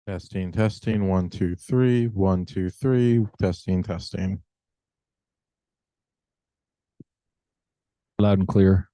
Testing, testing, 1, 2, 3, 1, 2, 3, testing, testing. Loud and clear.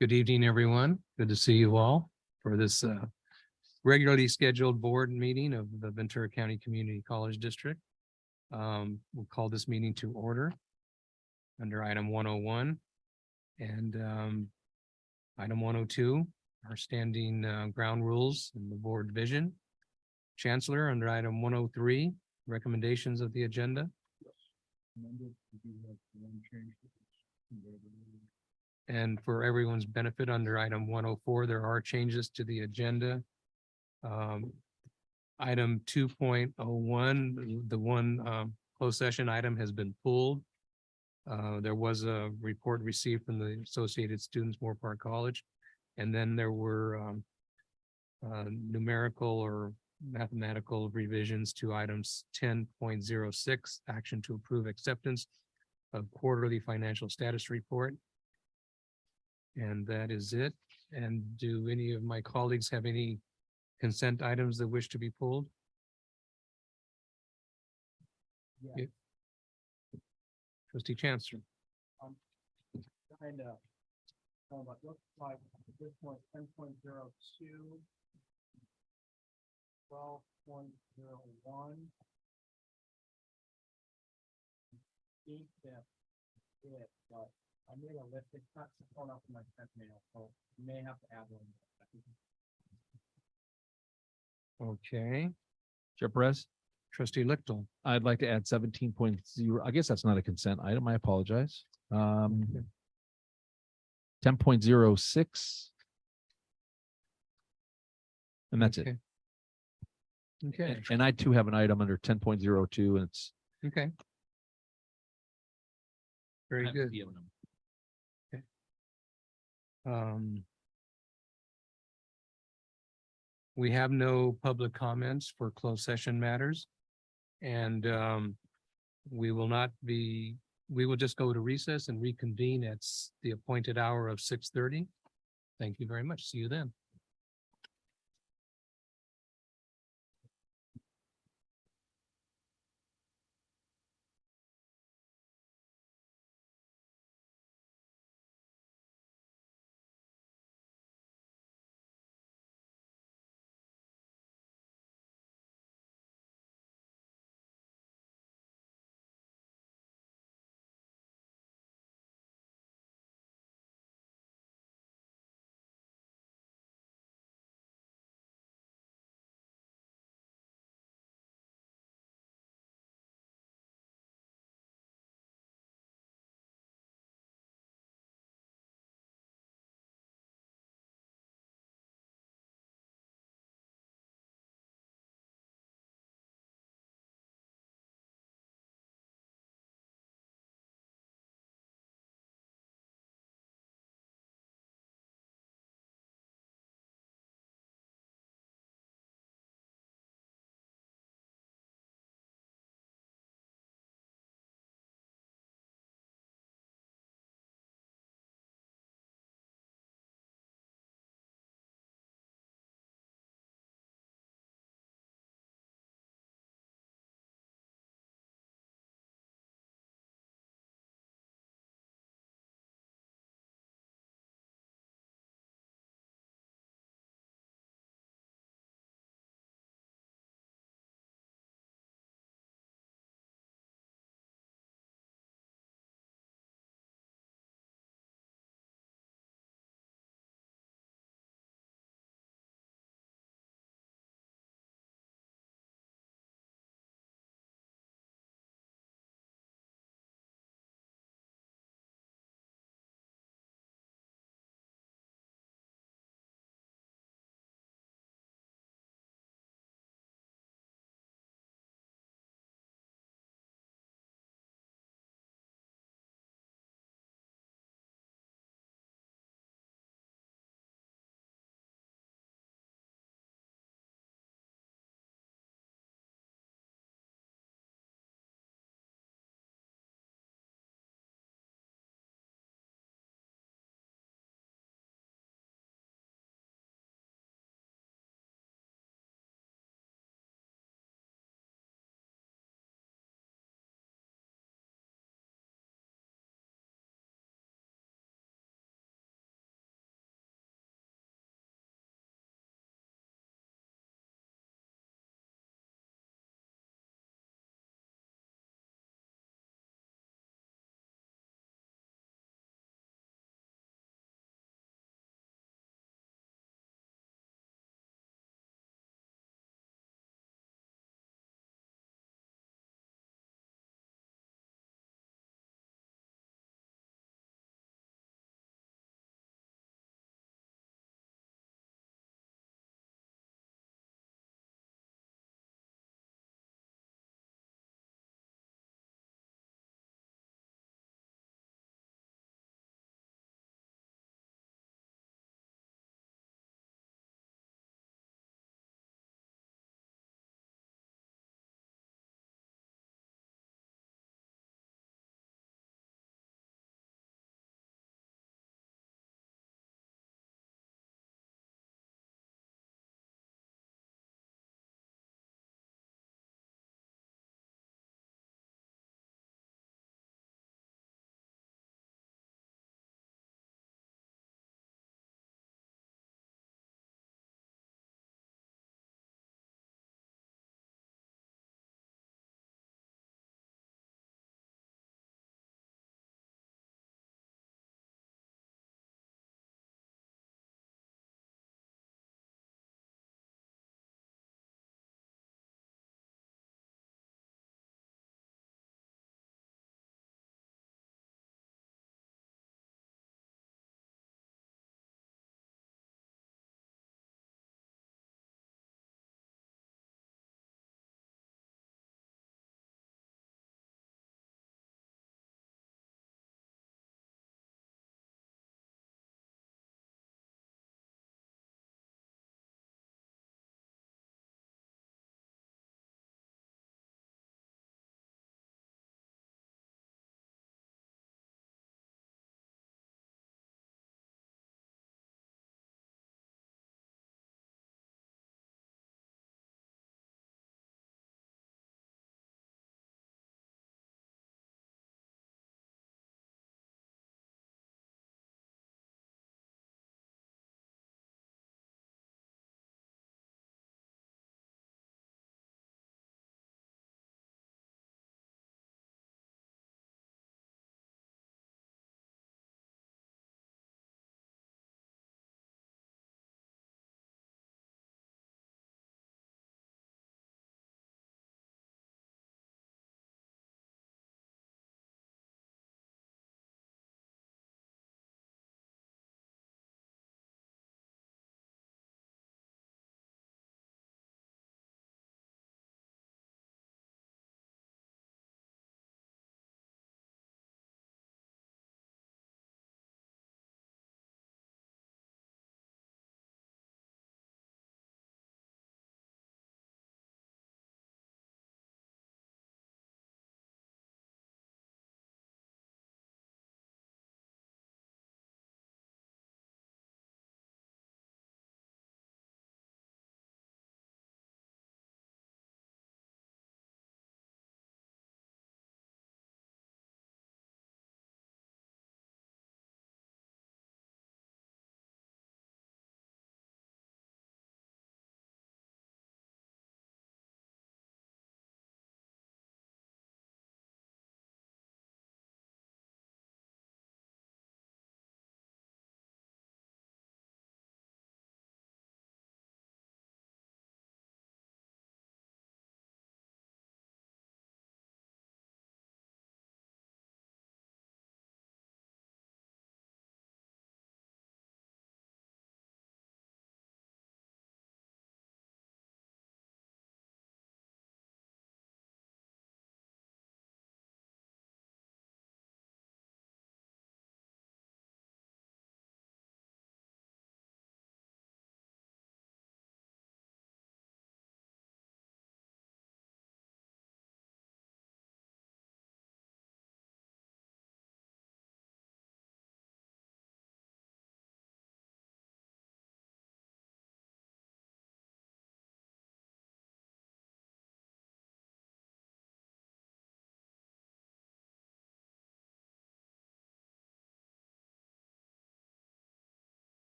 Good evening, everyone. Good to see you all for this regularly scheduled board meeting of the Ventura County Community College District. We'll call this meeting to order under item 101 and item 102, our standing ground rules and the board vision. Chancellor, under item 103, recommendations of the agenda. And for everyone's benefit, under item 104, there are changes to the agenda. Item 2.01, the one closed session item has been pulled. There was a report received from the Associated Students, Moore Park College. And then there were numerical or mathematical revisions to items 10.06, action to approve acceptance of quarterly financial status report. And that is it. And do any of my colleagues have any consent items that wish to be pulled? Yeah. Trustee Chancellor. Kind of, what looks like at this point, 10.02, 12.01. Think that it, but I made a list. It's not shown up in my sent mail, so you may have to add one. Okay, Chair Perez, trustee Lichtel. I'd like to add 17.0. I guess that's not a consent item. I apologize. 10.06. And that's it. Okay, And I too have an item under 10.02 and it's. okay. Very good. We have no public comments for closed session matters. And we will just go to recess and reconvene at the appointed hour of 6:30. Thank you very much. See you then.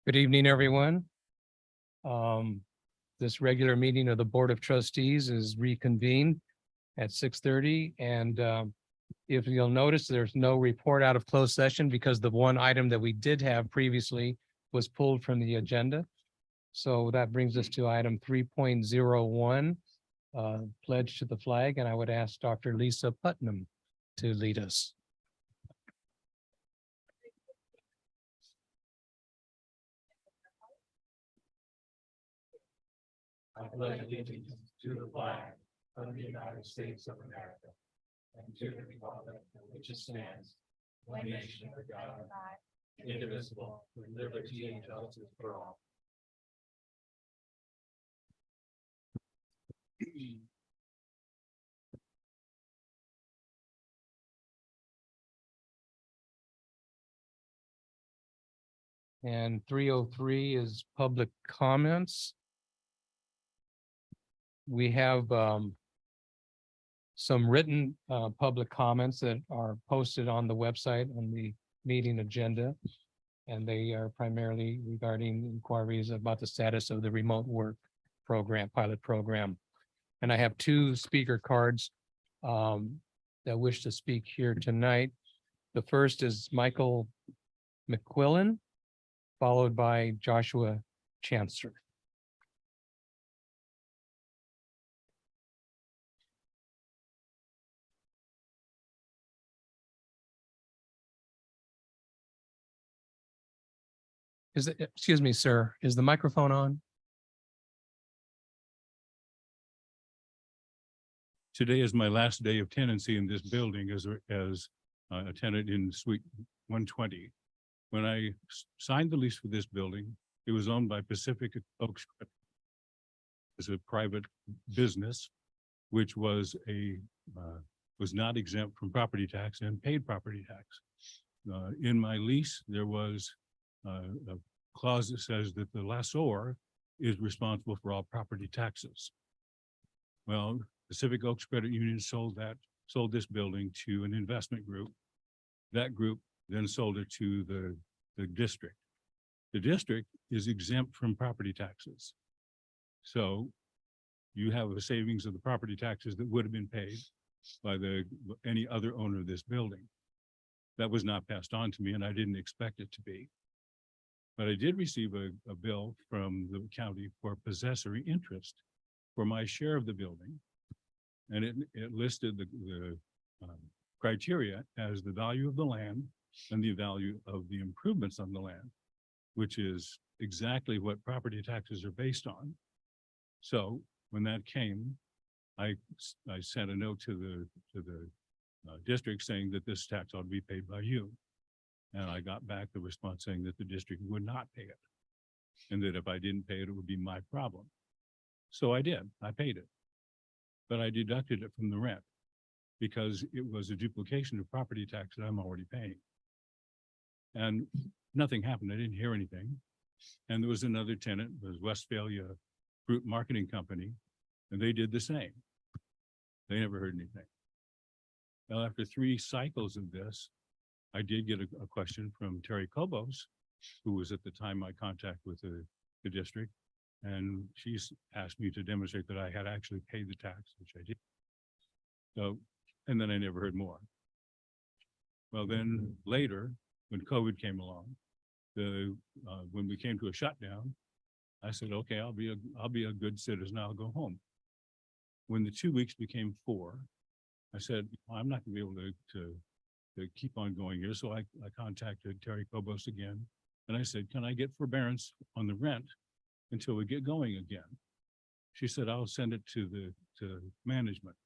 Good evening, everyone. This regular meeting of the Board of Trustees is reconvened at 6:30, and if you'll notice, there's no report out of closed session because the one item that we did have previously was pulled from the agenda. So that brings us to item 3.01, pledge to the flag, and I would ask Dr. Lisa Putnam to lead us. I pledge allegiance to the flag of the United States of America and to the republic for which it stands, one nation under God, indivisible, with liberty and justice for all. And 303 is public comments. We have some written public comments that are posted on the website on the meeting agenda. And they are primarily regarding inquiries about the status of the remote work program, pilot program. And I have two speaker cards that wish to speak here tonight. The first is Michael McQuillan, followed by Joshua Chancellor. Is it, excuse me, sir, is the microphone on? Today is my last day of tenancy in this building as a tenant in suite 120. When I signed the lease for this building, it was owned by Pacific Oaks as a private business, which was not exempt from property tax and paid property tax. In my lease, there was a clause that says that the lessor is responsible for all property taxes. Well, Pacific Oaks Credit Union sold this building to an investment group. That group then sold it to the district. The district is exempt from property taxes. So you have a savings of the property taxes that would have been paid by any other owner of this building. That was not passed on to me, and I didn't expect it to be. But I did receive a bill from the county for possessory interest for my share of the building. And it listed the criteria as the value of the land and the value of the improvements on the land, which is exactly what property taxes are based on. So when that came, I sent a note to the district saying that this tax ought to be paid by you. And I got back the response saying that the district would not pay it. And that if I didn't pay it, it would be my problem. So I did, I paid it. But I deducted it from the rent because it was a duplication of property tax that I'm already paying. And nothing happened. I didn't hear anything. And there was another tenant, it was Westphalia Fruit Marketing Company, and they did the same. They never heard anything. Well, after 3 cycles of this, I did get a question from Terry Kobos, who was at the time my contact with the district. And she's asked me to demonstrate that I had actually paid the tax, which I did. So, and then I never heard more. Well, then later, when COVID came along, when we came to a shutdown, I said, okay, I'll be a good citizen. I'll go home. When the 2 weeks became 4, I said, I'm not gonna be able to keep on going here. So I contacted Terry Kobos again. And I said, can I get forbearance on the rent until we get going again? She said, I'll send it to management.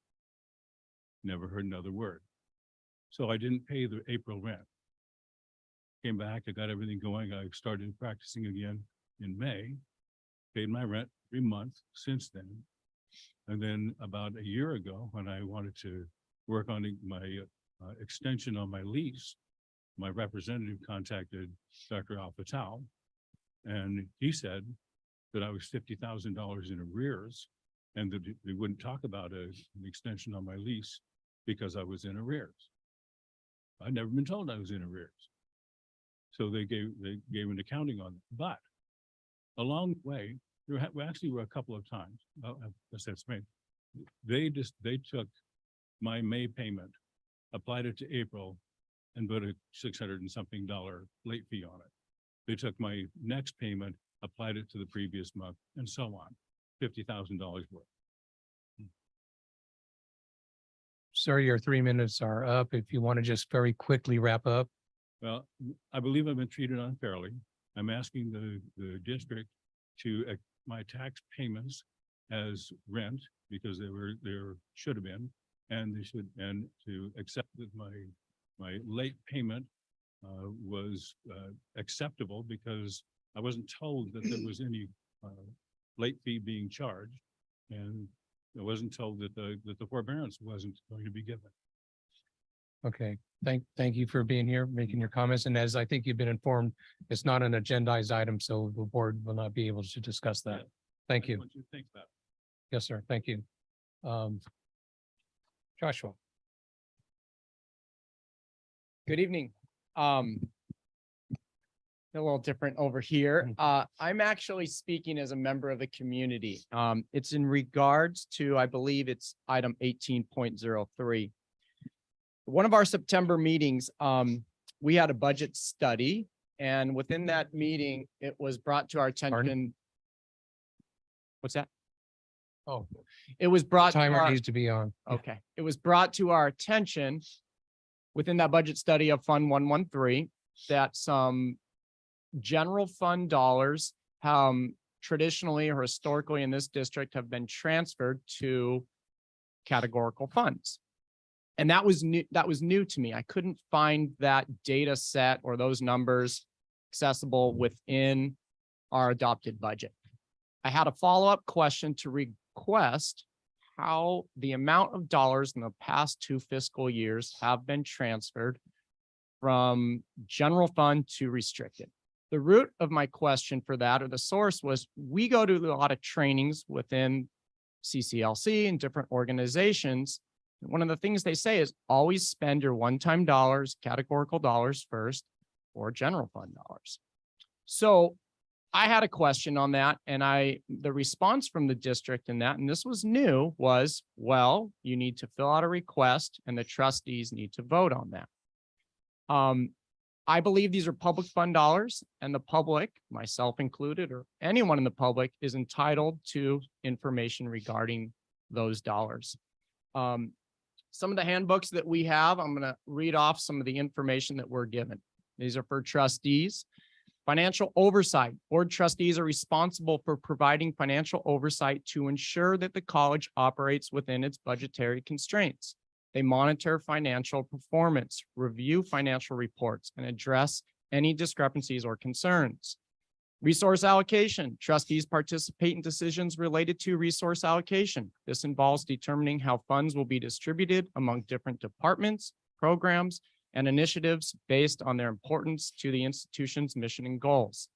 Never heard another word. So I didn't pay the April rent. Came back, I got everything going. I started practicing again in May, paid my rent every month since then. And then about a year ago, when I wanted to work on my extension on my lease, my representative contacted Dr. Al-Fatah, and he said that I was $50,000 in arrears and that they wouldn't talk about an extension on my lease because I was in arrears. I'd never been told I was in arrears. So they gave an accounting on it. But along the way, we actually were a couple of times, that's me. They took my May payment, applied it to April, and put a $600 and something late fee on it. They took my next payment, applied it to the previous month, and so on, $50,000 worth. Sir, your 3 minutes are up. If you want to just very quickly wrap up. Well, I believe I've been treated unfairly. I'm asking the district to my tax payments as rent because there should have been, and and to accept that my late payment was acceptable because I wasn't told that there was any late fee being charged, and I wasn't told that the forbearance wasn't going to be given. Okay, thank you for being here, making your comments. And as I think you've been informed, it's not an agendized item, so the board will not be able to discuss that. Yeah. Thank I you. want you to think about it. Yes, sir. Thank you. Joshua. Good evening. A little different over here. I'm actually speaking as a member of the community. It's in regards to, I believe it's item 18.03. One of our September meetings, we had a budget study, and within that meeting, it was brought to our attention. What's that? Oh, It was brought to timer our- needs to be on. Okay, it was brought to our attention within that budget study of Fund 113 that some general fund dollars traditionally or historically in this district have been transferred to categorical funds. And that was new to me. I couldn't find that data set or those numbers accessible within our adopted budget. I had a follow-up question to request how the amount of dollars in the past 2 fiscal years have been transferred from general fund to restricted. The root of my question for that, or the source, was we go to a lot of trainings within CCLC and different organizations. And one of the things they say is always spend your one-time dollars, categorical dollars first, or general fund dollars. So I had a question on that, and the response from the district in that, and this was new, was, well, you need to fill out a request and the trustees need to vote on that. I believe these are public fund dollars, and the public, myself included, or anyone in the public, is entitled to information regarding those dollars. Some of the handbooks that we have, I'm going to read off some of the information that we're given. These are for trustees. Financial oversight. Board trustees are responsible for providing financial oversight to ensure that the college operates within its budgetary constraints. They monitor financial performance, review financial reports, and address any discrepancies or concerns. Resource allocation. Trustees participate in decisions related to resource allocation. This involves determining how funds will be distributed among different departments, programs, and initiatives based on their importance to the institution's mission and goals.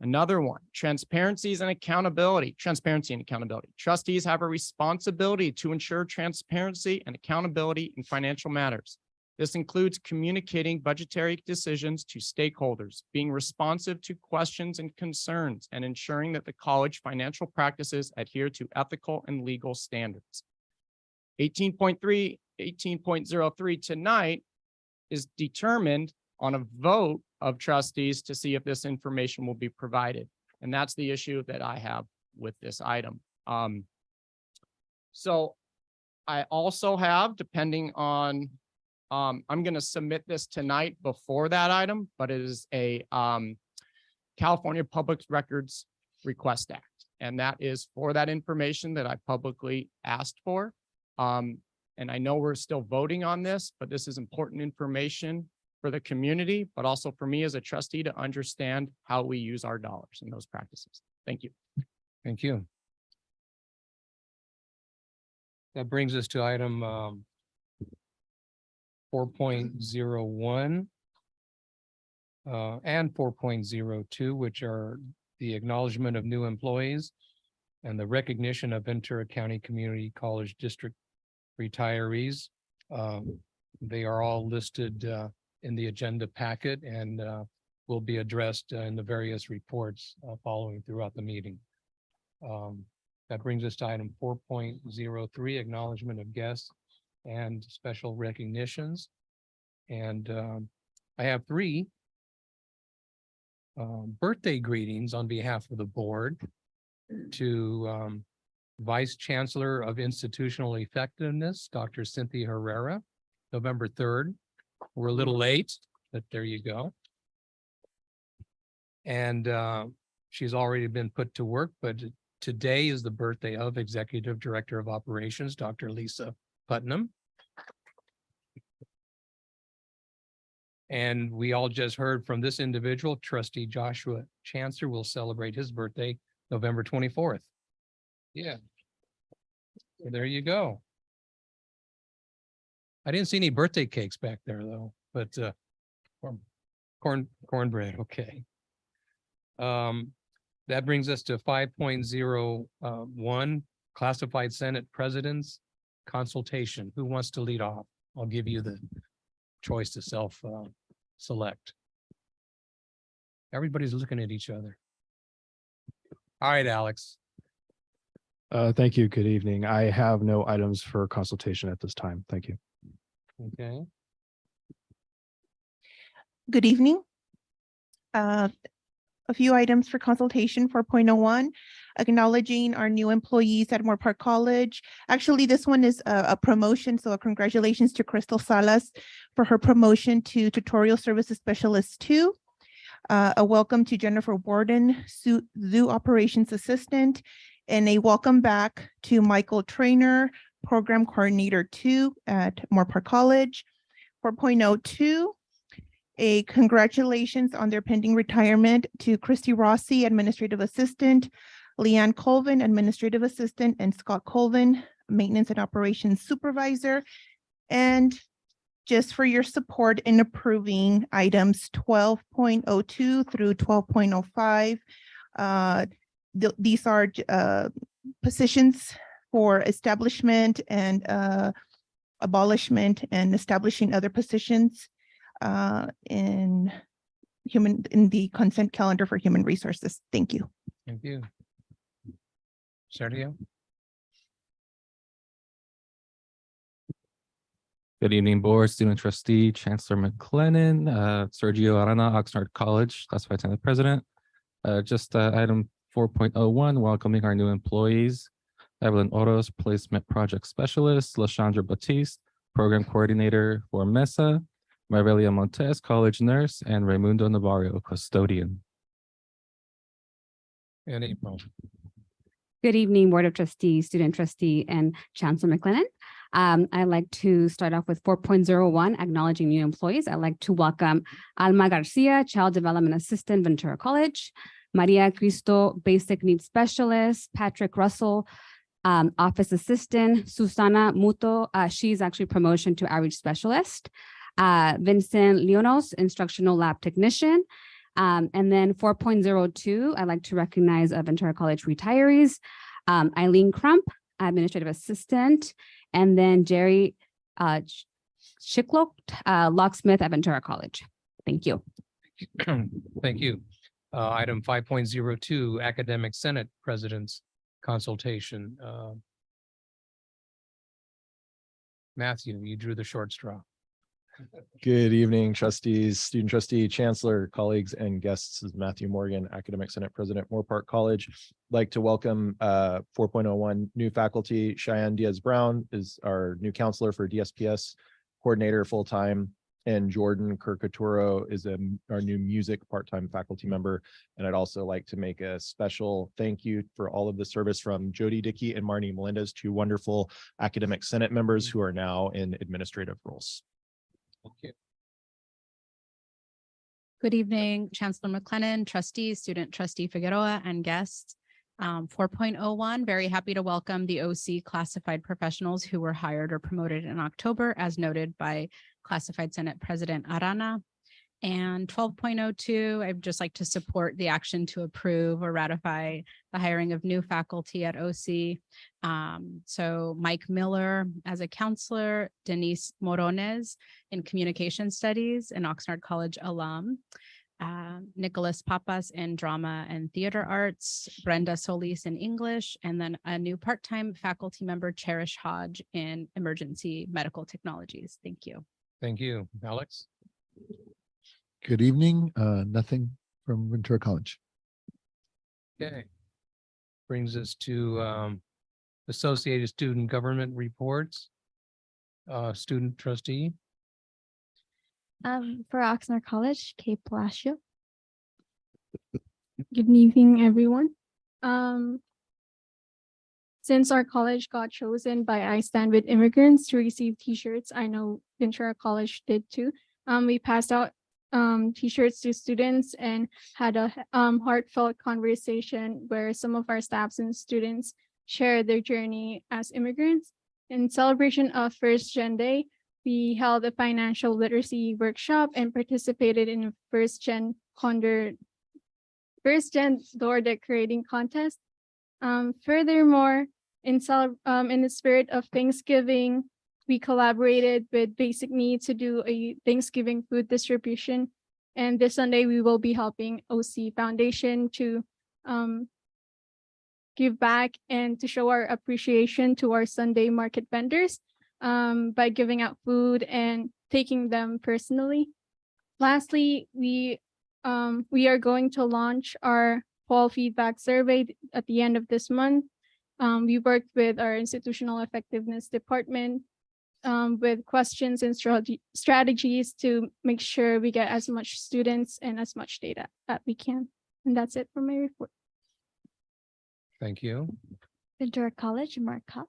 Another one, transparency and accountability. Trustees have a responsibility to ensure transparency and accountability in financial matters. This includes communicating budgetary decisions to stakeholders, being responsive to questions and concerns, and ensuring that the college financial practices adhere to ethical and legal standards. 18.03 tonight is determined on a vote of trustees to see if this information will be provided. And that's the issue that I have with this item. So I also have, depending on, I'm going to submit this tonight before that item, but it is a California Public Records Request Act. And that is for that information that I publicly asked for. And I know we're still voting on this, but this is important information for the community, but also for me as a trustee to understand how we use our dollars and those practices. Thank you. Thank you. That brings us to item 4.01 and 4.02, which are the acknowledgement of new employees and the recognition of Ventura County Community College District retirees. They are all listed in the agenda packet, and will be addressed in the various reports following throughout the meeting. That brings us to item 4.03, acknowledgement of guests and special recognitions. And I have three birthday greetings on behalf of the board to Vice Chancellor of Institutional Effectiveness, Dr. Cynthia Herrera, November 3rd. We're a little late, but there you go. And she's already been put to work, but today is the birthday of Executive Director of Operations, Dr. Lisa Putnam. And we all just heard from this individual, Trustee Joshua Chancellor, will celebrate his birthday November 24th. Yeah. So there you go. I didn't see any birthday cakes back there though, but cornbread, okay. That brings us to 5.01, classified Senate presidents consultation. Who wants to lead off? I'll give you the choice to select. Everybody's looking at each other. All right, Alex. Thank you. Good evening. I have no items for consultation at this time. Thank you. Okay. Good evening. A few items for consultation. 4.01, acknowledging our new employees at Moore Park College. Actually, this one is a promotion, so congratulations to Crystal Salas for her promotion to Tutorial Services Specialist 2. A welcome to Jennifer Borden, Zoo Operations Assistant, and a welcome back to Michael Trainer, Program Coordinator 2 at Moore Park College. 4.02, a congratulations on their pending retirement to Christy Rossi, Administrative Assistant, Leanne Colvin, Administrative Assistant, and Scott Colvin, Maintenance and Operations Supervisor. And just for your support in approving items 12.02 through 12.05. These are positions for establishment and abolishment and establishing other positions in the consent calendar for human resources. Thank you. Thank you. Sergio? Good evening, board, student trustee, Chancellor McLennan, Sergio Arana, Oxnard College, classified Senate president. Just item 4.01, welcoming our new employees. Evelyn Oros, placement project specialist, Lashandra Batiste, program coordinator for MESA, Marvelia Montes, college nurse, and Raimundo Navarro, custodian. And April. Good evening, Board of Trustees, Student Trustee, and Chancellor McLennan. I'd like to start off with 4.01, acknowledging new employees. I'd like to welcome Alma Garcia, Child Development Assistant, Ventura College, Maria Cristo, Basic Needs Specialist, Patrick Russell, Office Assistant, Susana Muto, she's actually promotion to Outreach Specialist, Vincent Leonos, Instructional Lab Technician. And then 4.02, I'd like to recognize Ventura College retirees, Eileen Crump, Administrative Assistant, and then Jerry Schicklock, Locksmith at Ventura College. Thank you. Thank you. Item 5.02, Academic Senate President's Consultation. Matthew, you drew the short straw. Good evening, trustees, student trustee, chancellor, colleagues, and guests. This is Matthew Morgan, Academic Senate President, Moore Park College. I'd like to welcome 4.01 new faculty. Cheyenne Diaz-Brown is our new counselor for DSPS coordinator full-time, and Jordan Kirkaturo is our new music part-time faculty member. And I'd also like to make a special thank you for all of the service from Jody Dickey and Marnie Melendez, two wonderful Academic Senate members who are now in administrative roles. Thank you. Good evening, Chancellor McLennan, trustees, student trustee Figueroa, and guests. 4.01, very happy to welcome the OC classified professionals who were hired or promoted in October, as noted by classified Senate President Arana. And 12.02, I'd just like to support the action to approve or ratify the hiring of new faculty at OC. So Mike Miller as a counselor, Denise Morones in communication studies, an Oxnard College alum. Nicholas Papas in drama and theater arts, Brenda Solis in English, and then a new part-time faculty member, Cherish Hodge, in emergency medical technologies. Thank you. Thank you. Alex? Good evening. Nothing from Ventura College. Okay. Brings us to Associated Student Government Reports. Student trustee. For Oxnard College, Kate Palacio. Good evening, everyone. Since our college got chosen by I Stand With Immigrants to receive t-shirts, I know Ventura College did too. We passed out t-shirts to students and had a heartfelt conversation where some of our staffs and students shared their journey as immigrants. In celebration of First Gen Day, we held a financial literacy workshop and participated in a first gen door decorating contest. Furthermore, in the spirit of Thanksgiving, we collaborated with Basic Needs to do a Thanksgiving food distribution. And this Sunday, we will be helping OC Foundation to give back and to show our appreciation to our Sunday market vendors by giving out food and taking them personally. Lastly, we are going to launch our fall feedback survey at the end of this month. We worked with our institutional effectiveness department with questions and strategies to make sure we get as much students and as much data that we can. And that's it for my report. Thank you. Ventura College, Mark Kopp.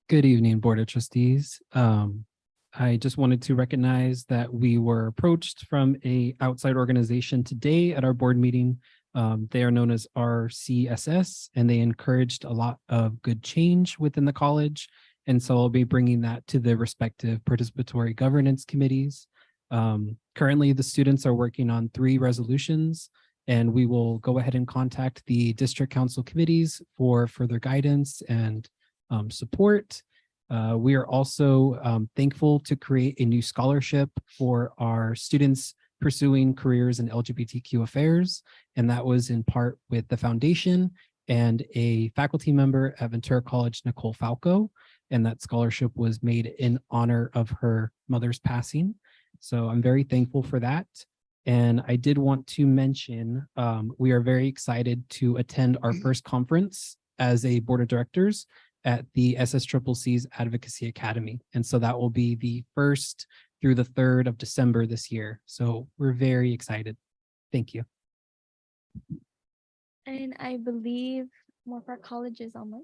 Good evening, Board of Trustees. I just wanted to recognize that we were approached from an outside organization today at our board meeting. They are known as RCSS, and they encouraged a lot of good change within the college. And so I'll be bringing that to the respective participatory governance committees. Currently, the students are working on 3 resolutions, and we will go ahead and contact the district council committees for further guidance and support. We are also thankful to create a new scholarship for our students pursuing careers in LGBTQ affairs, and that was in part with the foundation and a faculty member at Ventura College, Nicole Falco, and that scholarship was made in honor of her mother's passing. So I'm very thankful for that. And I did want to mention, we are very excited to attend our first conference as a board of directors at the SSCCC's Advocacy Academy. And so that will be the 1st through the 3rd of December this year. So we're very excited. Thank you. And I believe Moorpark College is online.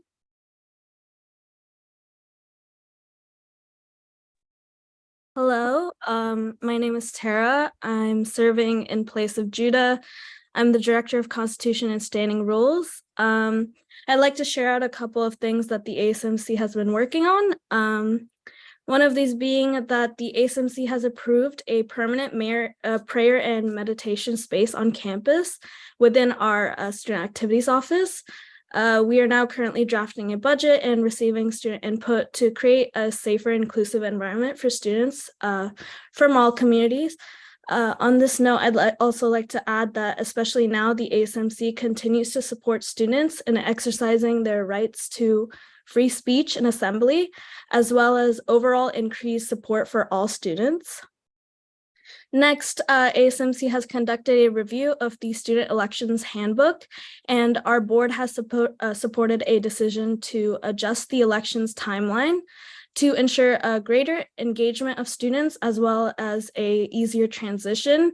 Hello, my name is Tara. I'm serving in place of Judah. I'm the Director of Constitution and Standing Rules. I'd like to share out a couple of things that the ASMC has been working on. One of these being that the ASMC has approved a permanent prayer and meditation space on campus within our student activities office. We are now currently drafting a budget and receiving student input to create a safer, inclusive environment for students from all communities. On this note, I'd also like to add that especially now the ASMC continues to support students in exercising their rights to free speech and assembly, as well as overall increased support for all students. Next, ASMC has conducted a review of the Student Elections Handbook, and our board has supported a decision to adjust the elections timeline to ensure a greater engagement of students as well as an easier transition.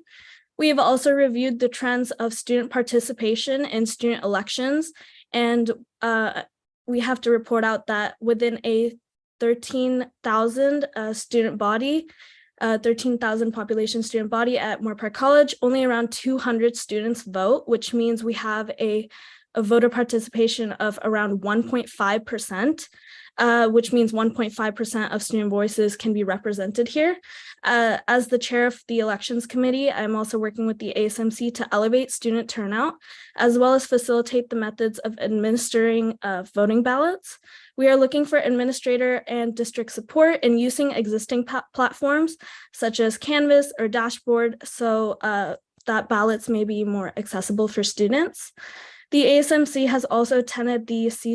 We have also reviewed the trends of student participation in student elections, and we have to report out that within a 13,000 student body, 13,000 population student body at Moorpark College, only around 200 students vote, which means we have a voter participation of around 1.5%. Which means 1.5% of student voices can be represented here. As the chair of the elections committee, I'm also working with the ASMC to elevate student turnout, as well as facilitate the methods of administering voting ballots. We are looking for administrator and district support in using existing platforms such as Canvas or Dashboard, so that ballots may be more accessible for students. The ASMC has also attended the SAA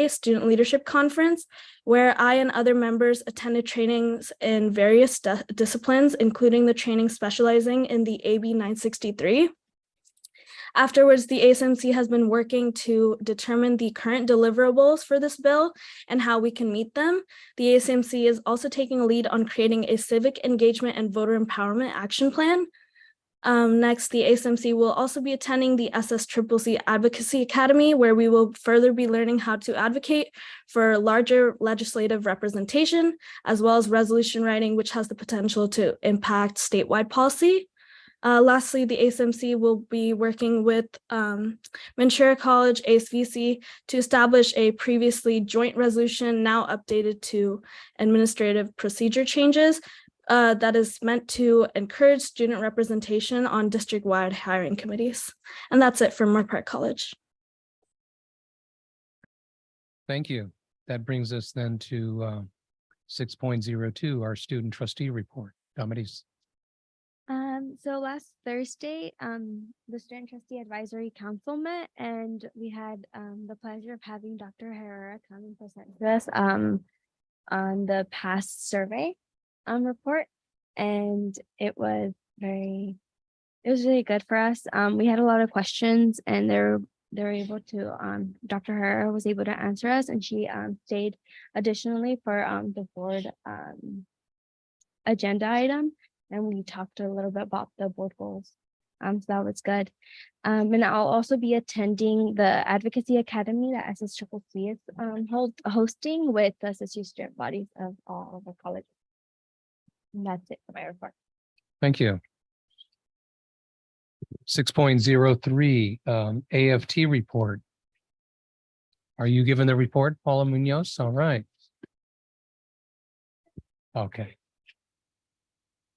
Student Leadership Conference, where I and other members attended trainings in various disciplines, including the training specializing in the AB 963. Afterwards, the ASMC has been working to determine the current deliverables for this bill and how we can meet them. The ASMC is also taking a lead on creating a civic engagement and voter empowerment action plan. Next, the ASMC will also be attending the SSCCC Advocacy Academy, where we will further be learning how to advocate for larger legislative representation, as well as resolution writing, which has the potential to impact statewide policy. Lastly, the ASMC will be working with Ventura College ASVC to establish a previously joint resolution, now updated to administrative procedure changes, that is meant to encourage student representation on district-wide hiring committees. And that's it from Moorpark College. Thank you. That brings us then to 6.02, our student trustee report. Committees. So last Thursday, the Student Trustee Advisory Council met, and we had the pleasure of having Dr. Herrera come and present to us on the past survey report, and it was really good for us. We had a lot of questions, and they were able to Dr. Herrera was able to answer us, and she stayed additionally for the board agenda item, and we talked a little bit about the board goals. So that was good. And I'll also be attending the Advocacy Academy that SSCCC is hosting with the sister student bodies of all of the colleges. And that's it for my report. Thank you. 6.03, AFT report. Are you given the report, Paula Munoz? All right. Okay.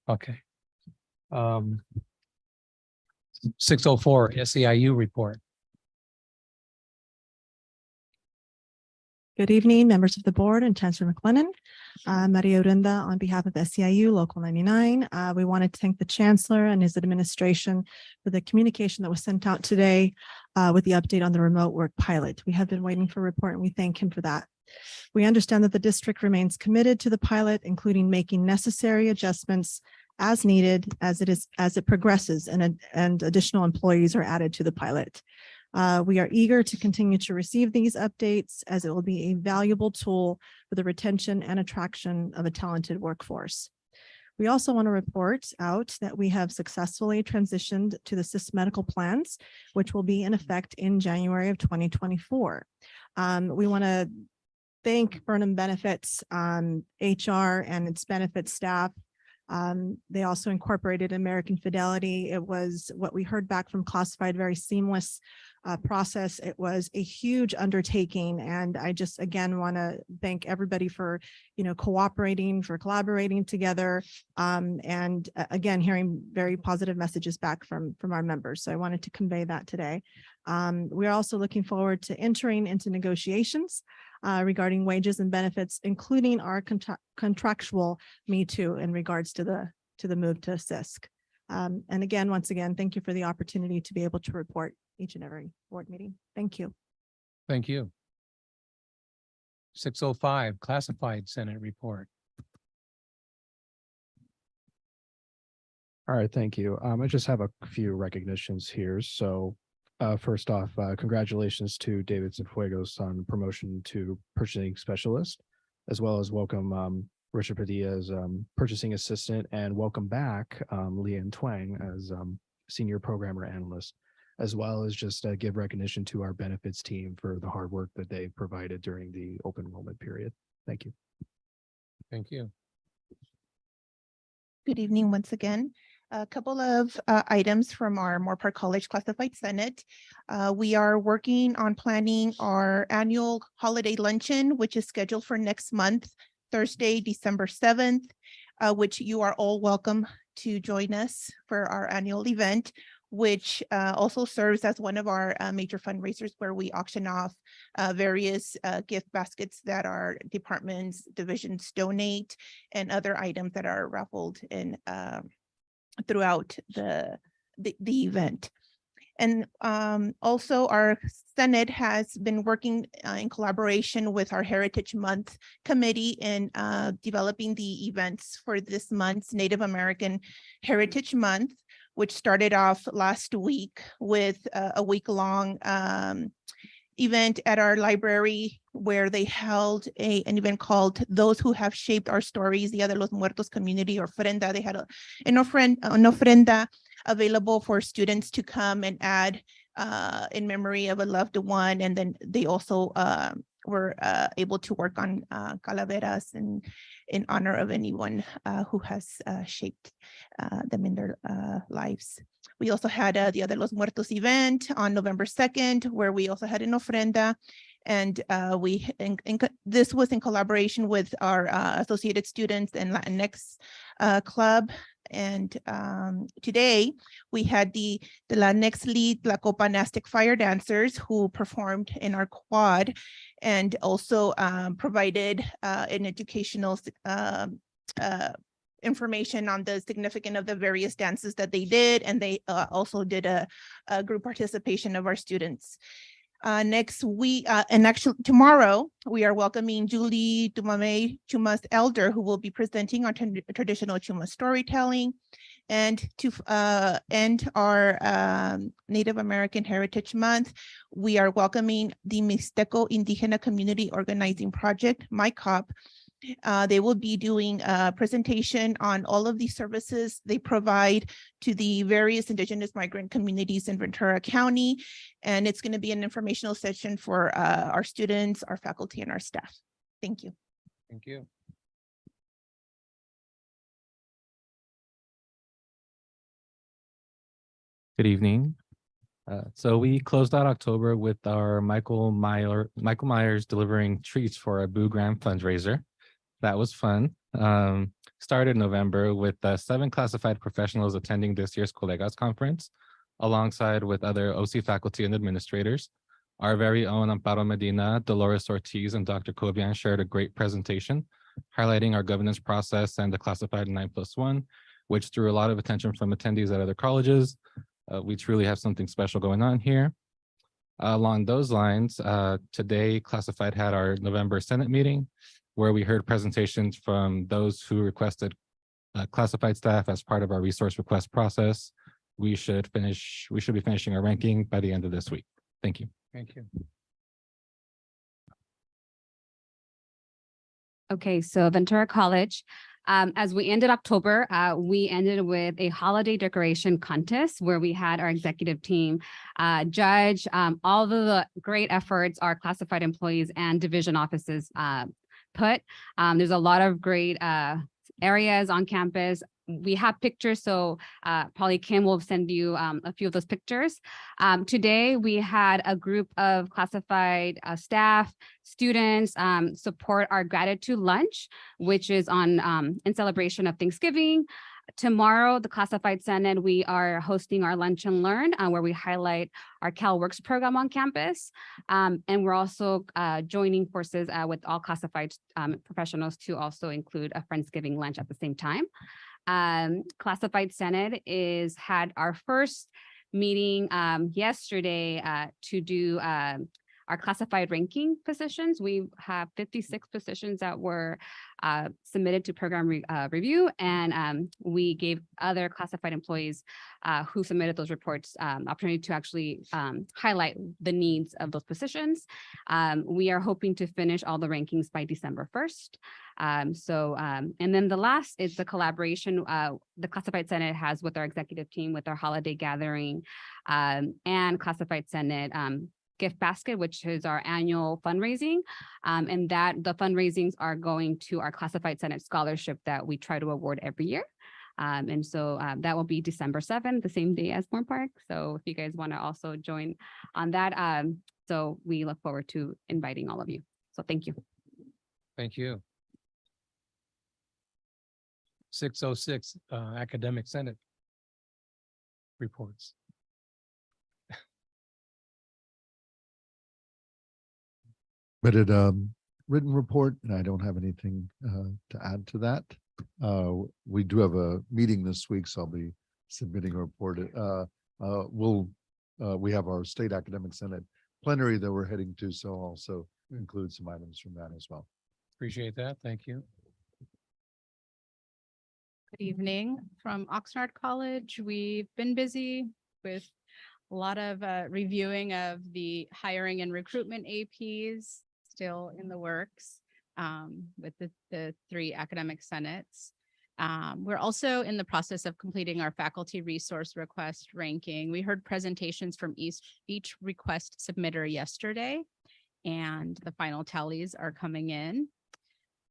Okay. 604, SEIU report. Good evening, members of the board and Chancellor McLennan. Maria Urenda on behalf of SEIU Local 99. We wanted to thank the Chancellor and his administration for the communication that was sent out today with the update on the remote work pilot. We have been waiting for a report and we thank him for that. We understand that the district remains committed to the pilot, including making necessary adjustments as needed as it progresses and additional employees are added to the pilot. We are eager to continue to receive these updates as it will be a valuable tool for the retention and attraction of a talented workforce. We also want to report out that we have successfully transitioned to the SIS medical plans, which will be in effect in January of 2024. We want to thank Burnham Benefits, HR and its benefits staff. They also incorporated American Fidelity. It was what we heard back from classified, very seamless process. It was a huge undertaking. And I just, again, want to thank everybody for, cooperating, for collaborating together. And again, hearing very positive messages back from our members. So I wanted to convey that today. We're also looking forward to entering into negotiations regarding wages and benefits, including our contractual Me Too in regards to the move to CISC. And again, once again, thank you for the opportunity to be able to report each and every board meeting. Thank you. Thank you. 605, classified Senate report. All right, thank you. I just have a few recognitions here. So first off, congratulations to David Cienfuegos on promotion to purchasing specialist, as well as welcome Richard Padilla as purchasing assistant, and welcome back Leanne Twang as senior programmer analyst, as well as just give recognition to our benefits team for the hard work that they provided during the open enrollment period. Thank you. Thank you. Good evening once again. A couple of items from our Moorpark College Classified Senate. We are working on planning our annual holiday luncheon, which is scheduled for next month, Thursday, December 7th, which you are all welcome to join us for our annual event, which also serves as one of our major fundraisers where we auction off various gift baskets that our departments, divisions donate, and other items that are raffled in throughout the event. And also our Senate has been working in collaboration with our Heritage Month Committee in developing the events for this month's Native American Heritage Month, which started off last week with a week-long event at our library where they held an event called Those Who Have Shaped Our Stories, Dia de los Muertos Community Ofrenda. They had an ofrenda available for students to come and add in memory of a loved one. And then they also were able to work on calaveras in honor of anyone who has shaped them in their lives. We also had Dia de los Muertos event on November 2nd, where we also had an ofrenda. And this was in collaboration with our Associated Students and Latinx Club. And today we had the Latinx lead Tlacopa Nastic Fire Dancers who performed in our quad and also provided an educational information on the significance of the various dances that they did. And they also did a group participation of our students. Next week, and actually tomorrow, we are welcoming Julie Dumame Chuma's elder, who will be presenting on traditional Chuma storytelling. And to end our Native American Heritage Month, we are welcoming the Mixteco Indigena Community Organizing Project, MICOP. They will be doing a presentation on all of the services they provide to the various Indigenous migrant communities in Ventura County. And it's going to be an informational session for our students, our faculty, and our staff. Thank you. Thank you. Good evening. So we closed out October with our Michael Myers delivering treats for our Boo Graham fundraiser. That was fun. Started November with 7 classified professionals attending this year's Colegas conference, alongside with other OC faculty and administrators. Our very own Amparo Medina, Dolores Ortiz, and Dr. Kobian shared a great presentation, highlighting our governance process and the classified 9+1, which drew a lot of attention from attendees at other colleges. We truly have something special going on here. Along those lines, today Classified had our November Senate meeting, where we heard presentations from those who requested classified staff as part of our resource request process. We should be finishing our ranking by the end of this week. Thank you. Thank you. Okay, so Ventura College, as we ended October, we ended with a holiday decoration contest where we had our executive team judge all of the great efforts our classified employees and division offices put. There's a lot of great areas on campus. We have pictures, so probably Kim will send you a few of those pictures. Today, we had a group of classified staff, students support our gratitude lunch, which is on in celebration of Thanksgiving. Tomorrow, the Classified Senate, we are hosting our Lunch and Learn, where we highlight our CalWorks program on campus. And we're also joining forces with all classified professionals to also include a Friendsgiving lunch at the same time. Classified Senate had our first meeting yesterday to do our classified ranking positions. We have 56 positions that were submitted to program review, and we gave other classified employees who submitted those reports opportunity to actually highlight the needs of those positions. We are hoping to finish all the rankings by December 1st. And then the last is the collaboration the Classified Senate has with our executive team, with our holiday gathering and Classified Senate gift basket, which is our annual fundraising. And that the fundraisings are going to our Classified Senate scholarship that we try to award every year. And so that will be December 7th, the same day as Moore Park. So if you guys want to also join on that, so we look forward to inviting all of you. So thank you. Thank you. 606 Academic Senate reports. But written report, and I don't have anything to add to that. We do have a meeting this week, so I'll be submitting a report. We have our State Academic Senate plenary that we're heading to, so I'll also include some items from that as well. Appreciate that. Thank you. Good evening from Oxnard College. We've been busy with a lot of reviewing of the hiring and recruitment APs still in the works with the 3 academic senates. We're also in the process of completing our faculty resource request ranking. We heard presentations from each request submitter yesterday, and the final tallies are coming in.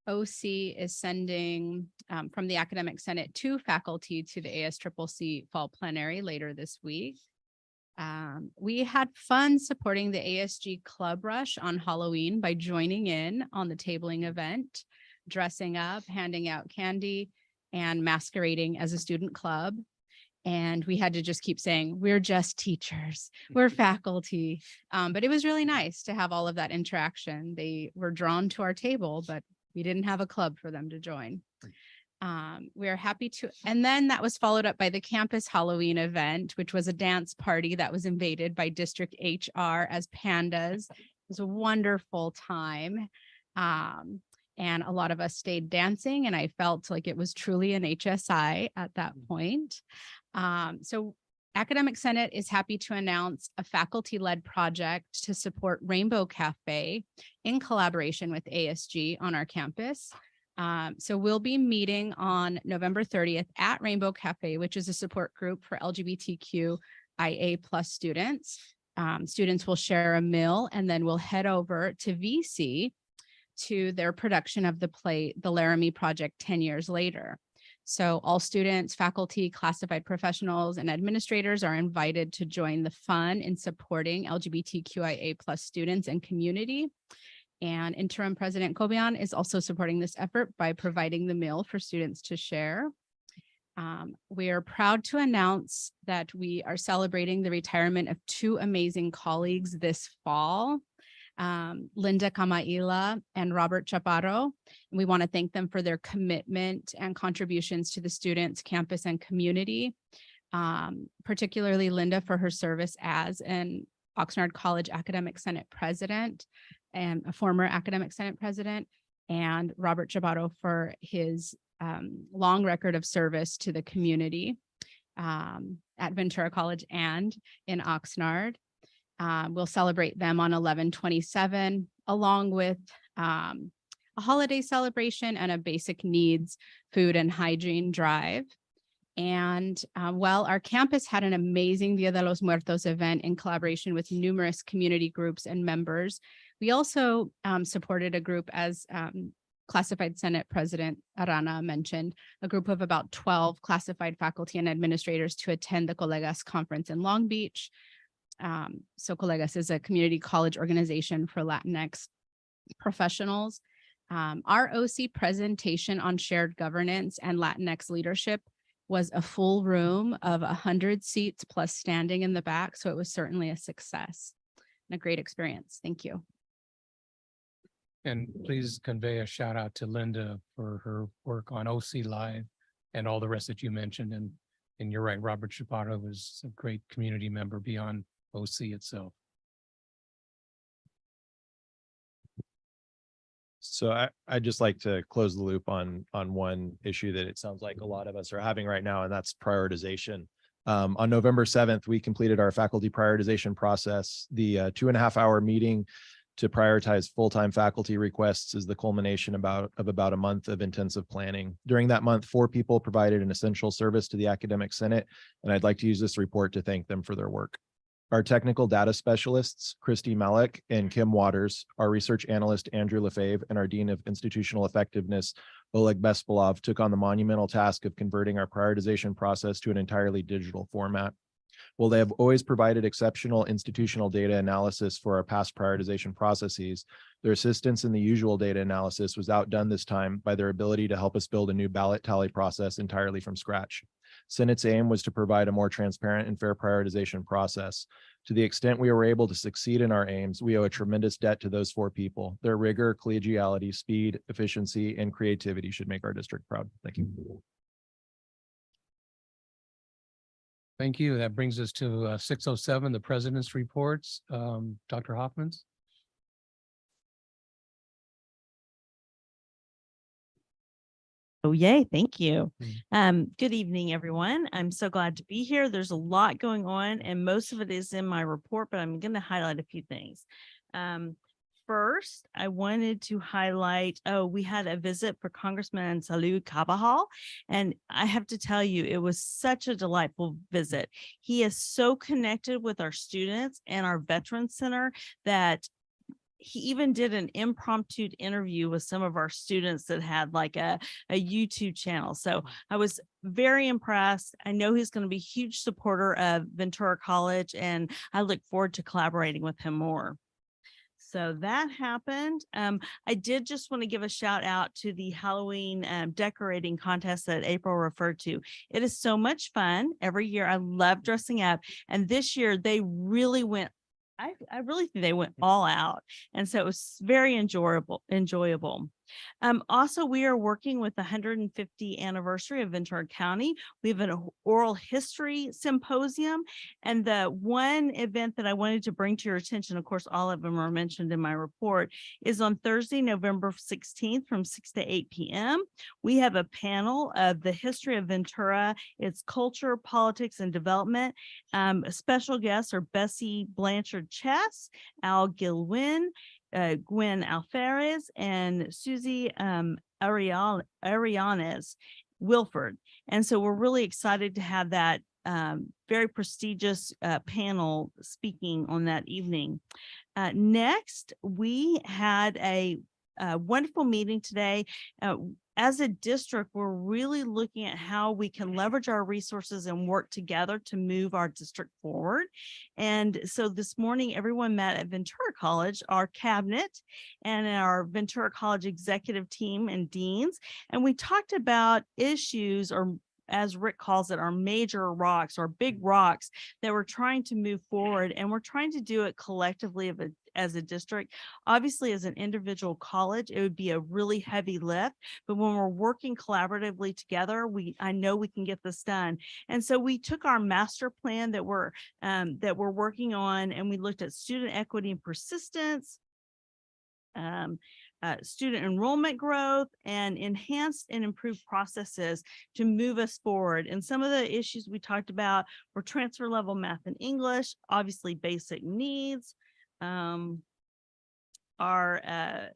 OC is sending from the Academic Senate 2 faculty to the ASCCC Fall Plenary later this week. We had fun supporting the ASG Club Rush on Halloween by joining in on the tabling event, dressing up, handing out candy, and masquerading as a student club. And we had to just keep saying, we're just teachers, we're faculty. But it was really nice to have all of that interaction. They were drawn to our table, but we didn't have a club for them to join. We're happy to, and then that was followed up by the campus Halloween event, which was a dance party that was invaded by district HR as pandas. It was a wonderful time. And a lot of us stayed dancing, and I felt like it was truly an HSI at that point. So Academic Senate is happy to announce a faculty-led project to support Rainbow Cafe in collaboration with ASG on our campus. So we'll be meeting on November 30th at Rainbow Cafe, which is a support group for LGBTQIA+ students. Students will share a meal, and then we'll head over to VC to their production of the play, The Laramie Project 10 years later. So all students, faculty, classified professionals, and administrators are invited to join the fun in supporting LGBTQIA+ students and community. And Interim President Cobian is also supporting this effort by providing the meal for students to share. We are proud to announce that we are celebrating the retirement of 2 amazing colleagues this fall. Linda Camaila and Robert Chaparro. And we want to thank them for their commitment and contributions to the students, campus, and community. Particularly Linda for her service as an Oxnard College Academic Senate President and a former Academic Senate President, and Robert Chaparro for his long record of service to the community at Ventura College and in Oxnard. We'll celebrate them on 11/27, along with a holiday celebration and a basic needs, food and hygiene drive. And while our campus had an amazing Dia de los Muertos event in collaboration with numerous community groups and members, we also supported a group, as Classified Senate President Arana mentioned, a group of about 12 classified faculty and administrators to attend the Colegas Conference in Long Beach. So Colegas is a community college organization for Latinx professionals. Our OC presentation on shared governance and Latinx leadership was a full room of 100 seats plus standing in the back. So it was certainly a success and a great experience. Thank you. And please convey a shout out to Linda for her work on OC Live and all the rest that you mentioned. And you're right, Robert Chaparro was a great community member beyond OC itself. So I'd just like to close the loop on one issue that it sounds like a lot of us are having right now, and that's prioritization. On November 7th, we completed our faculty prioritization process. The 2.5-hour meeting to prioritize full-time faculty requests is the culmination of about a month of intensive planning. During that month, 4 people provided an essential service to the Academic Senate, and I'd like to use this report to thank them for their work. Our technical data specialists, Christy Malek and Kim Waters, our research analyst, Andrew Lefebvre, and our Dean of Institutional Effectiveness, Oleg Bespalov, took on the monumental task of converting our prioritization process to an entirely digital format. While they have always provided exceptional institutional data analysis for our past prioritization processes, their assistance in the usual data analysis was outdone this time by their ability to help us build a new ballot tally process entirely from scratch. Senate's aim was to provide a more transparent and fair prioritization process. To the extent we were able to succeed in our aims, we owe a tremendous debt to those 4 people. Their rigor, collegiality, speed, efficiency, and creativity should make our district proud. Thank you. Thank you. That brings us to 6:07, the president's reports. Dr. Hoffman's. Oh, yay. Thank you. Good evening, everyone. I'm so glad to be here. There's a lot going on and most of it is in my report, but I'm going to highlight a few things. First, I wanted to highlight, we had a visit for Congressman Salud Cabajal, and I have to tell you, it was such a delightful visit. He is so connected with our students and our Veterans Center that he even did an impromptu interview with some of our students that had like a YouTube channel. So I was very impressed. I know he's going to be a huge supporter of Ventura College, and I look forward to collaborating with him more. So that happened. I did just want to give a shout out to the Halloween decorating contest that April referred to. It is so much fun every year. I love dressing up. And this year they really went, I really think they went all out. And so it was very enjoyable. Also, we are working with the 150th anniversary of Ventura County. We have an oral history symposium, and the one event that I wanted to bring to your attention, of course, all of them are mentioned in my report, is on Thursday, November 16th from 6 to 8 p.m. We have a panel of the history of Ventura, its culture, politics, and development. Special guests are Bessie Blanchard Chess, Al Gilwin, Gwen Alferez, and Susie Arianes Wilford. And so we're really excited to have that very prestigious panel speaking on that evening. Next, we had a wonderful meeting today. As a district, we're really looking at how we can leverage our resources and work together to move our district forward. And so this morning, everyone met at Ventura College, our cabinet and our Ventura College executive team and deans. And we talked about issues, or as Rick calls it, our major rocks or big rocks that we're trying to move forward. And we're trying to do it collectively as a district. Obviously, as an individual college, it would be a really heavy lift, but when we're working collaboratively together, I know we can get this done. And so we took our master plan that we're working on, and we looked at student equity and persistence, student enrollment growth, and enhanced and improved processes to move us forward. And some of the issues we talked about were transfer level math and English, obviously basic needs, our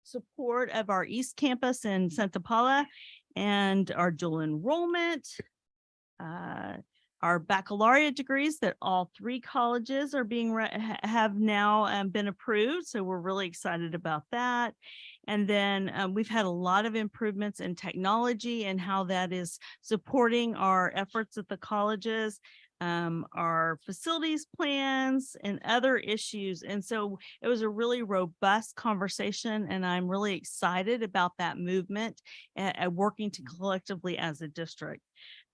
support of our East Campus in Santa Paula, and our dual enrollment, our baccalaureate degrees that all 3 colleges are have now been approved. So we're really excited about that. And then we've had a lot of improvements in technology and how that is supporting our efforts at the colleges, our facilities plans, and other issues. And so it was a really robust conversation, and I'm really excited about that movement and working to collectively as a district.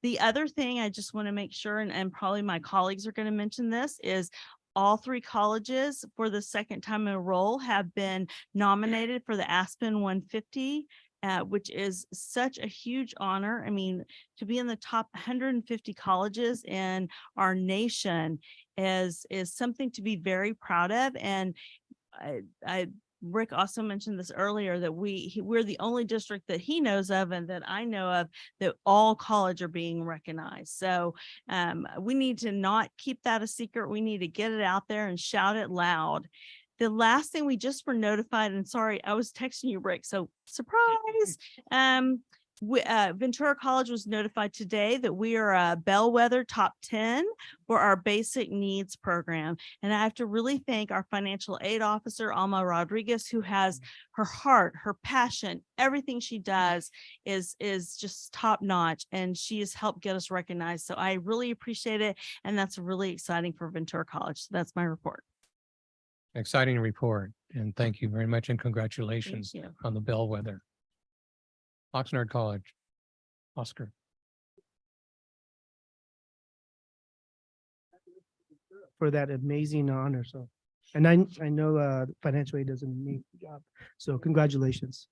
The other thing I just want to make sure, and probably my colleagues are going to mention this, is all 3 colleges for the second time in a row have been nominated for the Aspen 150, which is such a huge honor. I mean, to be in the top 150 colleges in our nation is something to be very proud of. And Rick also mentioned this earlier, that we're the only district that he knows of and that I know of that all college are being recognized. So we need to not keep that a secret. We need to get it out there and shout it loud. The last thing, we just were notified, and sorry, I was texting you, Rick, so surprise. Ventura College was notified today that we are a bellwether top 10 for our basic needs program. And I have to really thank our financial aid officer, Alma Rodriguez, who has her heart, her passion, everything she does is just top notch. And she has helped get us recognized. So I really appreciate it. And that's really exciting for Ventura College. So that's my report. Exciting report, and thank you very much, and congratulations on the bellwether. Oxnard College, Oscar. For that amazing honor. So, and I know financial aid does an amazing job. So congratulations.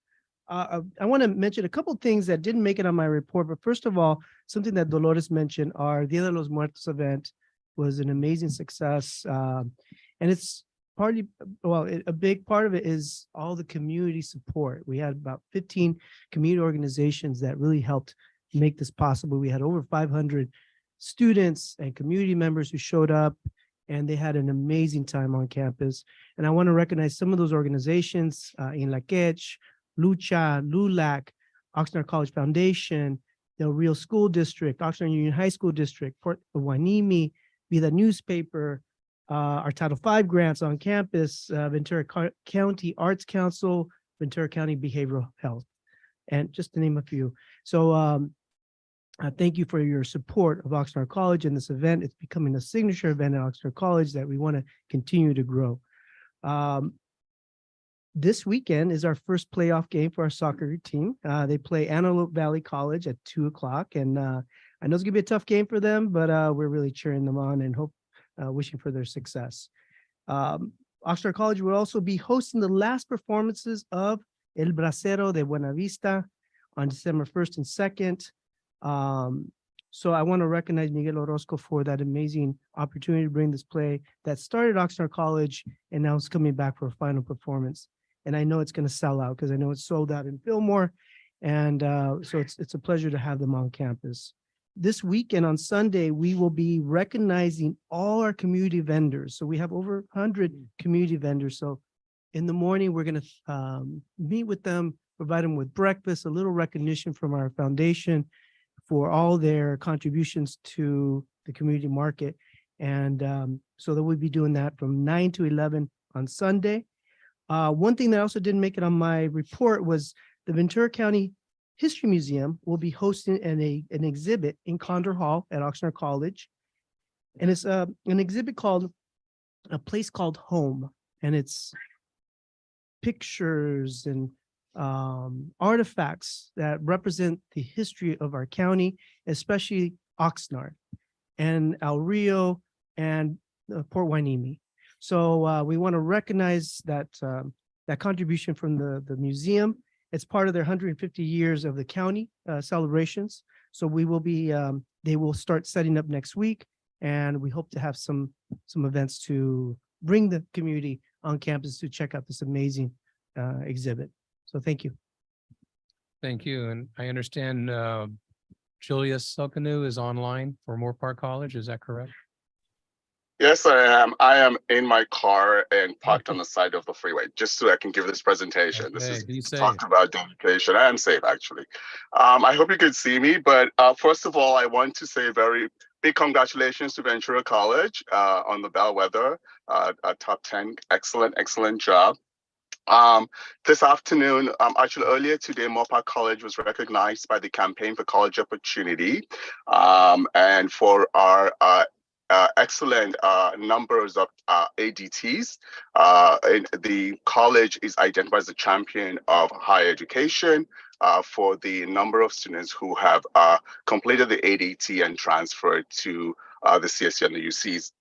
I want to mention a couple things that didn't make it on my report, but first of all, something that Dolores mentioned, our Dia de los Muertos event was an amazing success. And it's partly, a big part of it is all the community support. We had about 15 community organizations that really helped make this possible. We had over 500 students and community members who showed up, and they had an amazing time on campus. And I want to recognize some of those organizations, in La Quech, Lucha, LULAC, Oxnard College Foundation, Del Rio School District, Oxnard Union High School District, Port Hueneme, Vida Newspaper, our Title V grants on campus, Ventura County Arts Council, Ventura County Behavioral Health, and just to name a few. So thank you for your support of Oxnard College and this event. It's becoming a signature event at Oxnard College that we want to continue to grow. This weekend is our first playoff game for our soccer team. They play Antelope Valley College at 2:00, and I know it's gonna be a tough game for them, but we're really cheering them on and wishing for their success. Oxnard College will also be hosting the last performances of El Bracero de Buena Vista on December 1st and 2nd. So I want to recognize Miguel Orozco for that amazing opportunity to bring this play that started Oxnard College and now it's coming back for a final performance. And I know it's going to sell out because I know it's sold out in Fillmore. And so it's a pleasure to have them on campus. This weekend on Sunday, we will be recognizing all our community vendors. So we have over 100 community vendors. So in the morning, we're going to meet with them, provide them with breakfast, a little recognition from our foundation for all their contributions to the community market. And so that we'll be doing that from 9 to 11 on Sunday. One thing that also didn't make it on my report was the Ventura County History Museum will be hosting an exhibit in Condor Hall at Oxnard College. And it's an exhibit called A Place Called Home. And it's pictures and artifacts that represent the history of our county, especially Oxnard and El Rio and Port Hueneme. So we want to recognize that contribution from the museum. It's part of their 150 years of the county celebrations. So we will be, they will start setting up next week, and we hope to have some events to bring the community on campus to check out this amazing exhibit. So thank you. Thank you. And I understand Julius Sokanu is online for Moore Park College. Is that correct? Yes, I am. I am in my car and parked on the side of the freeway, just so I can give this presentation. This is talk about dedication. I am safe, actually. I hope you can see me, but first of all, I want to say a very big congratulations to Ventura College on the bellwether, a top 10. Excellent, excellent job. This afternoon, actually earlier today, Moore Park College was recognized by the Campaign for College Opportunity, and for our excellent numbers of ADTs. The college is identified as a champion of higher education for the number of students who have completed the ADT and transferred to the CSC and the UCs.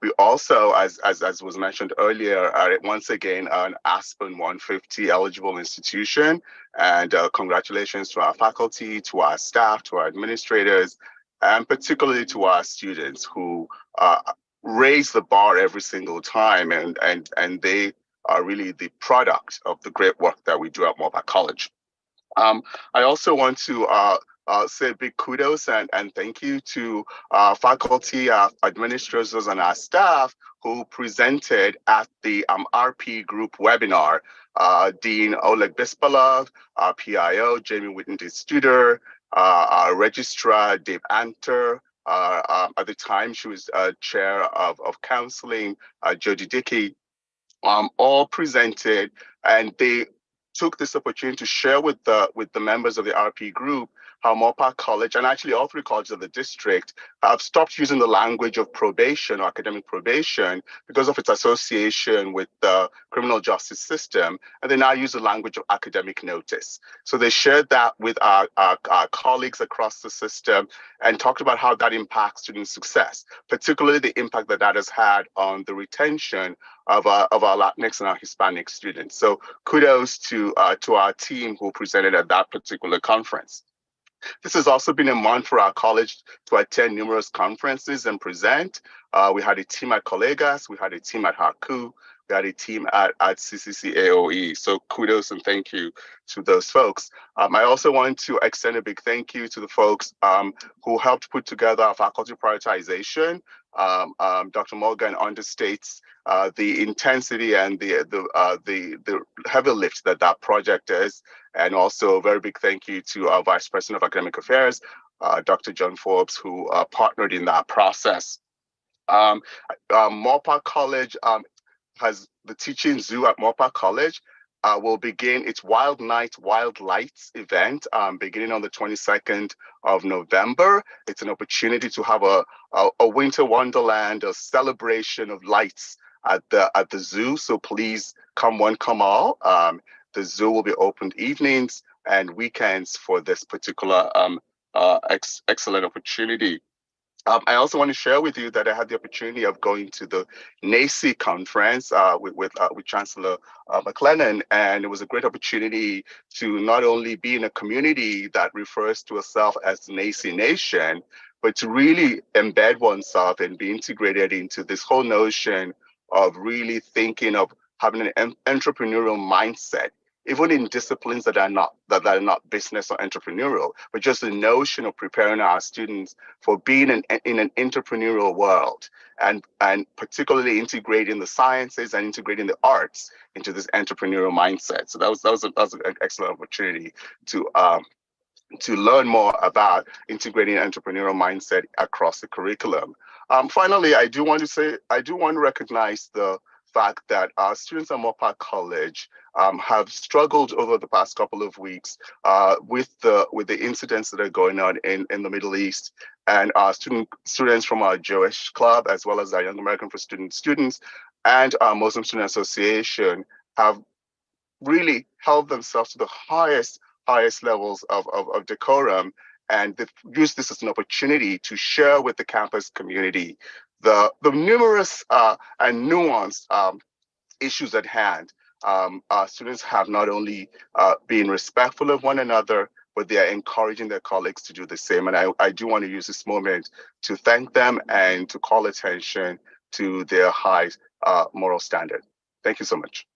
We also, as was mentioned earlier, are once again an Aspen 150 eligible institution. And congratulations to our faculty, to our staff, to our administrators, and particularly to our students who raise the bar every single time, and they are really the product of the great work that we do at Moore Park College. I also want to say big kudos and thank you to faculty, administrators, and our staff who presented at the RP group webinar. Dean Oleg Bispalov, our PIO, Jamie Whittington-Studer, our registrar, Dave Anter. At the time, she was chair of counseling, Jody Dickey, all presented, and they took this opportunity to share with the members of the RP group how Moorpark College, and actually all three colleges of the district, have stopped using the language of probation or academic probation because of its association with the criminal justice system, and they now use the language of academic notice. So they shared that with our colleagues across the system and talked about how that impacts student success, particularly the impact that that has had on the retention of our Latinx and our Hispanic students. So kudos to our team who presented at that particular conference. This has also been a month for our college to attend numerous conferences and present. We had a team at Colegas, we had a team at Haku, we had a team at CCCAOE. So kudos and thank you to those folks. I also want to extend a big thank you to the folks who helped put together our faculty prioritization. Dr. Morgan understates the intensity and the heavy lift that project is. And also a very big thank you to our Vice President of Academic Affairs, Dr. John Forbes, who partnered in that process. Moorpark College has the teaching zoo at Moorpark College will begin its Wild Night, Wild Lights event beginning on the 22nd of November. It's an opportunity to have a winter wonderland, a celebration of lights at the zoo. So please come one, come all. The zoo will be opened evenings and weekends for this particular excellent opportunity. I also want to share with you that I had the opportunity of going to the NACE conference with Chancellor McLennan, and it was a great opportunity to not only be in a community that refers to itself as the NACE Nation, but to really embed oneself and be integrated into this whole notion of really thinking of having an entrepreneurial mindset, even in disciplines that are not business or entrepreneurial, but just the notion of preparing our students for being in an entrepreneurial world, and particularly integrating the sciences and integrating the arts into this entrepreneurial mindset. So that was an excellent opportunity to learn more about integrating entrepreneurial mindset across the curriculum. Finally, I do want to recognize the fact that our students at Moorpark College have struggled over the past couple of weeks with the incidents that are going on in the Middle East, and our students from our Jewish club, as well as our Young American for Students and our Muslim Student Association, have really held themselves to the highest levels of decorum, and they've used this as an opportunity to share with the campus community the numerous and nuanced issues at hand. Our students have not only been respectful of one another, but they are encouraging their colleagues to do the same. And I do want to use this moment to thank them and to call attention to their high moral standard. Thank you so much.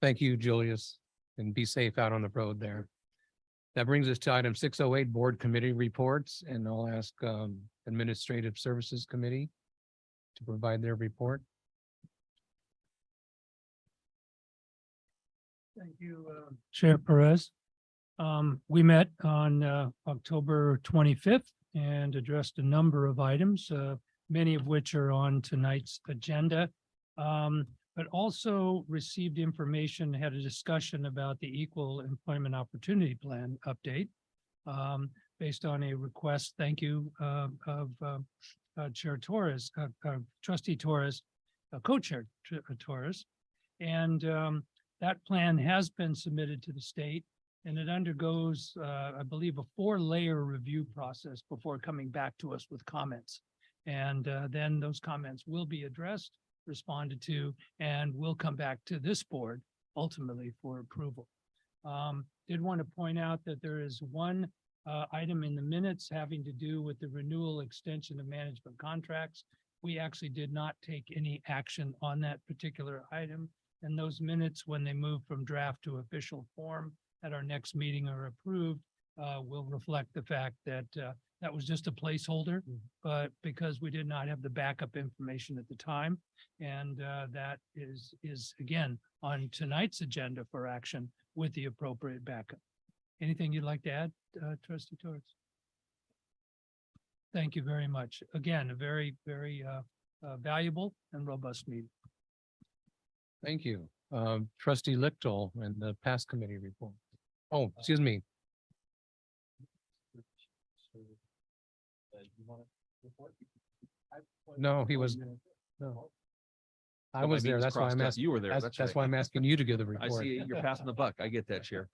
Thank you, Julius, and be safe out on the road there. That brings us to item 608, board committee reports, and I'll ask Administrative Services Committee to provide their report. Thank you, Chair Perez. We met on October 25th and addressed a number of items, many of which are on tonight's agenda, but also received information, had a discussion about the Equal Employment Opportunity Plan update based on a request, thank you, of Chair Torres, Trustee Torres, Co-Chair Torres. And that plan has been submitted to the state, and it undergoes, I believe, a 4-layer review process before coming back to us with comments. And then those comments will be addressed, responded to, and will come back to this board ultimately for approval. Did want to point out that there is one item in the minutes having to do with the renewal extension of management contracts. We actually did not take any action on that particular item. And those minutes, when they move from draft to official form at our next meeting are approved, will reflect the fact that that was just a placeholder, but because we did not have the backup information at the time, and that is again on tonight's agenda for action with the appropriate backup. Anything you'd like to add, Trustee Torres? Thank you very much. Again, a very, very valuable and robust meeting. Thank you. Trustee Lichtel and the past committee report. Oh, excuse me. No, he was, no. I Got my was there. meetings That's why crossed I'm out. asking. You were there. That's right. why I'm asking you to give the I report. see you're passing the buck. I get that, Chair.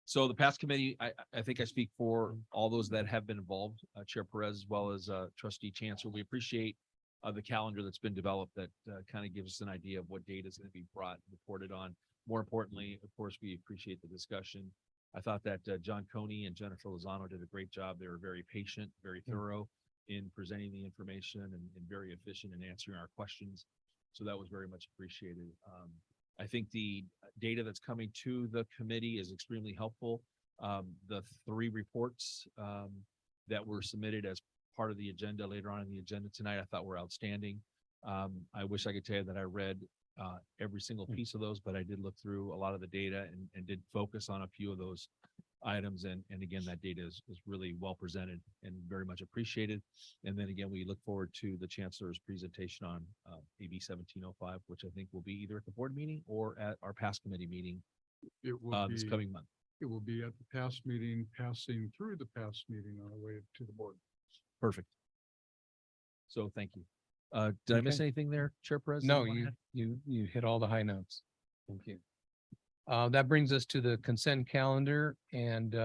So the past committee, I think I speak for all those that have been involved, Chair Perez, as well as Trustee Chancellor. We appreciate the calendar that's been developed that kind of gives us an idea of what data is going to be brought and reported on. More importantly, of course, we appreciate the discussion. I thought that John Coney and Jennifer Lozano did a great job. They were very patient, very thorough in presenting the information and very efficient in answering our questions. So that was very much appreciated. I think the data that's coming to the committee is extremely helpful. The 3 reports that were submitted as part of the agenda later on in the agenda tonight, I thought were outstanding. I wish I could tell you that I read every single piece of those, but I did look through a lot of the data and did focus on a few of those items. And again, that data is really well presented and very much appreciated. And then again, we look forward to the Chancellor's presentation on AB 1705, which I think will be either at the board meeting or at our past committee meeting It will this be, coming month. it will be at the past meeting, passing through the past meeting on the way to the board. Perfect. So thank you. Did I miss Okay. anything there, Chair Perez? No, you hit all the high notes. Thank you. That brings us to the consent calendar, and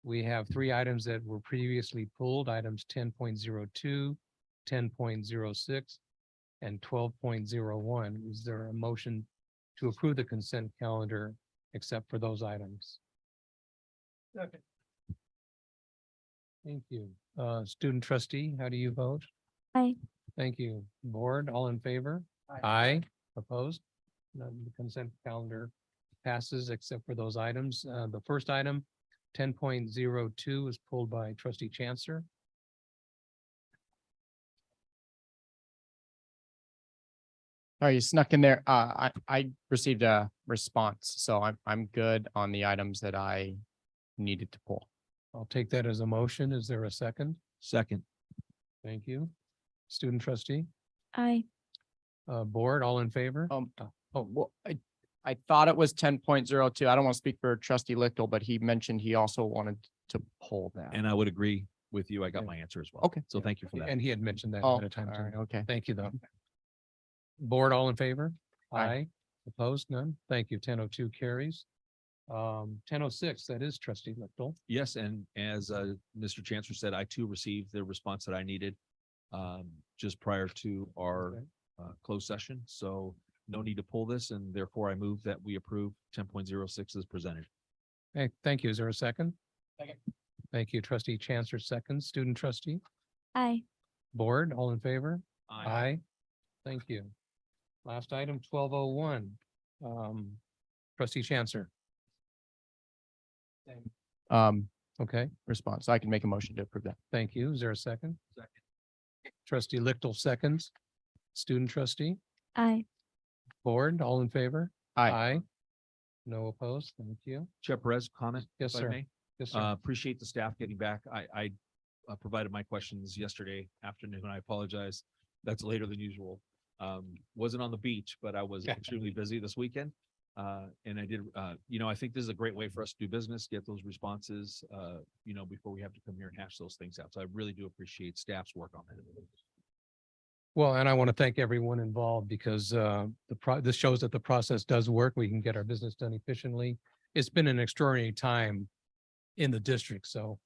we have 3 items that were previously pulled, items 10.02, 10.06, and 12.01. Is there a motion to approve the consent calendar except for those items? Second. Thank you. Student trustee, how do you vote? Aye. Thank you. Board, all in favor? Aye. Opposed? None. The consent calendar passes except for those items. The first item, 10.02, is pulled by trustee Chancellor. Oh, you snuck in there. I received a response, so I'm good on the items that I needed to pull. I'll take that as a motion. Is there a second? Second. Thank you. Student trustee, Aye. board, all in favor? Oh, well, I thought it was 10.02. I don't want to speak for trustee Lichtel, but he mentioned he also wanted to pull that. And I would agree with you. I got my answer as well. Okay. So thank you for that. And he had mentioned that Oh, at a time. all right, too. okay. Thank you, though. Board, all in favor? Aye. Opposed? None? Thank you. 10.02 carries. 10.06, that is trustee Lichtel. Yes, and as Mr. Chancellor said, I too received the response that I needed just prior to our closed session. So no need to pull this, and therefore I move that we approve 10.06 as presented. Hey, thank you. Is there a second? Second. Thank you, trustee Chancellor. Second, student trustee, Aye. board, all in favor? Aye. Thank you. Last item, 12.01. Trustee Chancellor. Okay, Response. I can make a motion to approve that. thank you. Is there a second? Second. Trustee Lichtel seconds. Student trustee, Aye. board, all in favor? Aye. No opposed. Thank you. Chair Perez, comment? Yes, if I sir. may? Yes, sir. Appreciate the staff getting back. I provided my questions yesterday afternoon. I apologize. That's later than usual. Wasn't on the beach, but I was extremely busy this weekend. And I did, I think this is a great way for us to do business, get those responses, before we have to come here and hash those things out. So I really do appreciate staff's work on that. Well, and I want to thank everyone involved because this shows that the process does work. We can get our business done efficiently. It's been an extraordinary time in the district, so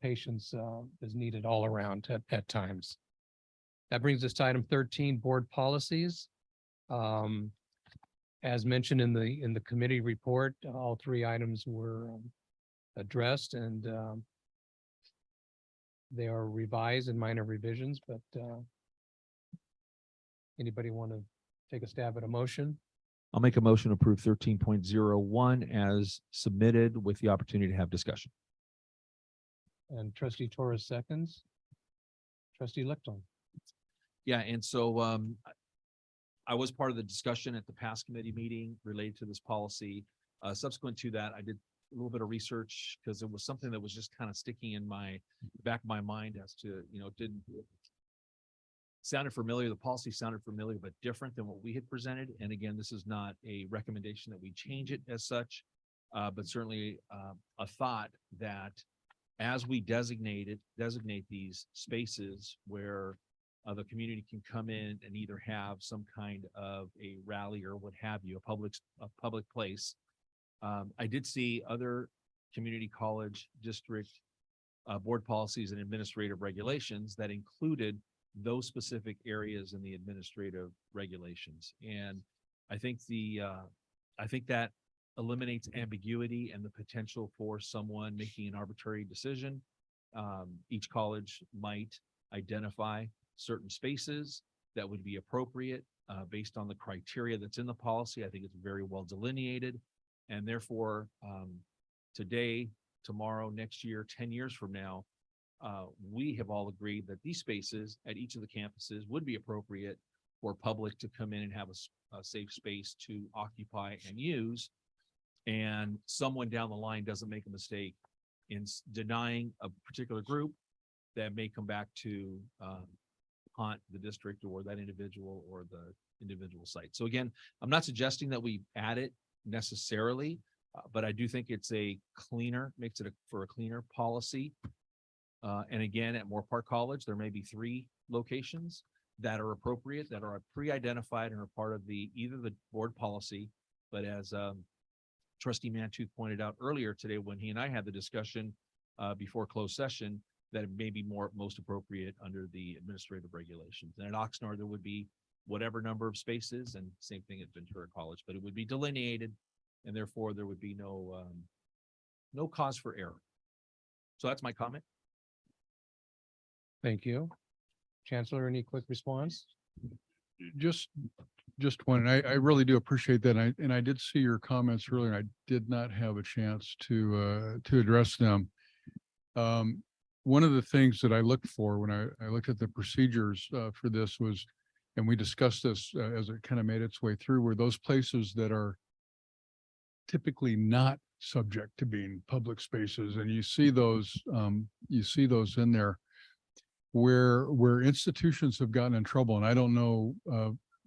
patience is needed all around at times. That brings us to item 13, board policies. As mentioned in the committee report, all 3 items were addressed, and they are revised and minor revisions, but anybody want to take a stab at a motion? I'll make a motion to approve 13.01 as submitted with the opportunity to have discussion. And trustee Torres seconds. Trustee Lichtel. Yeah, and so I was part of the discussion at the past committee meeting related to this policy. Subsequent to that, I did a little bit of research because it was something that was just kind of sticking in my back of my mind as to, sounded familiar. The policy sounded familiar, but different than what we had presented. And again, this is not a recommendation that we change it as such, but certainly a thought that as we designate these spaces where the community can come in and either have some kind of a rally or what have you, a public place. I did see other community college district board policies and administrative regulations that included those specific areas in the administrative regulations. And I think that eliminates ambiguity and the potential for someone making an arbitrary decision. Each college might identify certain spaces that would be appropriate based on the criteria that's in the policy. I think it's very well delineated. And therefore, today, tomorrow, next year, 10 years from now, we have all agreed that these spaces at each of the campuses would be appropriate for public to come in and have a safe space to occupy and use. And someone down the line doesn't make a mistake in denying a particular group that may come back to haunt the district or that individual or the individual site. So again, I'm not suggesting that we add it necessarily, but I do think it's makes it for a cleaner policy. And again, at Moore Park College, there may be 3 locations that are appropriate, that are pre-identified and are part of either the board policy, but as Trustee Mantooth pointed out earlier today when he and I had the discussion before closed session, that it may be most appropriate under the administrative regulations. And at Oxnard, there would be whatever number of spaces, and same thing at Ventura College, but it would be delineated, and therefore there would be no cause for error. So that's my comment. Thank you. Chancellor, any quick response? Just one, I really do appreciate that. And I did see your comments earlier, and I did not have a chance to address them. One of the things that I looked for when I looked at the procedures for this was, and we discussed this as it kind of made its way through, were those places that are typically not subject to being public spaces. And you see those in there where institutions have gotten in trouble. And I don't know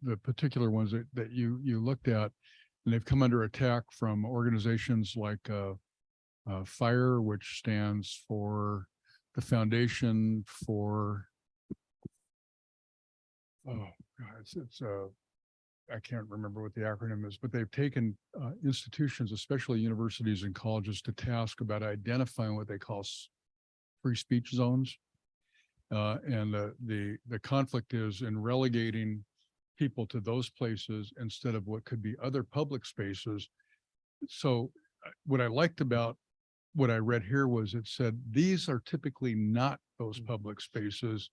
the particular ones that you looked at, and they've come under attack from organizations like FIRE, which stands for the Foundation for, I can't remember what the acronym is, but they've taken institutions, especially universities and colleges, to task about identifying what they call free speech zones. And the conflict is in relegating people to those places instead of what could be other public spaces. So what I liked about what I read here was it said, these are typically not those public spaces.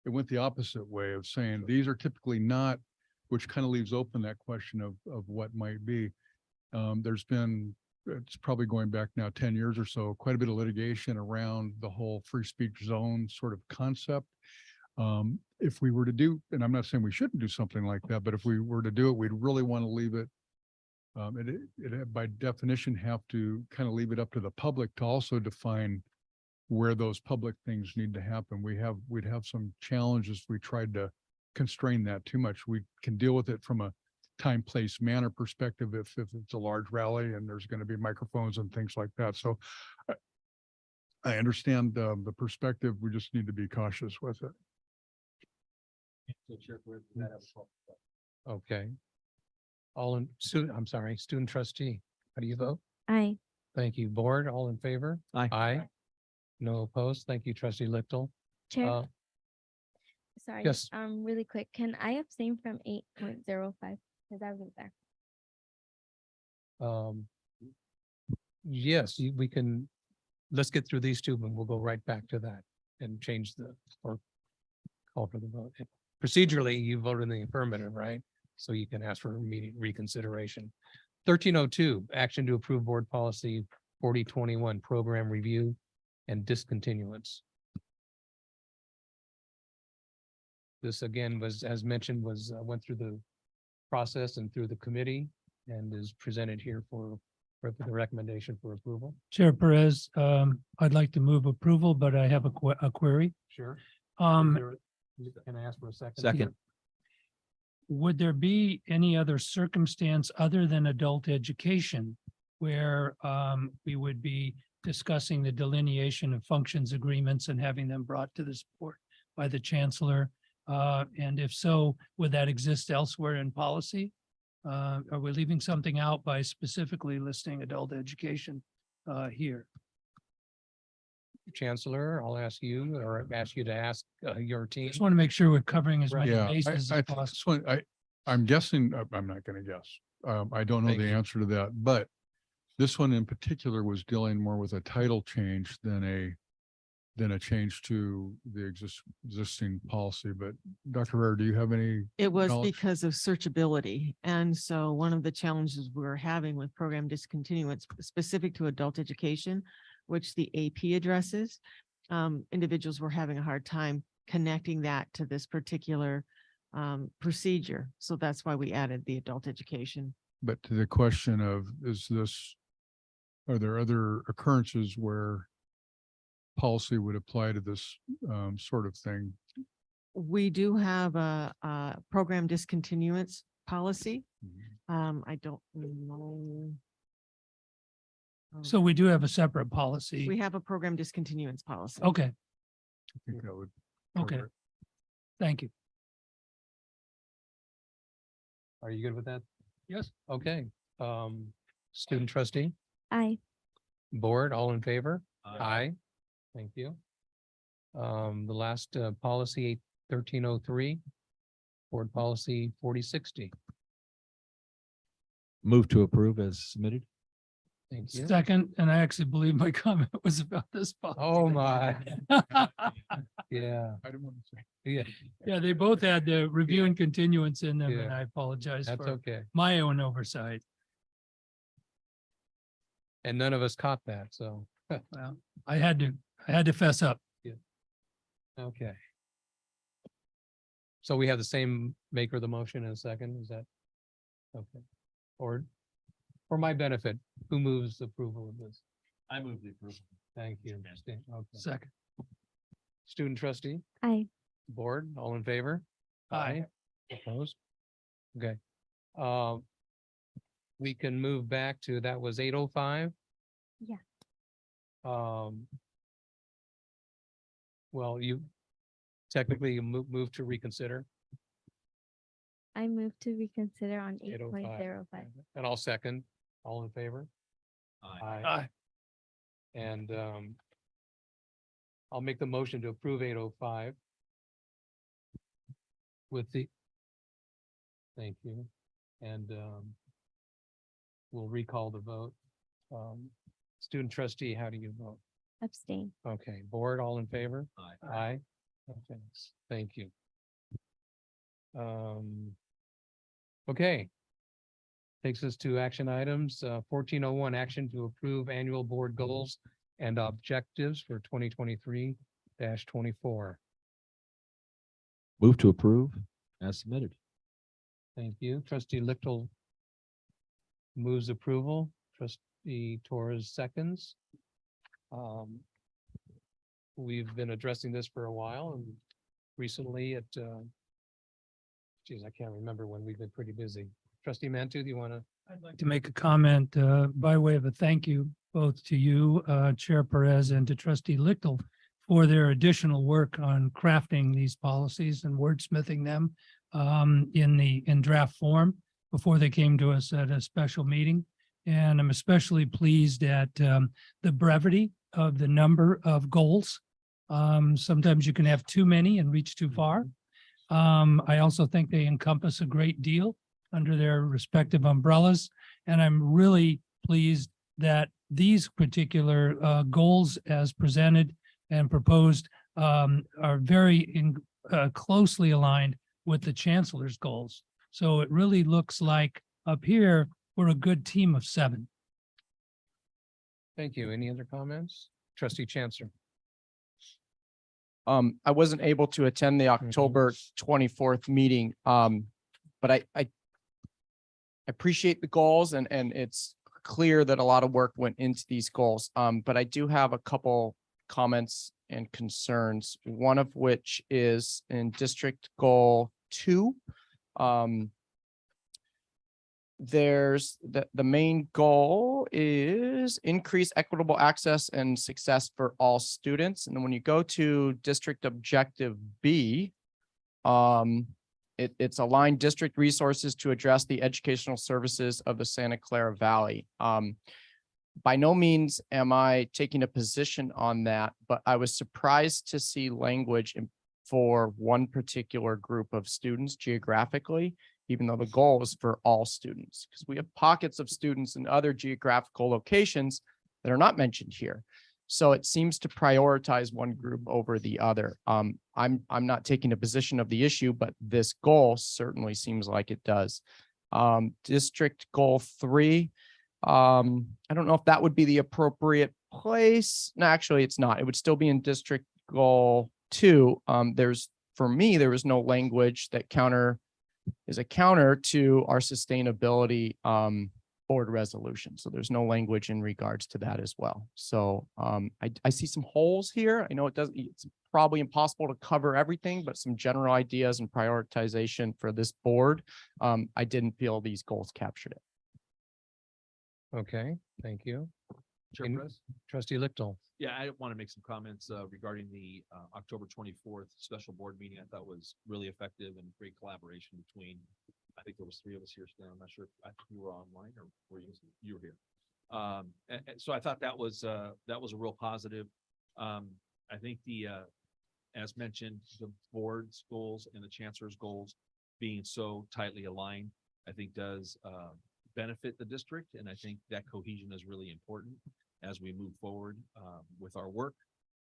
It went the opposite way of saying, these are typically not, which kind of leaves open that question of what might be. There's been, it's probably going back now 10 years or so, quite a bit of litigation around the whole free speech zone sort of concept. If we were to do, and I'm not saying we shouldn't do something like that, but if we were to do it, we'd really want to leave it, it by definition have to kind of leave it up to the public to also define where those public things need to happen. We'd have some challenges if we tried to constrain that too much. We can deal with it from a time, place, manner perspective if it's a large rally and there's going to be microphones and things like that. So I understand the perspective. We just need to be cautious with it. Okay. Student trustee, how do you vote? Aye. Thank you. Board, all in favor? Aye. Aye. No opposed. Thank you, trustee Lichtel. Chair. Sorry. yes. Really quick, can I abstain from 8.05? Because I wasn't there. Yes, we can, let's get through these two, and we'll go right back to that and change or call for the vote. Procedurally, you voted in the affirmative, right? So you can ask for immediate reconsideration. 1302, action to approve board policy 4021, program review and discontinuance. This again was, as mentioned, went through the process and through the committee and is presented here for the recommendation for approval. Chair Perez, I'd like to move approval, but I have a query. Sure. Can I ask for a second? Second. Would there be any other circumstance other than adult education where we would be discussing the delineation of functions agreements and having them brought to this board by the chancellor? And if so, would that exist elsewhere in policy? Are we leaving something out by specifically listing adult education here? Chancellor, I'll ask you or ask you to ask your team. Just want to make sure we're covering as many Yeah, bases I as think possible. this one, I'm guessing, I'm not gonna guess. I don't know Thank the you. answer to that, but this one in particular was dealing more with a title change than a change to the existing policy. But Dr. Rare, do you have any? It was knowledge? because of searchability. And so one of the challenges we're having with program discontinuance specific to adult education, which the AP addresses, individuals were having a hard time connecting that to this particular procedure. So that's why we added the adult education. But to the question of, are there other occurrences where policy would apply to this sort of thing? We do have a program discontinuance policy. I don't know. So we do have a separate policy. We have a program discontinuance policy. Okay, I think that would. okay. cover it. Thank you. Are you good with that? Yes. Okay. Student trustee, Aye. board, all in favor? Aye. Thank you. The last policy 1303, board policy 4060. Move to approve as submitted. Thank you. Second, and I actually believe my comment was about this policy. Oh, my. Yeah. I don't want to say. Yeah, Yeah, they both had the review and continuance in them, and Yeah. I apologize that's for okay. my own oversight. And none of us caught that, so, Well, I had to fess up. okay. So we have the same maker of the motion in a second, is that? Okay. Or for my benefit, who moves approval of this? I move the approval. Thank you. Okay. Second. Student trustee, Aye. board, all in favor? Aye. Opposed? Okay. We can move back to, that was 8:05. Yeah. Well, you technically move to reconsider, I move to reconsider on 8.05. 8:05. And I'll second. All in favor? Aye. And I'll make the motion to approve 8:05 with the, thank you. And we'll recall the vote. Student trustee, how do you vote? Abstain. Okay, board, all in favor? Aye. Aye. Okay, thank you. Okay. Takes us to action items, 1401, action to approve annual board goals and objectives for 2023-24. Move to approve as submitted. Thank you. Trustee Lichtel moves approval. Trustee Torres seconds. We've been addressing this for a while and recently it, geez, I can't remember when we've been pretty busy. Trustee Mantu, do you want to? I'd like to make a comment by way of a thank you both to you, Chair Perez, and to Trustee Lichtel for their additional work on crafting these policies and wordsmithing them in draft form before they came to us at a special meeting. And I'm especially pleased at the brevity of the number of goals. Sometimes you can have too many and reach too far. I also think they encompass a great deal under their respective umbrellas. And I'm really pleased that these particular goals as presented and proposed are very closely aligned with the chancellor's goals. So it really looks like up here, we're a good team of 7. Thank you. Any other comments? Trustee Chancellor. I wasn't able to attend the October 24th meeting. But I appreciate the goals and it's clear that a lot of work went into these goals. But I do have a couple comments and concerns, one of which is in District Goal 2. there's the main goal is increase equitable access and success for all students. And then when you go to district objective B, it's align district resources to address the educational services of the Santa Clara Valley. By no means am I taking a position on that, but I was surprised to see language for one particular group of students geographically, even though the goal is for all students, because we have pockets of students in other geographical locations that are not mentioned here. So it seems to prioritize one group over the other. I'm not taking a position of the issue, but this goal certainly seems like it does. District goal 3. I don't know if that would be the appropriate place. No, actually, it's not. It would still be in district goal 2. For me, there was no language that is a counter to our sustainability board resolution. So there's no language in regards to that as well. So I see some holes here. I know it's probably impossible to cover everything, but some general ideas and prioritization for this board. I didn't feel these goals captured it. Okay, thank you. Chair And Perez? Trustee Lichtel. Yeah, I want to make some comments regarding the October 24th special board meeting. I thought was really effective and great collaboration between, I think there was 3 of us here today. I'm not sure if I think you were online or were you were here. And so I thought that was a real positive. I think as mentioned, the board's goals and the chancellor's goals being so tightly aligned, I think does benefit the district. And I think that cohesion is really important as we move forward with our work.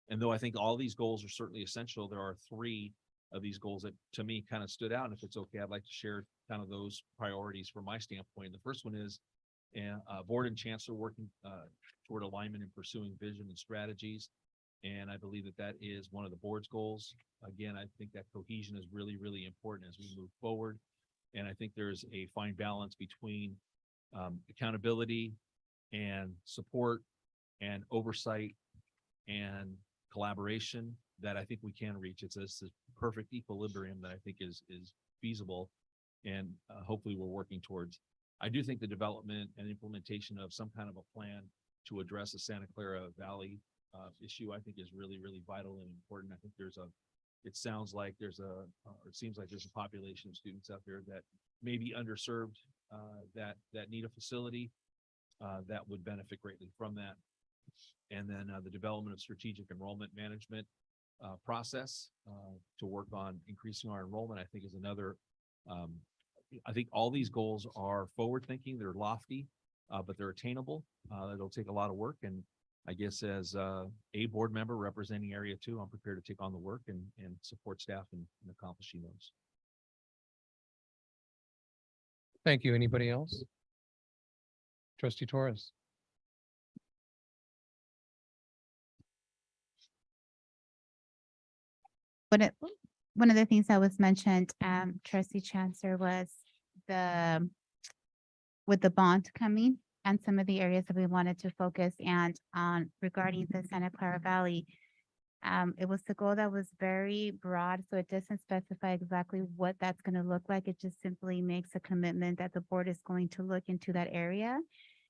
And though I think all these goals are certainly essential, there are 3 of these goals that to me kind of stood out. And if it's okay, I'd like to share kind of those priorities from my standpoint. The first one is board and chancellor working toward alignment and pursuing vision and strategies. And I believe that is one of the board's goals. Again, I think that cohesion is really, really important as we move forward. And I think there's a fine balance between accountability and support and oversight and collaboration that I think we can reach. It's this perfect equilibrium that I think is feasible, and hopefully we're working towards. I do think the development and implementation of some kind of a plan to address the Santa Clara Valley issue, I think is really, really vital and important. I think it sounds like or it seems like there's a population of students out there that may be underserved, that need a facility that would benefit greatly from that. And then the development of strategic enrollment management process to work on increasing our enrollment, I think is another. I think all these goals are forward thinking, they're lofty, but they're attainable. It'll take a lot of work. And I guess as a board member representing Area 2, I'm prepared to take on the work and support staff in accomplishing those. Thank you. Anybody else? Trustee Torres. One of the things that was mentioned, Trustee Chancellor, was with the bond coming and some of the areas that we wanted to focus and on regarding the Santa Clara Valley. It was the goal that was very broad, so it doesn't specify exactly what that's going to look like. It just simply makes a commitment that the board is going to look into that area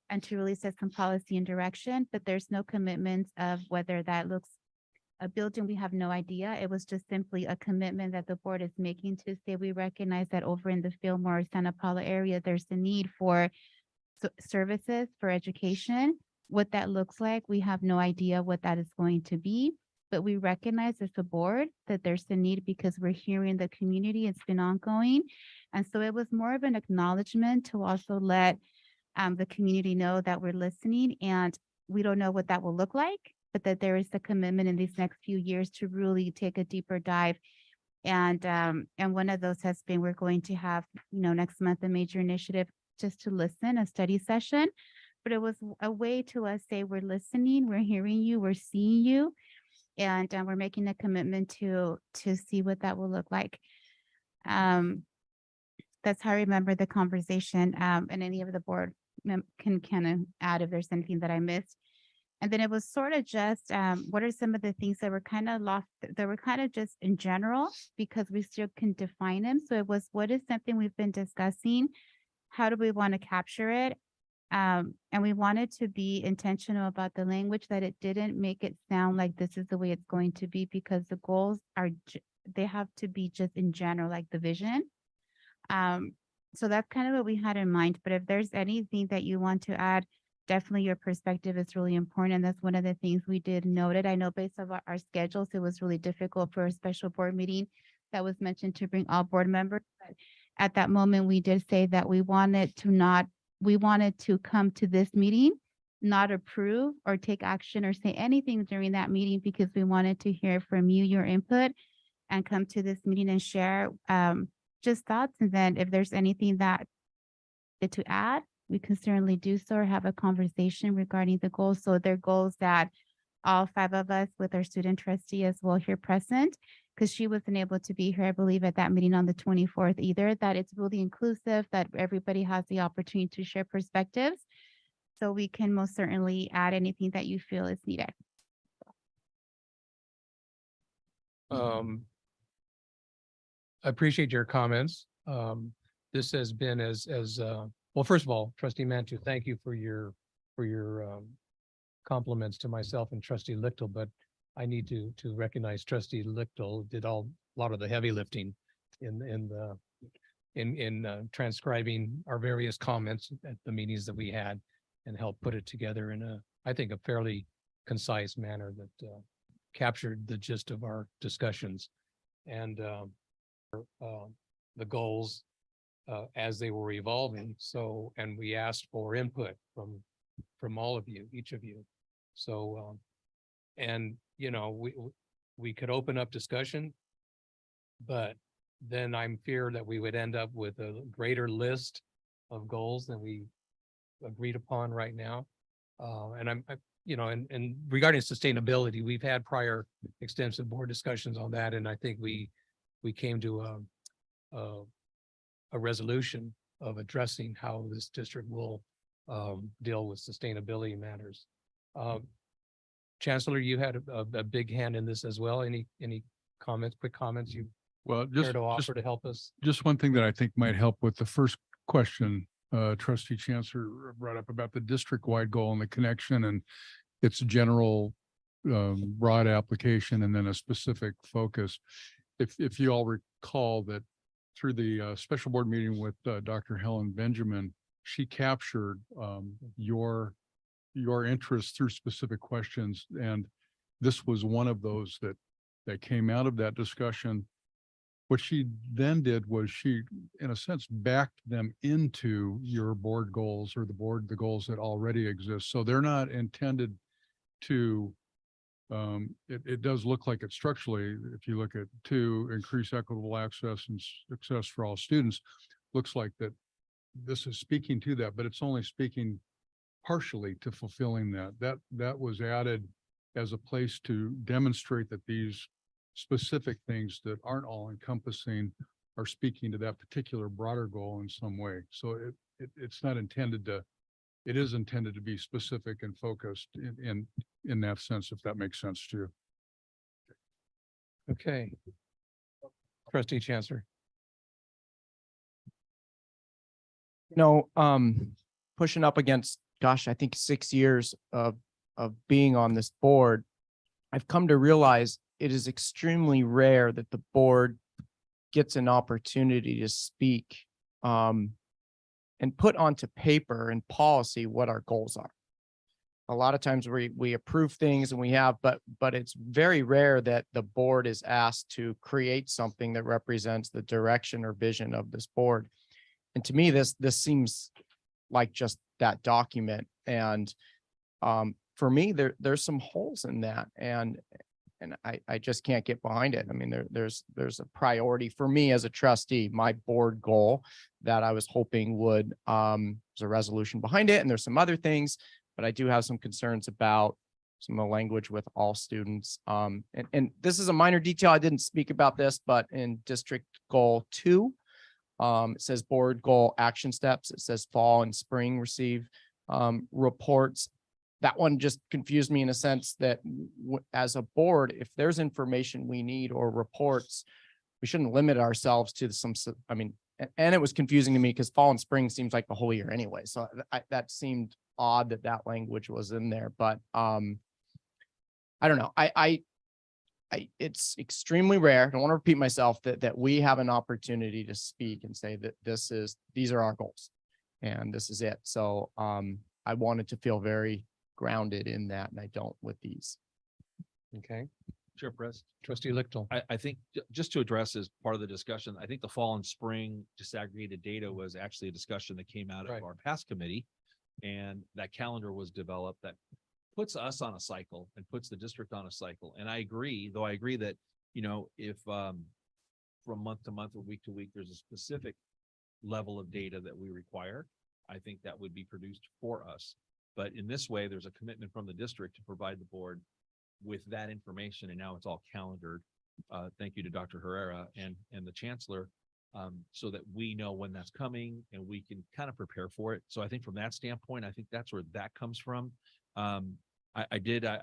and to really set some policy and direction, but there's no commitments of whether that looks a building. We have no idea. It was just simply a commitment that the board is making to say we recognize that over in the Fillmore, Santa Paula area, there's the need for services for education. What that looks like, we have no idea what that is going to be, but we recognize as a board that there's the need because we're hearing the community. It's been ongoing. And so it was more of an acknowledgement to also let the community know that we're listening, and we don't know what that will look like, but that there is the commitment in these next few years to really take a deeper dive. And one of those has been, we're going to have, next month, a major initiative just to listen, a study session, but it was a way to us say, we're listening, we're hearing you, we're seeing you, and we're making a commitment to see what that will look like. That's how I remember the conversation, and any of the board can kind of add if there's anything that I missed. And then it was sort of just, what are some of the things that were kind of lost, that were kind of just in general, because we still can define them. So it was, what is something we've been discussing how do we want to capture it? And we wanted to be intentional about the language, that it didn't make it sound like this is the way it's going to be, because the goals are, they have to be just in general, like the vision. So that's kind of what we had in mind. But if there's anything that you want to add, definitely your perspective is really important. And that's one of the things we did noted. I know based on our schedules, it was really difficult for a special board meeting that was mentioned to bring all board members. But at that moment, we did say that we wanted to come to this meeting, not approve or take action or say anything during that meeting, because we wanted to hear from you, your input, and come to this meeting and share just thoughts. And then if there's anything that to add, we can certainly do so, or have a conversation regarding the goals. So they're goals that all 5 of us with our student trustee as well here present, because she wasn't able to be here, I believe, at that meeting on the 24th either, that it's really inclusive, that everybody has the opportunity to share perspectives. So we can most certainly add anything that you feel is needed. I appreciate your comments. This has been well, first of all, Trustee Mantu, thank you for your compliments to myself and Trustee Lichtel, but I need to recognize Trustee Lichtel did a lot of the heavy lifting in transcribing our various comments at the meetings that we had, and helped put it together in I think, a fairly concise manner that captured the gist of our discussions and the goals as they were evolving. So, and we asked for input from all of you, each of you. So, and you know, we could open up discussion, but then I'm fear that we would end up with a greater list of goals than we agreed upon right now. And you know, and regarding sustainability, we've had prior extensive board discussions on that, and I think we came to a resolution of addressing how this district will deal with sustainability matters. Chancellor, you had a big hand in this as well. Any comments, quick comments you care to offer to help us? Just one thing that I think might help with the first question, Trustee Chancellor brought up about the district-wide goal and the connection and its general broad application and then a specific focus. If you all recall that through the special board meeting with Dr. Helen Benjamin, she captured your interest through specific questions. And this was one of those that came out of that discussion. What she then did was she, in a sense, backed them into your board goals or the goals that already exist. So they're not intended to, it does look like it structurally, if you look at to increase equitable access and success for all students, looks like that this is speaking to that, but it's only speaking partially to fulfilling that. That was added as a place to demonstrate that these specific things that aren't all encompassing are speaking to that particular broader goal in some way. So it's not intended to, it is intended to be specific and focused in that sense, if that makes sense to you. Okay. Trustee Chancellor. Pushing up against, gosh, I think 6 years of being on this board, I've come to realize it is extremely rare that the board gets an opportunity to speak and put onto paper and policy what our goals are. A lot of times we approve things and we have, but it's very rare that the board is asked to create something that represents the direction or vision of this board. And to me, this seems like just that document. And for me, there's some holes in that, and I just can't get behind it. I mean, there's a priority for me as a trustee, my board goal that I was hoping would, there's a resolution behind it, and there's some other things, but I do have some concerns about some of the language with all students. And this is a minor detail. I didn't speak about this, but in District Goal 2, it says board goal action steps. It says fall and spring receive reports. That one just confused me in a sense that as a board, if there's information we need or reports, we shouldn't limit ourselves to some, I mean, and it was confusing to me because fall and spring seems like the whole year anyway. So that seemed odd that that language was in there, but I don't know. It's extremely rare. I don't want to repeat myself that we have an opportunity to speak and say that these are our goals and this is it. So I wanted to feel very grounded in that, and I don't with these. Okay, Chair Perez. trustee Lichtel. I think just to address as part of the discussion, I think the fall and spring disaggregated data was actually a discussion that came out of our past committee. And that calendar was developed that puts us on a cycle and puts the district on a cycle. And I agree, though I agree that, you know, if from month to month or week to week, there's a specific level of data that we require, I think that would be produced for us. But in this way, there's a commitment from the district to provide the board with that information, and now it's all calendared. Thank you to Dr. Herrera and the chancellor, so that we know when that's coming and we can kind of prepare for it. So I think from that standpoint, I think that's where that comes from. I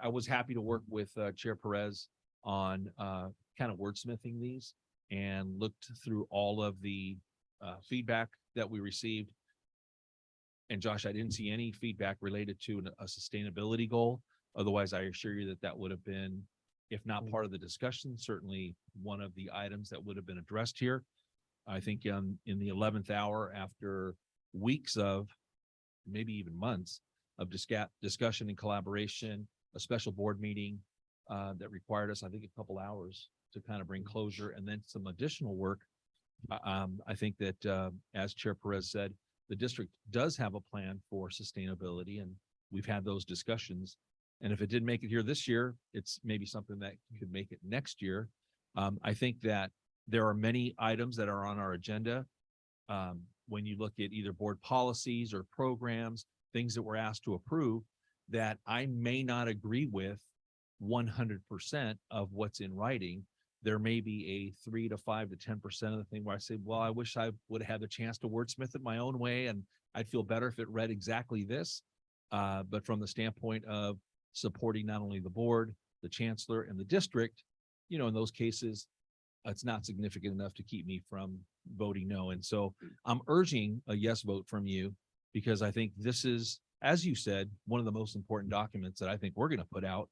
was happy to work with Chair Perez on kind of wordsmithing these and looked through all of the feedback that we received. And Josh, I didn't see any feedback related to a sustainability goal. Otherwise, I assure you that that would have been, if not part of the discussion, certainly one of the items that would have been addressed here. I think in the 11th hour, after weeks of, maybe even months of discussion and collaboration, a special board meeting that required us, I think, a couple hours to kind of bring closure, and then some additional work. I think that as Chair Perez said, the district does have a plan for sustainability, and we've had those discussions. And if it didn't make it here this year, it's maybe something that could make it next year. I think that there are many items that are on our agenda. When you look at either board policies or programs, things that we're asked to approve, that I may not agree with 100% of what's in writing. There may be a 3 to 5 to 10% of the thing where I say, well, I wish I would have had the chance to wordsmith it my own way, and I'd feel better if it read exactly this. But from the standpoint of supporting not only the board, the chancellor, and the district, you know, in those cases, it's not significant enough to keep me from voting no. And so I'm urging a yes vote from you, because I think this is, as you said, one of the most important documents that I think we're going to put out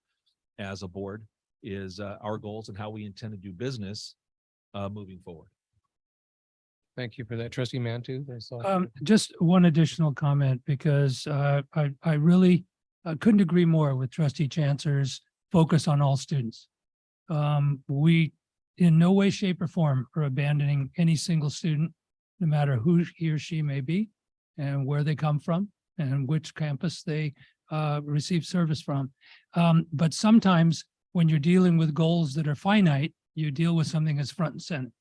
as a board is our goals and how we intend to do business moving forward. Thank you for that, trustee Mantu. Just one additional comment, because I really couldn't agree more with trustee Chancellor's focus on all students. We in no way, shape, or form are abandoning any single student, no matter who he or she may be and where they come from and which campus they receive service from. But sometimes when you're dealing with goals that are finite, you deal with something that's front and center.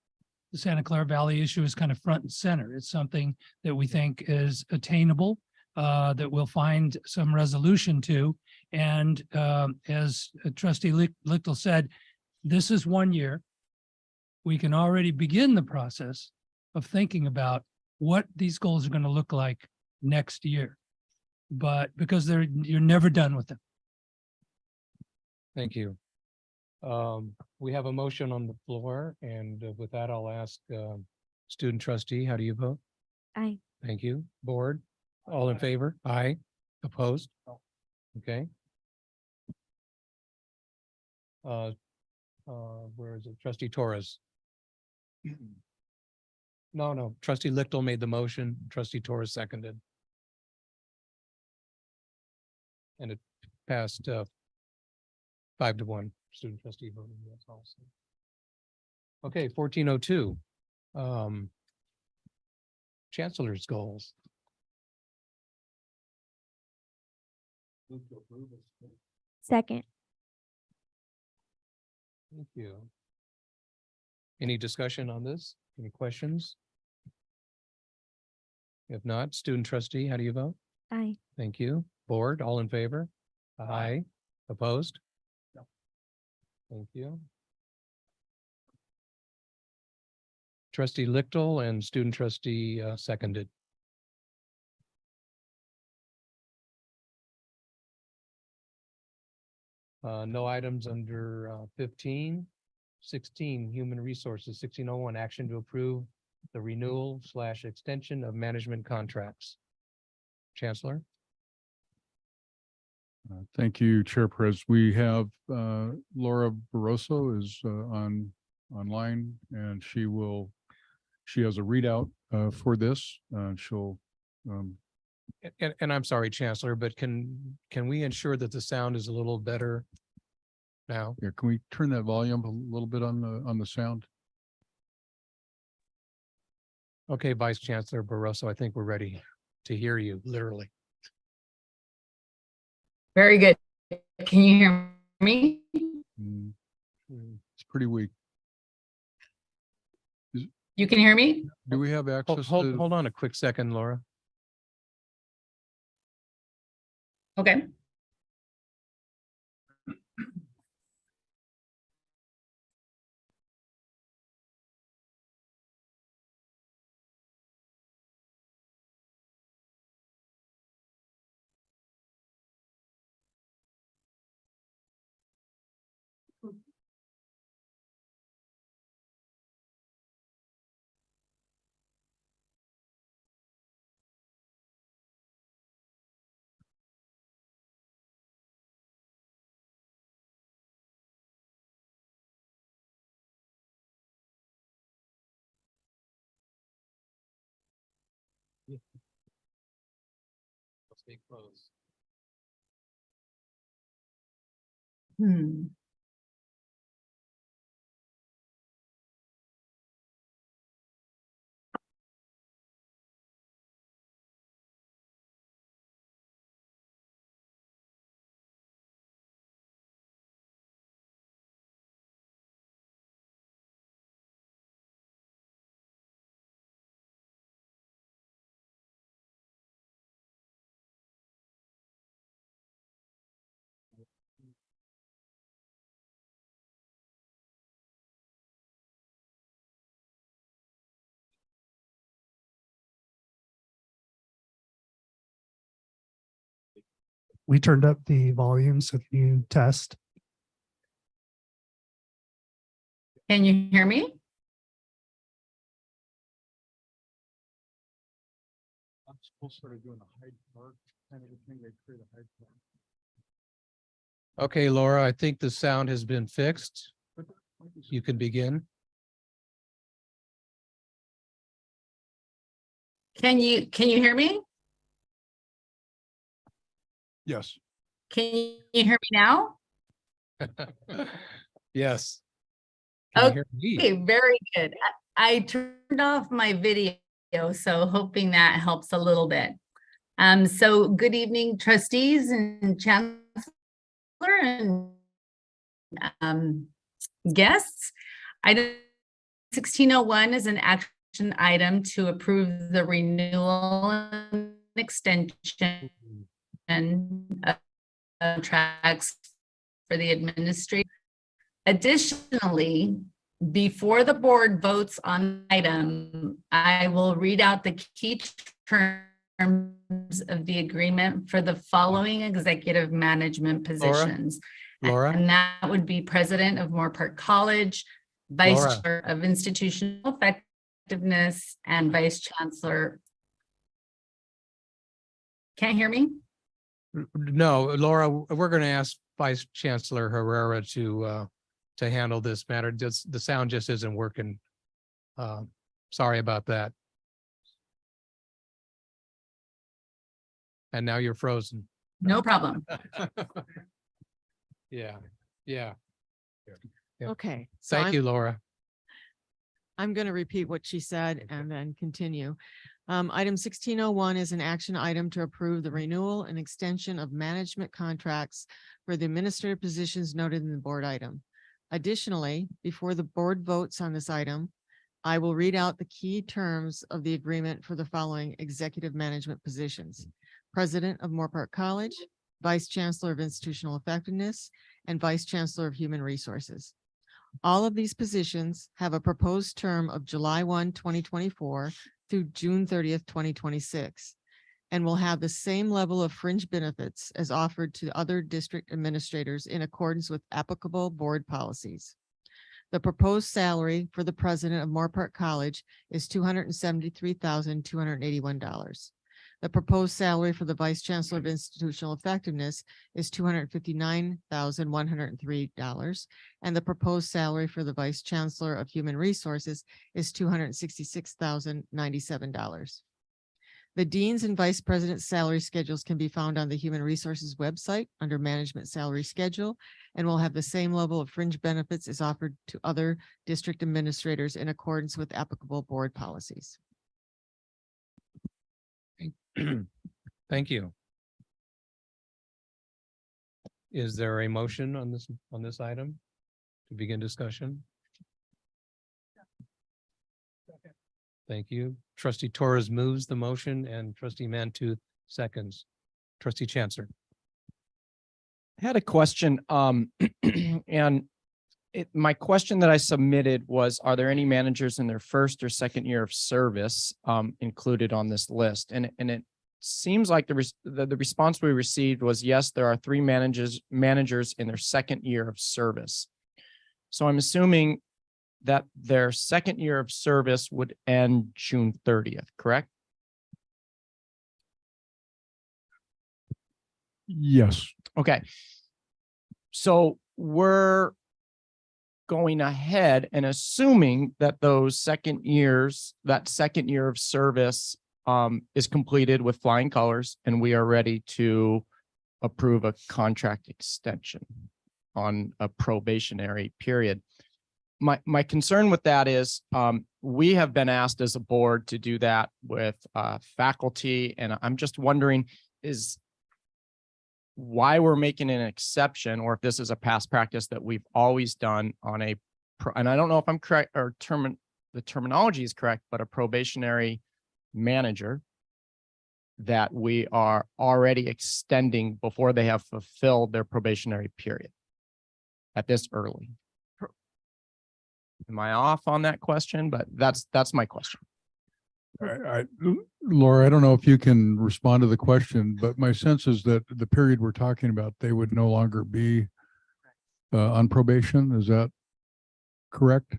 The Santa Clara Valley issue is kind of front and center. It's something that we think is attainable, that we'll find some resolution to. And as trustee Lichtel said, this is 1 year. We can already begin the process of thinking about what these goals are going to look like next year. But because you're never done with them. Thank you. We have a motion on the floor, and with that, I'll ask student trustee, how do you vote? Aye. Thank you. Board, all in favor? Aye. Opposed? Okay. Where is it? Trustee Torres. No, trustee Lichtel made the motion. Trustee Torres seconded. And it passed 5-1. Student trustee voting yes also. Okay, 1402. Chancellor's goals. Second. Thank you. Any discussion on this? Any questions? If not, student trustee, how do you vote? Aye. Thank you. Board, all in favor? Aye. Opposed? No. Thank you. Trustee Lichtel and student trustee seconded. No items under 15. 16, human resources. 1601, action to approve the renewal / extension of management contracts. Chancellor? Thank you, Chair Perez. We have Laura Barroso is online, and she has a readout for this. She'll And I'm sorry, Chancellor, but can we ensure that the sound is a little better now? yeah, can we turn that volume a little bit on the sound? Okay, Vice Chancellor Barroso, I think we're ready to hear you, literally. Very good. Can you hear me? It's pretty weak. You can hear me? Do we have access Hold, to? hold on a quick second, Laura. Okay. Stay close. We turned up the volume, so can you test? Can you hear me? I'm supposed to start doing a Hyde Park kind of a thing. They create a Hyde Park. Okay, Laura, I think the sound has been fixed. You can begin. Can you hear me? Yes. Can you hear me now? Yes. Can you hear me? Okay, very good. I turned off my video, so hoping that helps a little bit. So good evening, trustees and chancellor and guests. Item 1601 is an action item to approve the renewal and extension of contracts for the administrator. Additionally, before the board votes on the item, I will read out the key terms of the agreement for the following executive management positions. Laura? And that would be president of Moore Park College, vice Laura. chair of institutional effectiveness, and vice chancellor. Can't hear me? No, Laura, we're going to ask Vice Chancellor Herrera to handle this matter. Just the sound just isn't working. Sorry about that. And now you're frozen. No problem. Yeah, yeah. Yeah. Okay. so Thank I'm- you, Laura. I'm going to repeat what she said and then continue. Item 1601 is an action item to approve the renewal and extension of management contracts for the administrative positions noted in the board item. Additionally, before the board votes on this item, I will read out the key terms of the agreement for the following executive management positions: President of Moore Park College, Vice Chancellor of Institutional Effectiveness, and Vice Chancellor of Human Resources. All of these positions have a proposed term of July 1, 2024 through June 30th, 2026, and will have the same level of fringe benefits as offered to other district administrators in accordance with applicable board policies. The proposed salary for the president of Moore Park College is $273,281. The proposed salary for the vice chancellor of institutional effectiveness is $259,103. And the proposed salary for the vice chancellor of human resources is $266,097. The dean's and vice president's salary schedules can be found on the Human Resources website under Management Salary Schedule, and will have the same level of fringe benefits as offered to other district administrators in accordance with applicable board policies. Thank you. Is there a motion on this item to begin discussion? Thank you. Trustee Torres moves the motion and trustee Mantooth seconds. Trustee Chancellor. I had a question, and my question that I submitted was, are there any managers in their first or second year of service included on this list? And it seems like the response we received was, yes, there are 3 managers in their second year of service. So I'm assuming that their second year of service would end June 30th, correct? Yes. Okay. So we're going ahead and assuming that that second year of service is completed with flying colors, and we are ready to approve a contract extension on a probationary period. My concern with that is we have been asked as a board to do that with faculty, and I'm just wondering is why we're making an exception, or if this is a past practice that we've always done on and I don't know if I'm correct or the terminology is correct, but a probationary manager that we are already extending before they have fulfilled their probationary period at this early. Am I off on that question? But that's my question. Laura, I don't know if you can respond to the question, but my sense is that the period we're talking about, they would no longer be on probation. Is that correct?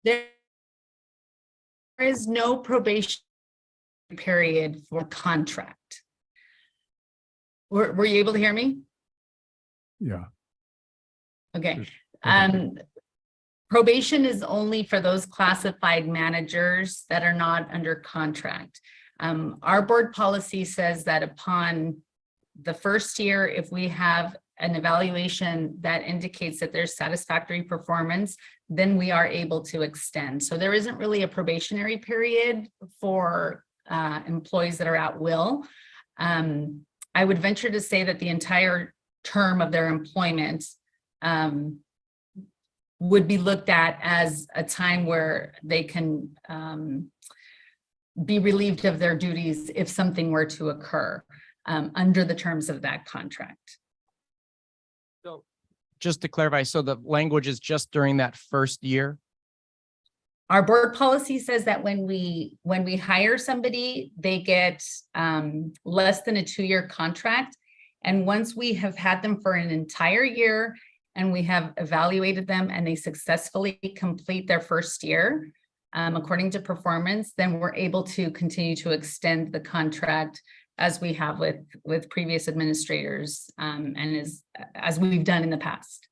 There is no probation period for contract. Were you able to hear me? Yeah. Okay. Probation is only for those classified managers that are not under contract. Our board policy says that upon the first year, if we have an evaluation that indicates that there's satisfactory performance, then we are able to extend. So there isn't really a probationary period for employees that are at will. I would venture to say that the entire term of their employment would be looked at as a time where they can be relieved of their duties if something were to occur under the terms of that contract. So just to clarify, so the language is just during that first year? Our board policy says that when we hire somebody, they get less than a 2-year contract. And once we have had them for an entire year and we have evaluated them and they successfully complete their first year, according to performance, then we're able to continue to extend the contract as we have with previous administrators and as we've done in the past.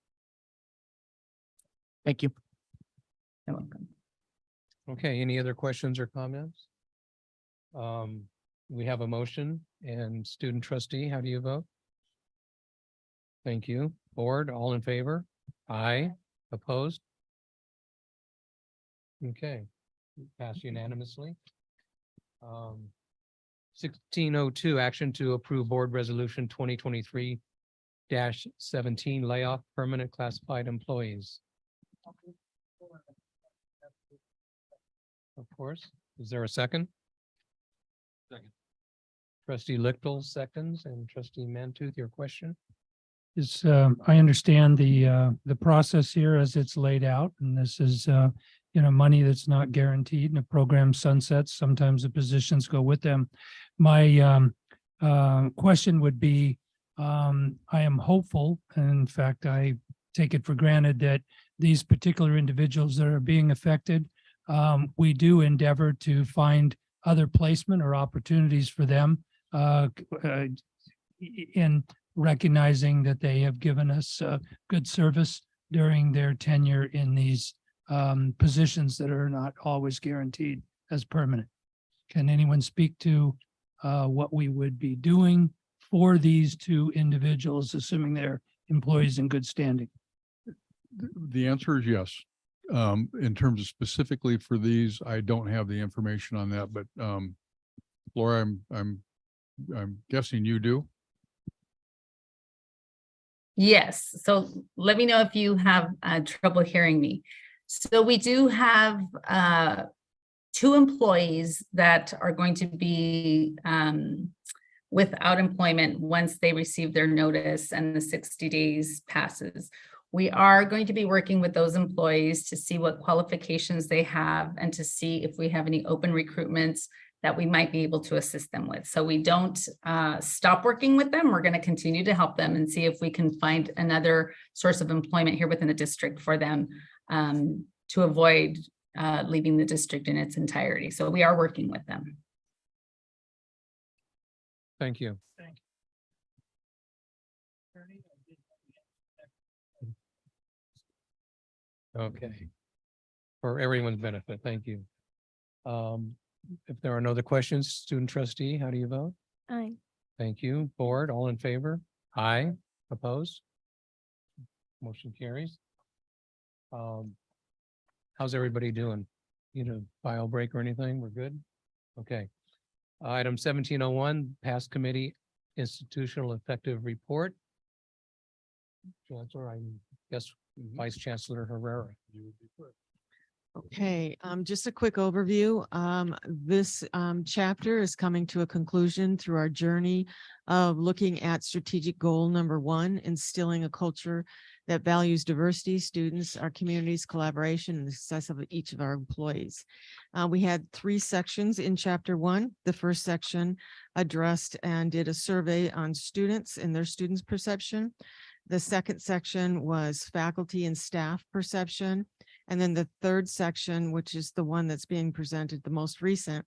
Thank you. You're welcome. Okay, any other questions or comments? We have a motion, and student trustee, how do you vote? Thank you. Board, all in favor? Aye. Opposed? Okay, pass unanimously. 1602, action to approve board resolution 2023-17 layoff permanent classified employees. Of course. Is there a second? Second. Trustee Lichtel seconds, and trustee Mantooth, your question? Is, I understand the process here as it's laid out, and this is, money that's not guaranteed, and a program sunsets. Sometimes the positions go with them. My question would be, I am hopeful, and in fact, I take it for granted that these particular individuals that are being affected, we do endeavor to find other placement or opportunities for them in recognizing that they have given us good service during their tenure in these positions that are not always guaranteed as permanent. Can anyone speak to what we would be doing for these two individuals, assuming they're employees in good standing? The answer is yes. In terms of specifically for these, I don't have the information on that, but Laura, I'm guessing you do. Yes, so let me know if you have trouble hearing me. So we do have 2 employees that are going to be without employment once they receive their notice and the 60 days passes. We are going to be working with those employees to see what qualifications they have and to see if we have any open recruitments that we might be able to assist them with. So we don't stop working with them. We're going to continue to help them and see if we can find another source of employment here within the district for them to avoid leaving the district in its entirety. So we are working with them. Thank you. Okay. For everyone's benefit, thank you. If there are no other questions, student trustee, how do you vote? Aye. Thank you. Board, all in favor? Aye. Opposed? Motion carries. How's everybody doing? Bio break or anything? We're good? Okay. Item 1701, past committee institutional effective report. Chancellor, I guess Vice Chancellor Herrera. Okay, just a quick overview. This chapter is coming to a conclusion through our journey of looking at strategic goal number 1, instilling a culture that values diversity, students, our communities, collaboration, and the success of each of our employees. We had 3 sections in chapter 1. The first section addressed and did a survey on students and their students' perception. The second section was faculty and staff perception. And then the third section, which is the one that's being presented, the most recent,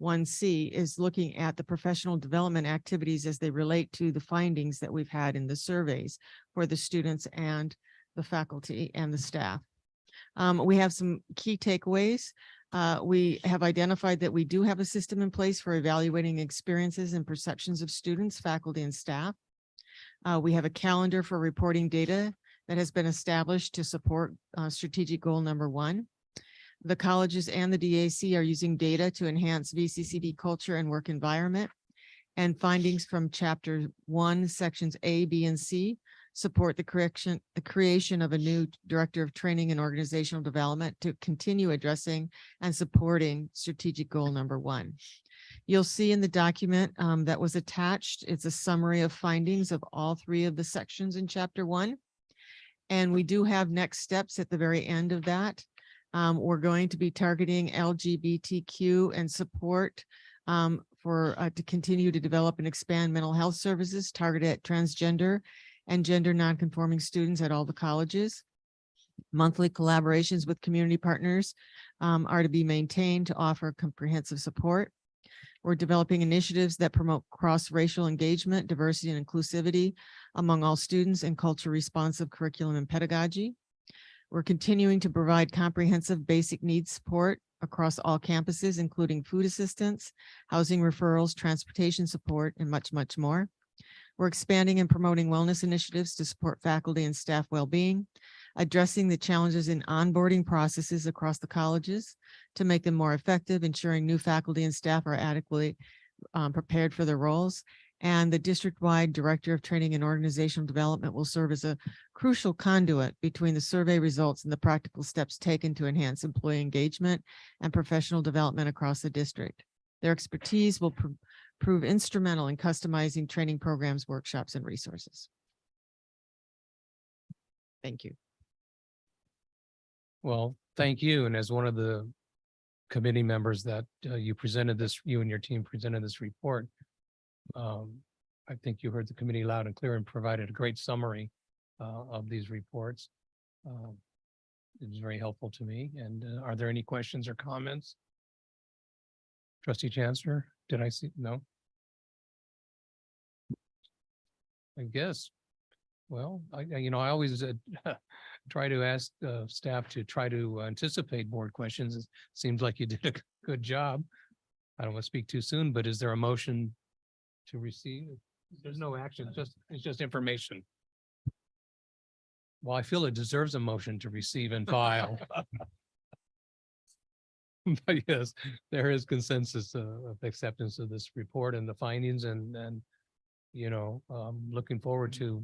1C, is looking at the professional development activities as they relate to the findings that we've had in the surveys for the students and the faculty and the staff. We have some key takeaways. We have identified that we do have a system in place for evaluating experiences and perceptions of students, faculty, and staff. We have a calendar for reporting data that has been established to support strategic goal number 1. The colleges and the DAC are using data to enhance VCCCD culture and work environment. And findings from chapter 1, sections A, B, and C support the creation of a new director of training and organizational development to continue addressing and supporting strategic goal number 1. You'll see in the document that was attached, it's a summary of findings of all 3 of the sections in chapter 1. And we do have next steps at the very end of that. We're going to be targeting LGBTQ and support to continue to develop and expand mental health services targeted at transgender and gender nonconforming students at all the colleges. Monthly collaborations with community partners are to be maintained to offer comprehensive support. We're developing initiatives that promote cross-racial engagement, diversity, and inclusivity among all students, and culture-responsive curriculum and pedagogy. We're continuing to provide comprehensive basic needs support across all campuses, including food assistance, housing referrals, transportation support, and much, much more. We're expanding and promoting wellness initiatives to support faculty and staff well-being, addressing the challenges in onboarding processes across the colleges to make them more effective, ensuring new faculty and staff are adequately prepared for their roles. And the district-wide Director of Training and Organizational Development will serve as a crucial conduit between the survey results and the practical steps taken to enhance employee engagement and professional development across the district. Their expertise will prove instrumental in customizing training programs, workshops, and resources. Thank you. Well, thank you. And as one of the committee members that you and your team presented this report, I think you heard the committee loud and clear and provided a great summary of these reports. It was very helpful to me. And are there any questions or comments? Trustee Chancellor, did I see? No? I guess. Well, I always try to ask staff to try to anticipate board questions. It seems like you did a good job. I don't want to speak too soon, but is there a motion to receive? There's no action, it's just information. Well, I feel it deserves a motion to receive and file. But yes, there is consensus of acceptance of this report and the findings and looking forward to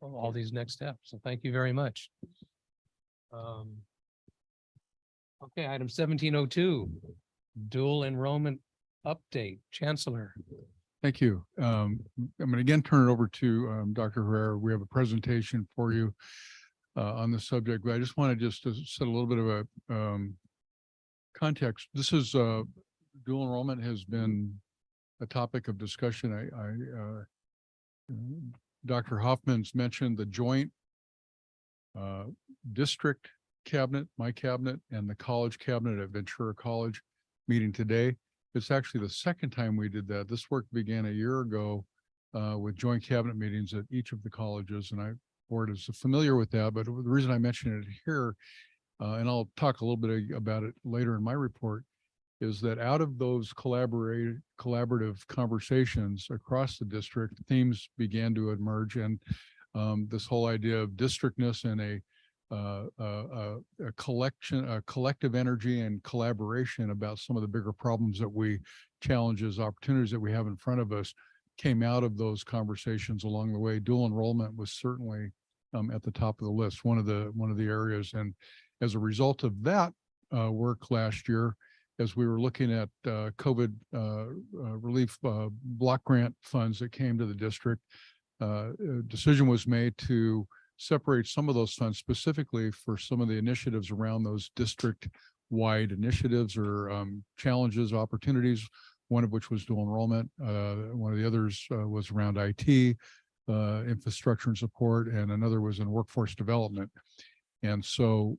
all these next steps. So thank you very much. Okay, item 1702, dual enrollment update, Chancellor. Thank you. I'm going to again turn it over to Dr. Herrera. We have a presentation for you on the subject, but I just want to set a little bit of a context. This is dual enrollment has been a topic of discussion. Dr. Hoffman's mentioned the joint district cabinet, my cabinet, and the college cabinet at Ventura College meeting today. It's actually the second time we did that. This work began a year ago with joint cabinet meetings at each of the colleges, and board is familiar with that. But the reason I mention it here, and I'll talk a little bit about it later in my report, is that out of those collaborative conversations across the district, themes began to emerge, and this whole idea of districtness and a collective energy and collaboration about some of the bigger problems that challenges, opportunities that we have in front of us came out of those conversations along the way. Dual enrollment was certainly at the top of the list, one of the areas. And as a result of that work last year, as we were looking at COVID relief block grant funds that came to the district, a decision was made to separate some of those funds specifically for some of the initiatives around those district-wide initiatives or challenges, opportunities, one of which was dual enrollment. One of the others was around IT, infrastructure and support, and another was in workforce development. And so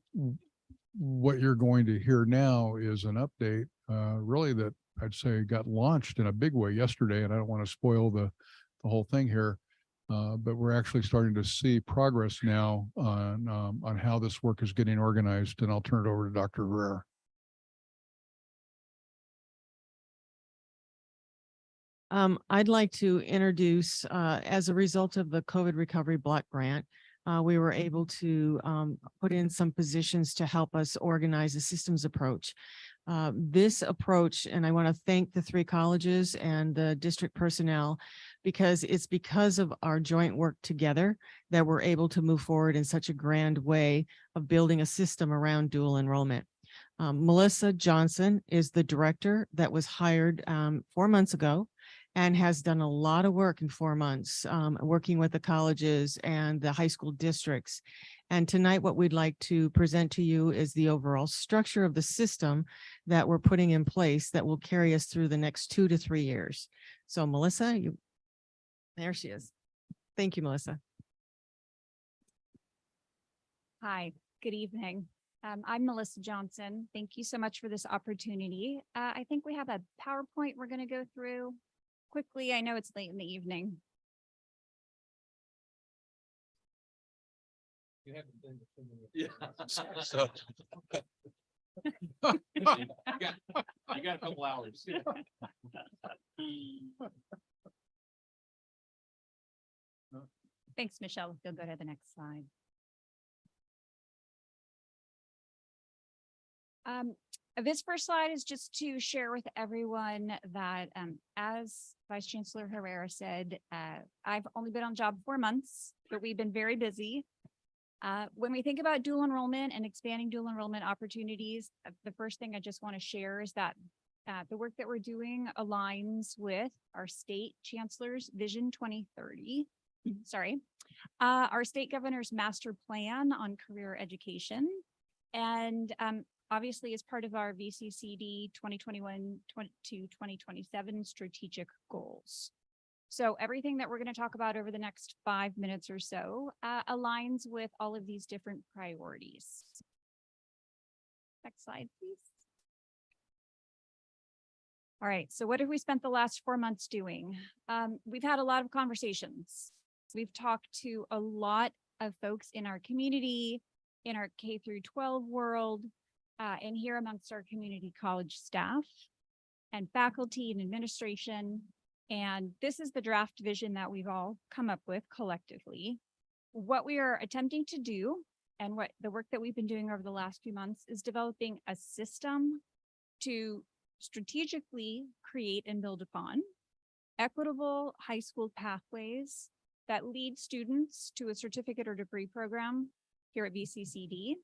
what you're going to hear now is an update really that I'd say got launched in a big way yesterday, and I don't want to spoil the whole thing here. But we're actually starting to see progress now on how this work is getting organized, and I'll turn it over to Dr. Herrera. I'd like to introduce, as a result of the COVID recovery block grant, we were able to put in some positions to help us organize a systems approach. This approach, and I want to thank the three colleges and the district personnel, because it's because of our joint work together that we're able to move forward in such a grand way of building a system around dual enrollment. Melissa Johnson is the director that was hired 4 months ago and has done a lot of work in 4 months, working with the colleges and the high school districts. And tonight, what we'd like to present to you is the overall structure of the system that we're putting in place that will carry us through the next 2 to 3 years. So Melissa, there she is. Thank you, Melissa. Hi, good evening. I'm Melissa Johnson. Thank you so much for this opportunity. I think we have a PowerPoint we're going to go through quickly. I know it's late in the evening. You haven't been to So you got a couple hours. Thanks, Michelle. You'll go to the next slide. This first slide is just to share with everyone that as Vice Chancellor Herrera said, I've only been on job 4 months, but we've been very busy. When we think about dual enrollment and expanding dual enrollment opportunities, the first thing I just want to share is that the work that we're doing aligns with our state chancellor's Vision 2030. Sorry, our state governor's master plan on career education, and obviously as part of our VCCCD 2021 to 2027 strategic goals. So everything that we're going to talk about over the next 5 minutes or so aligns with all of these different priorities. Next slide, please. All right, so what have we spent the last 4 months doing? We've had a lot of conversations. We've talked to a lot of folks in our community, in our K through 12 world, and here amongst our community college staff and faculty and administration. And this is the draft vision that we've all come up with collectively. What we are attempting to do and what the work that we've been doing over the last few months is developing a system to strategically create and build upon equitable high school pathways that lead students to a certificate or degree program here at VCCCD,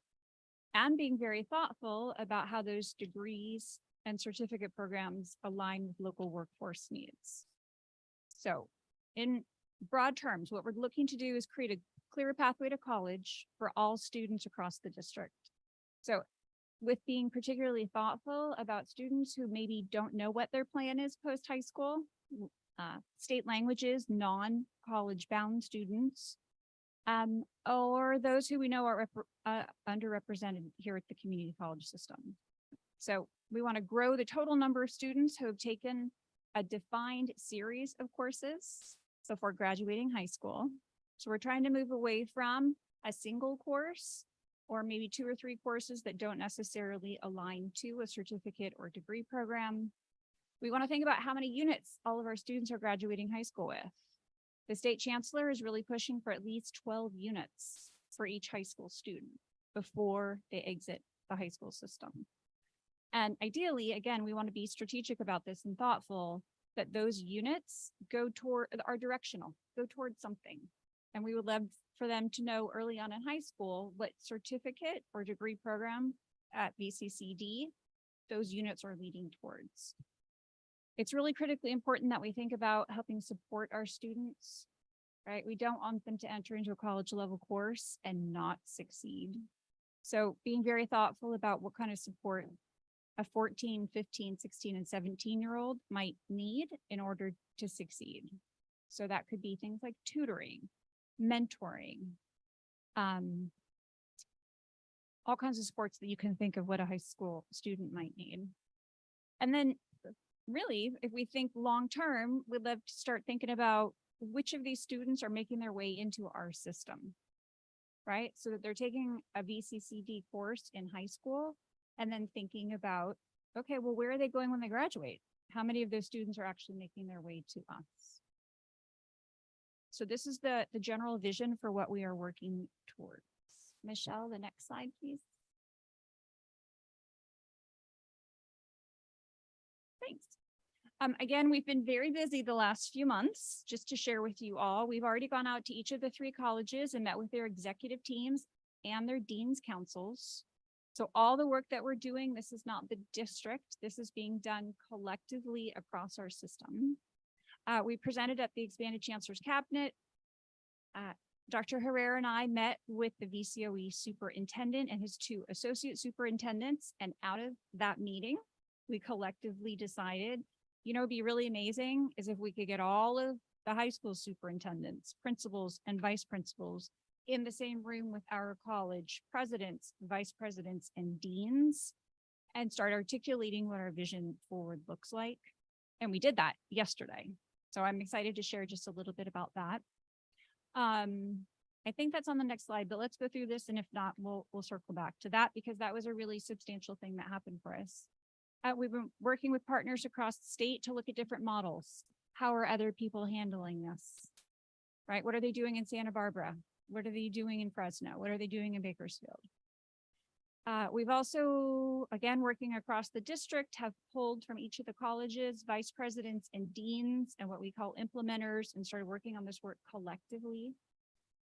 and being very thoughtful about how those degrees and certificate programs align with local workforce needs. So in broad terms, what we're looking to do is create a clear pathway to college for all students across the district. So with being particularly thoughtful about students who maybe don't know what their plan is post high school, state languages, non-college bound students, or those who we know are underrepresented here at the community college system. So we want to grow the total number of students who have taken a defined series of courses before graduating high school. So we're trying to move away from a single course or maybe 2 or 3 courses that don't necessarily align to a certificate or degree program. We want to think about how many units all of our students are graduating high school with. The state chancellor is really pushing for at least 12 units for each high school student before they exit the high school system. And ideally, again, we want to be strategic about this and thoughtful that those units are directional, go towards something. And we would love for them to know early on in high school what certificate or degree program at VCCCD those units are leading towards. It's really critically important that we think about helping support our students, right? We don't want them to enter into a college level course and not succeed. So being very thoughtful about what kind of support a 14, 15, 16, and 17-year-old might need in order to succeed. So that could be things like tutoring, mentoring, all kinds of supports that you can think of what a high school student might need. And then really, if we think long-term, we'd love to start thinking about which of these students are making their way into our system, right? So that they're taking a VCCCD course in high school and then thinking about, okay, well, where are they going when they graduate? How many of those students are actually making their way to us? So this is the general vision for what we are working towards. Michelle, the next slide, please. Thanks. Again, we've been very busy the last few months. Just to share with you all, we've already gone out to each of the 3 colleges and met with their executive teams and their dean's councils. So all the work that we're doing, this is not the district. This is being done collectively across our system. We presented at the expanded chancellor's cabinet. Dr. Herrera and I met with the VCOE superintendent and his 2 associate superintendents. And out of that meeting, we collectively decided, you know, it'd be really amazing is if we could get all of the high school superintendents, principals, and vice principals in the same room with our college presidents, vice presidents, and deans, and start articulating what our vision forward looks like. And we did that yesterday. So I'm excited to share just a little bit about that. I think that's on the next slide, but let's go through this. And if not, we'll circle back to that because that was a really substantial thing that happened for us. We've been working with partners across the state to look at different models. How are other people handling this? Right? What are they doing in Santa Barbara? What are they doing in Fresno? What are they doing in Bakersfield? We've also, again, working across the district, have pulled from each of the colleges, vice presidents and deans, and what we call implementers, and started working on this work collectively,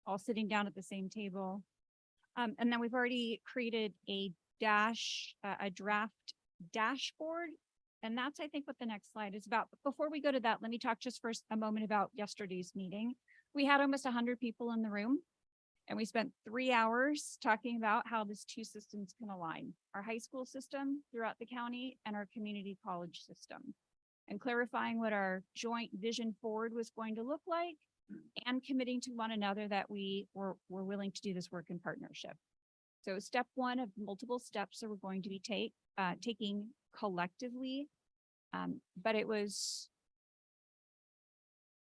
all sitting down at the same table. And then we've already created a draft dashboard. And that's, I think, what the next slide is about. But before we go to that, let me talk just for a moment about yesterday's meeting. We had almost 100 people in the room, and we spent 3 hours talking about how these 2 systems can align, our high school system throughout the county and our community college system, and clarifying what our joint vision forward was going to look like and committing to one another that we were willing to do this work in partnership. So step one of multiple steps that we're going to be taking collectively. But it was,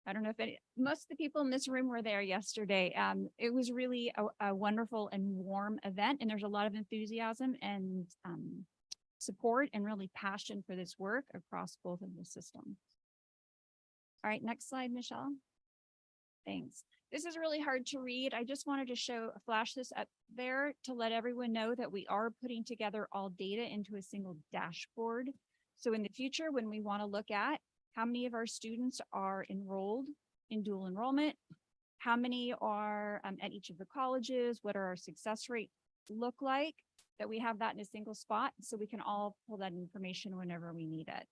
I don't know if most of the people in this room were there yesterday. It was really a wonderful and warm event, and there's a lot of enthusiasm and support and really passion for this work across both of the systems. All right, next slide, Michelle. Thanks. This is really hard to read. I just wanted to flash this up there to let everyone know that we are putting together all data into a single dashboard. So in the future, when we want to look at how many of our students are enrolled in dual enrollment, how many are at each of the colleges, what are our success rate look like, that we have that in a single spot so we can all pull that information whenever we need it.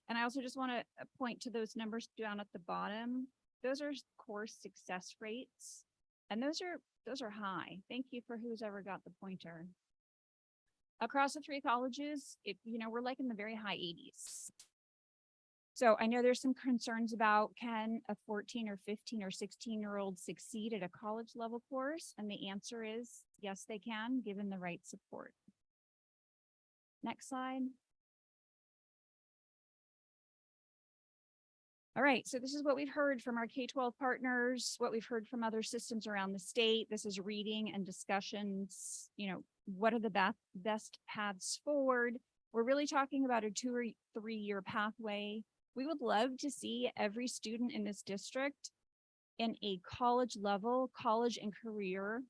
And I also just want to point to those numbers down at the bottom. Those are course success rates, and those are high. Thank you for who's ever got the pointer. Across the 3 colleges, we're like in the very high 80s. So I know there's some concerns about, can a 14 or 15 or 16-year-old succeed at a college level course? And the answer is yes, they can, given the right support. Next slide. All right, so this is what we've heard from our K-12 partners, what we've heard from other systems around the state. This is reading and discussions, what are the best paths forward? We're really talking about a 2 or 3 year pathway. We would love to see every student in this district in a college level, college and career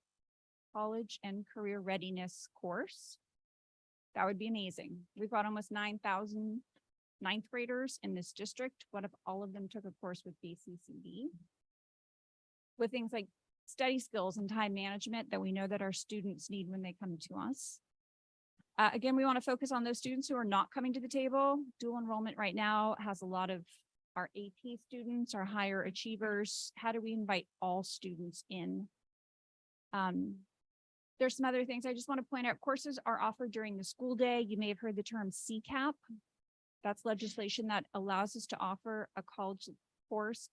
readiness course. That would be amazing. We've got almost 9,000 ninth graders in this district. What if all of them took a course with VCCCD? With things like study skills and time management that we know that our students need when they come to us. Again, we want to focus on those students who are not coming to the table. Dual enrollment right now has a lot of our AP students, our higher achievers. How do we invite all students in? There's some other things I just want to point out. Courses are offered during the school day. You may have heard the term CCAP. That's legislation that allows us to offer a college course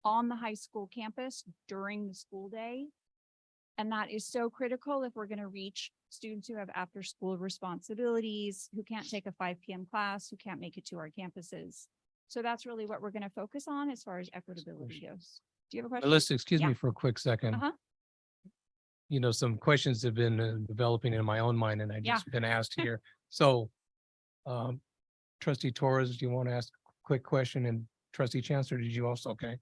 on the high school campus during the school day. And that is so critical if we're going to reach students who have after school responsibilities, who can't take a 5 p.m. class, who can't make it to our campuses. So that's really what we're going to focus on as far as equitability goes. Do you have a question? Melissa, excuse Yeah. me for a quick second. Uh-huh. Some questions have been developing in my own mind and I just been asked here. So, Trustee Torres, do you want to ask a quick question? And Trustee Chancellor, did you also? Okay.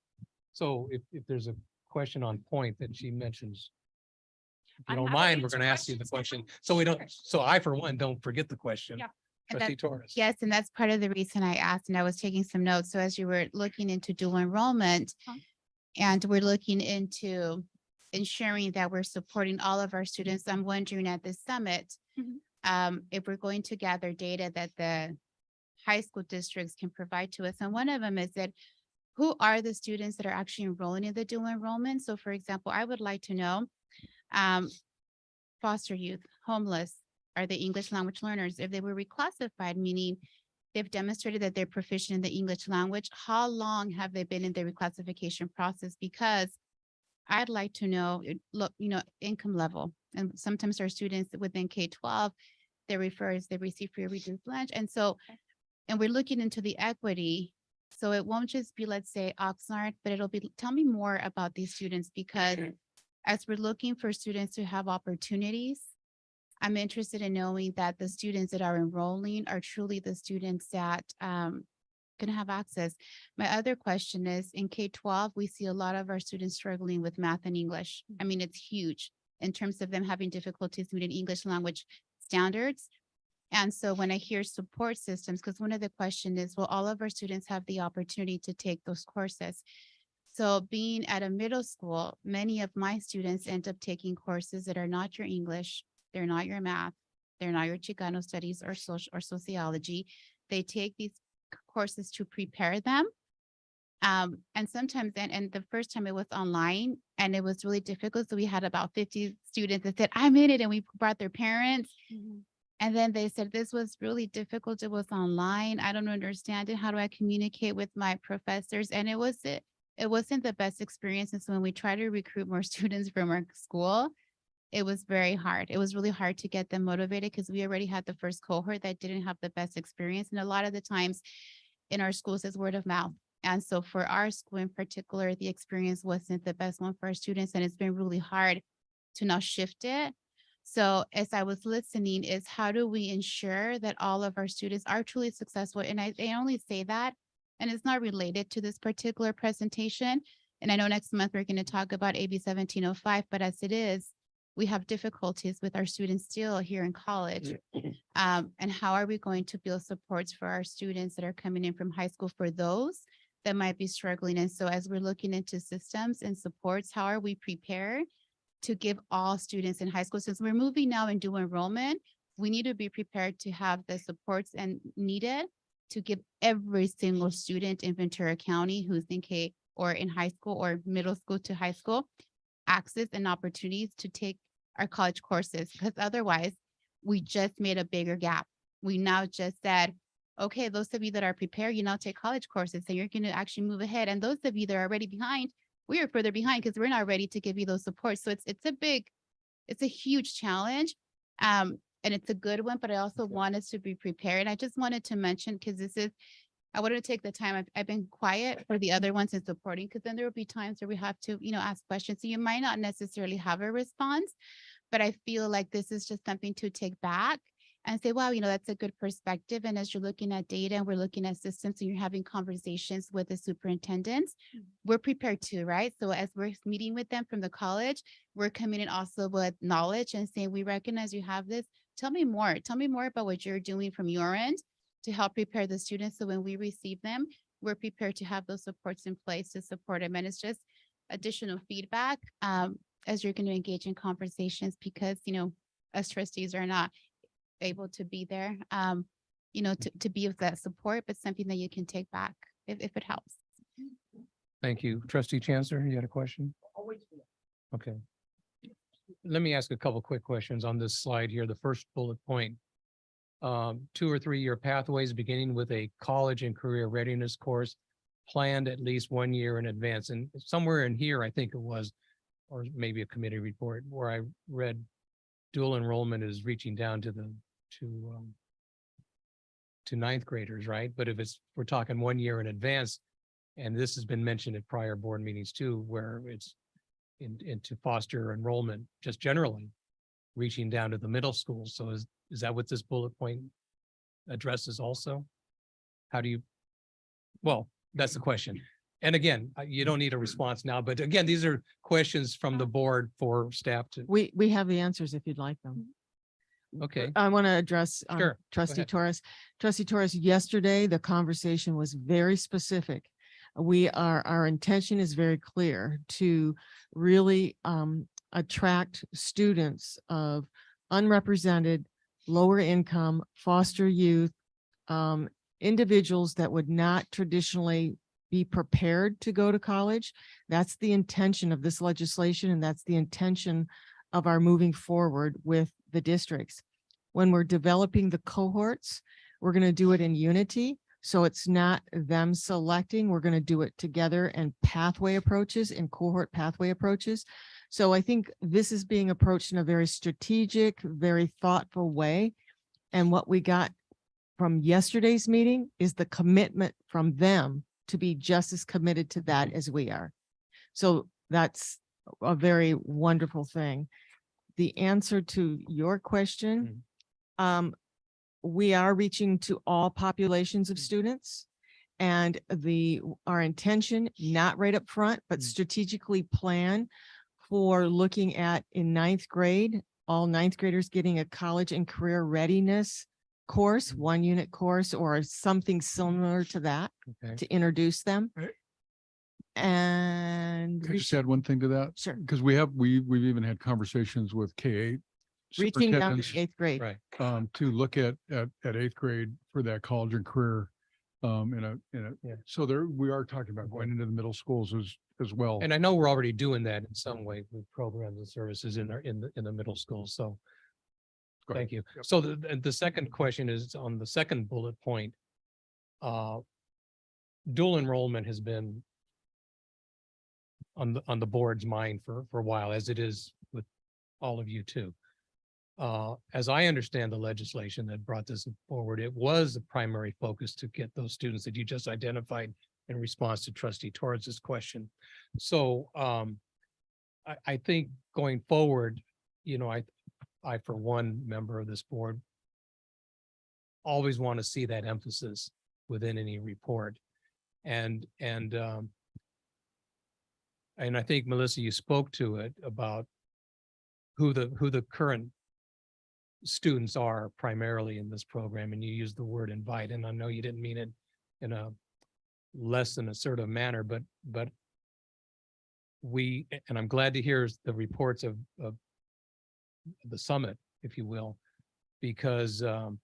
So if there's a question on point that she mentions, if you don't mind, we're going to ask you the question. So I, for one, don't forget the question. Yeah. Trustee Torres. Yes, and that's part of the reason I asked, and I was taking some notes. So as you were looking into dual enrollment, and we're looking into ensuring that we're supporting all of our students, I'm wondering at this summit, if we're going to gather data that the high school districts can provide to us. And one of them is that who are the students that are actually enrolling in the dual enrollment? So for example, I would like to know foster youth, homeless, are they English language learners? If they were reclassified, meaning they've demonstrated that they're proficient in the English language, how long have they been in the reclassification process? Because I'd like to know, income level. And sometimes our students within K-12, they receive free or reduced lunch. And so, and we're looking into the equity. So it won't just be, let's say, Oxnard, but it'll be, tell me more about these students, because as we're looking for students to have opportunities, I'm interested in knowing that the students that are enrolling are truly the students that can have access. My other question is, in K-12, we see a lot of our students struggling with math and English. I mean, it's huge in terms of them having difficulties meeting English language standards. And so when I hear support systems, because one of the questions is, will all of our students have the opportunity to take those courses? So being at a middle school, many of my students end up taking courses that are not your English, they're not your math, they're not your Chicano studies or sociology. They take these courses to prepare them. And sometimes, and the first time it was online and it was really difficult. So we had about 50 students that said, I'm in it, and we brought their parents. And then they said, this was really difficult. It was online. I don't understand it. How do I communicate with my professors? And it wasn't the best experience. And so when we try to recruit more students from our school, it was very hard. It was really hard to get them motivated because we already had the first cohort that didn't have the best experience. And a lot of the times in our schools is word of mouth. And so for our school in particular, the experience wasn't the best one for our students. And it's been really hard to now shift it. So as I was listening is how do we ensure that all of our students are truly successful? And I only say that, and it's not related to this particular presentation. And I know next month we're going to talk about AB 1705, but as it is, we have difficulties with our students still here in college. And how are we going to build supports for our students that are coming in from high school for those that might be struggling? And so as we're looking into systems and supports, how are we prepared to give all students in high school? Since we're moving now and do enrollment, we need to be prepared to have the supports and needed to give every single student in Ventura County who's in K or in high school or middle school to high school access and opportunities to take our college courses, because otherwise we just made a bigger gap. We now just said, okay, those of you that are prepared, you now take college courses, so you're going to actually move ahead. And those of you that are already behind, we are further behind because we're not ready to give you those supports. So it's a huge challenge. And it's a good one, but I also want us to be prepared. I just wanted to mention, because I wanted to take the time. I've been quiet for the other ones and supporting, because then there will be times where we have to, ask questions. So you might not necessarily have a response, but I feel like this is just something to take back and say, wow, that's a good perspective. And as you're looking at data and we're looking at systems and you're having conversations with the superintendents, we're prepared too, right? So as we're meeting with them from the college, we're coming in also with knowledge and saying, we recognize you have this. Tell me more about what you're doing from your end to help prepare the students. So when we receive them, we're prepared to have those supports in place to support them. And it's just additional feedback as you're going to engage in conversations, because, us trustees are not able to be there, to be with that support, but something that you can take back if it helps. Thank you. Trustee Chancellor, you had a question? Okay. Let me ask a couple quick questions on this slide here. The first bullet point. 2 or 3 year pathways beginning with a college and career readiness course planned at least 1 year in advance. And somewhere in here, I think it was, or maybe a committee report where I read dual enrollment is reaching down to ninth graders, right? But if we're talking 1 year in advance, and this has been mentioned at prior board meetings too, where it's into foster enrollment, just generally reaching down to the middle school. So is that what this bullet point addresses also? Well, that's the question. And again, you don't need a response now, but again, these are questions from the board for staff to. We have the answers if you'd like them. Okay. I want to address Sure. Go Trustee ahead. Torres. Trustee Torres, yesterday, the conversation was very specific. Our intention is very clear to really attract students of unrepresented, lower income, foster youth, individuals that would not traditionally be prepared to go to college. That's the intention of this legislation, and that's the intention of our moving forward with the districts. When we're developing the cohorts, we're going to do it in unity. So it's not them selecting, we're going to do it together, and pathway approaches and cohort pathway approaches. So I think this is being approached in a very strategic, very thoughtful way. And what we got from yesterday's meeting is the commitment from them to be just as committed to that as we are. So that's a very wonderful thing. The answer to your question, we are reaching to all populations of students, and our intention, not right up front, but strategically plan for looking at in ninth grade, all ninth graders getting a college and career readiness course, 1 unit course, or something similar to that to introduce them. And Can I just add one thing to that? Sure. Because we've even had conversations with K-8 reaching down superintendents, to 8th grade. Right. to look at 8th grade for that college and career. So we are talking about going into the middle schools as well. And I know we're already doing that in some way with programs and services in the middle school. So Go ahead. thank you. Yep. So the second question is on the second bullet point. Dual enrollment has been on the board's mind for a while, as it is with all of you too. As I understand the legislation that brought this forward, it was the primary focus to get those students that you just identified in response to Trustee Torres's question. So I think going forward, you know, I, for one member of this board, always want to see that emphasis within any report. And I think, Melissa, you spoke to it about who the current students are primarily in this program, and you used the word invite, and I know you didn't mean it in a less than assertive manner, but and I'm glad to hear the reports of the summit, if you will, because the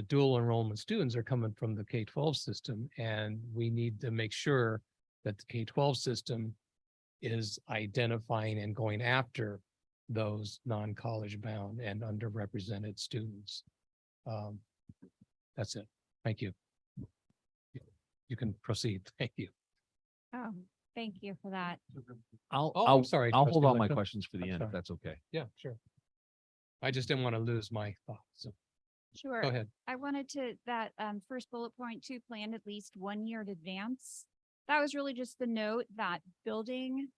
dual enrollment students are coming from the K-12 system, and we need to make sure that the K-12 system is identifying and going after those non-college bound and underrepresented students. That's it. Thank you. You can proceed. Thank you. Oh, thank you for that. I'm sorry. I'll hold Trustee all my Lecter. questions for the I'm end, if sorry. that's okay. Yeah, sure. I just didn't want to lose my thoughts. So Sure. go ahead. I wanted to, that first bullet point to plan at least 1 year in advance. That was really just the note that building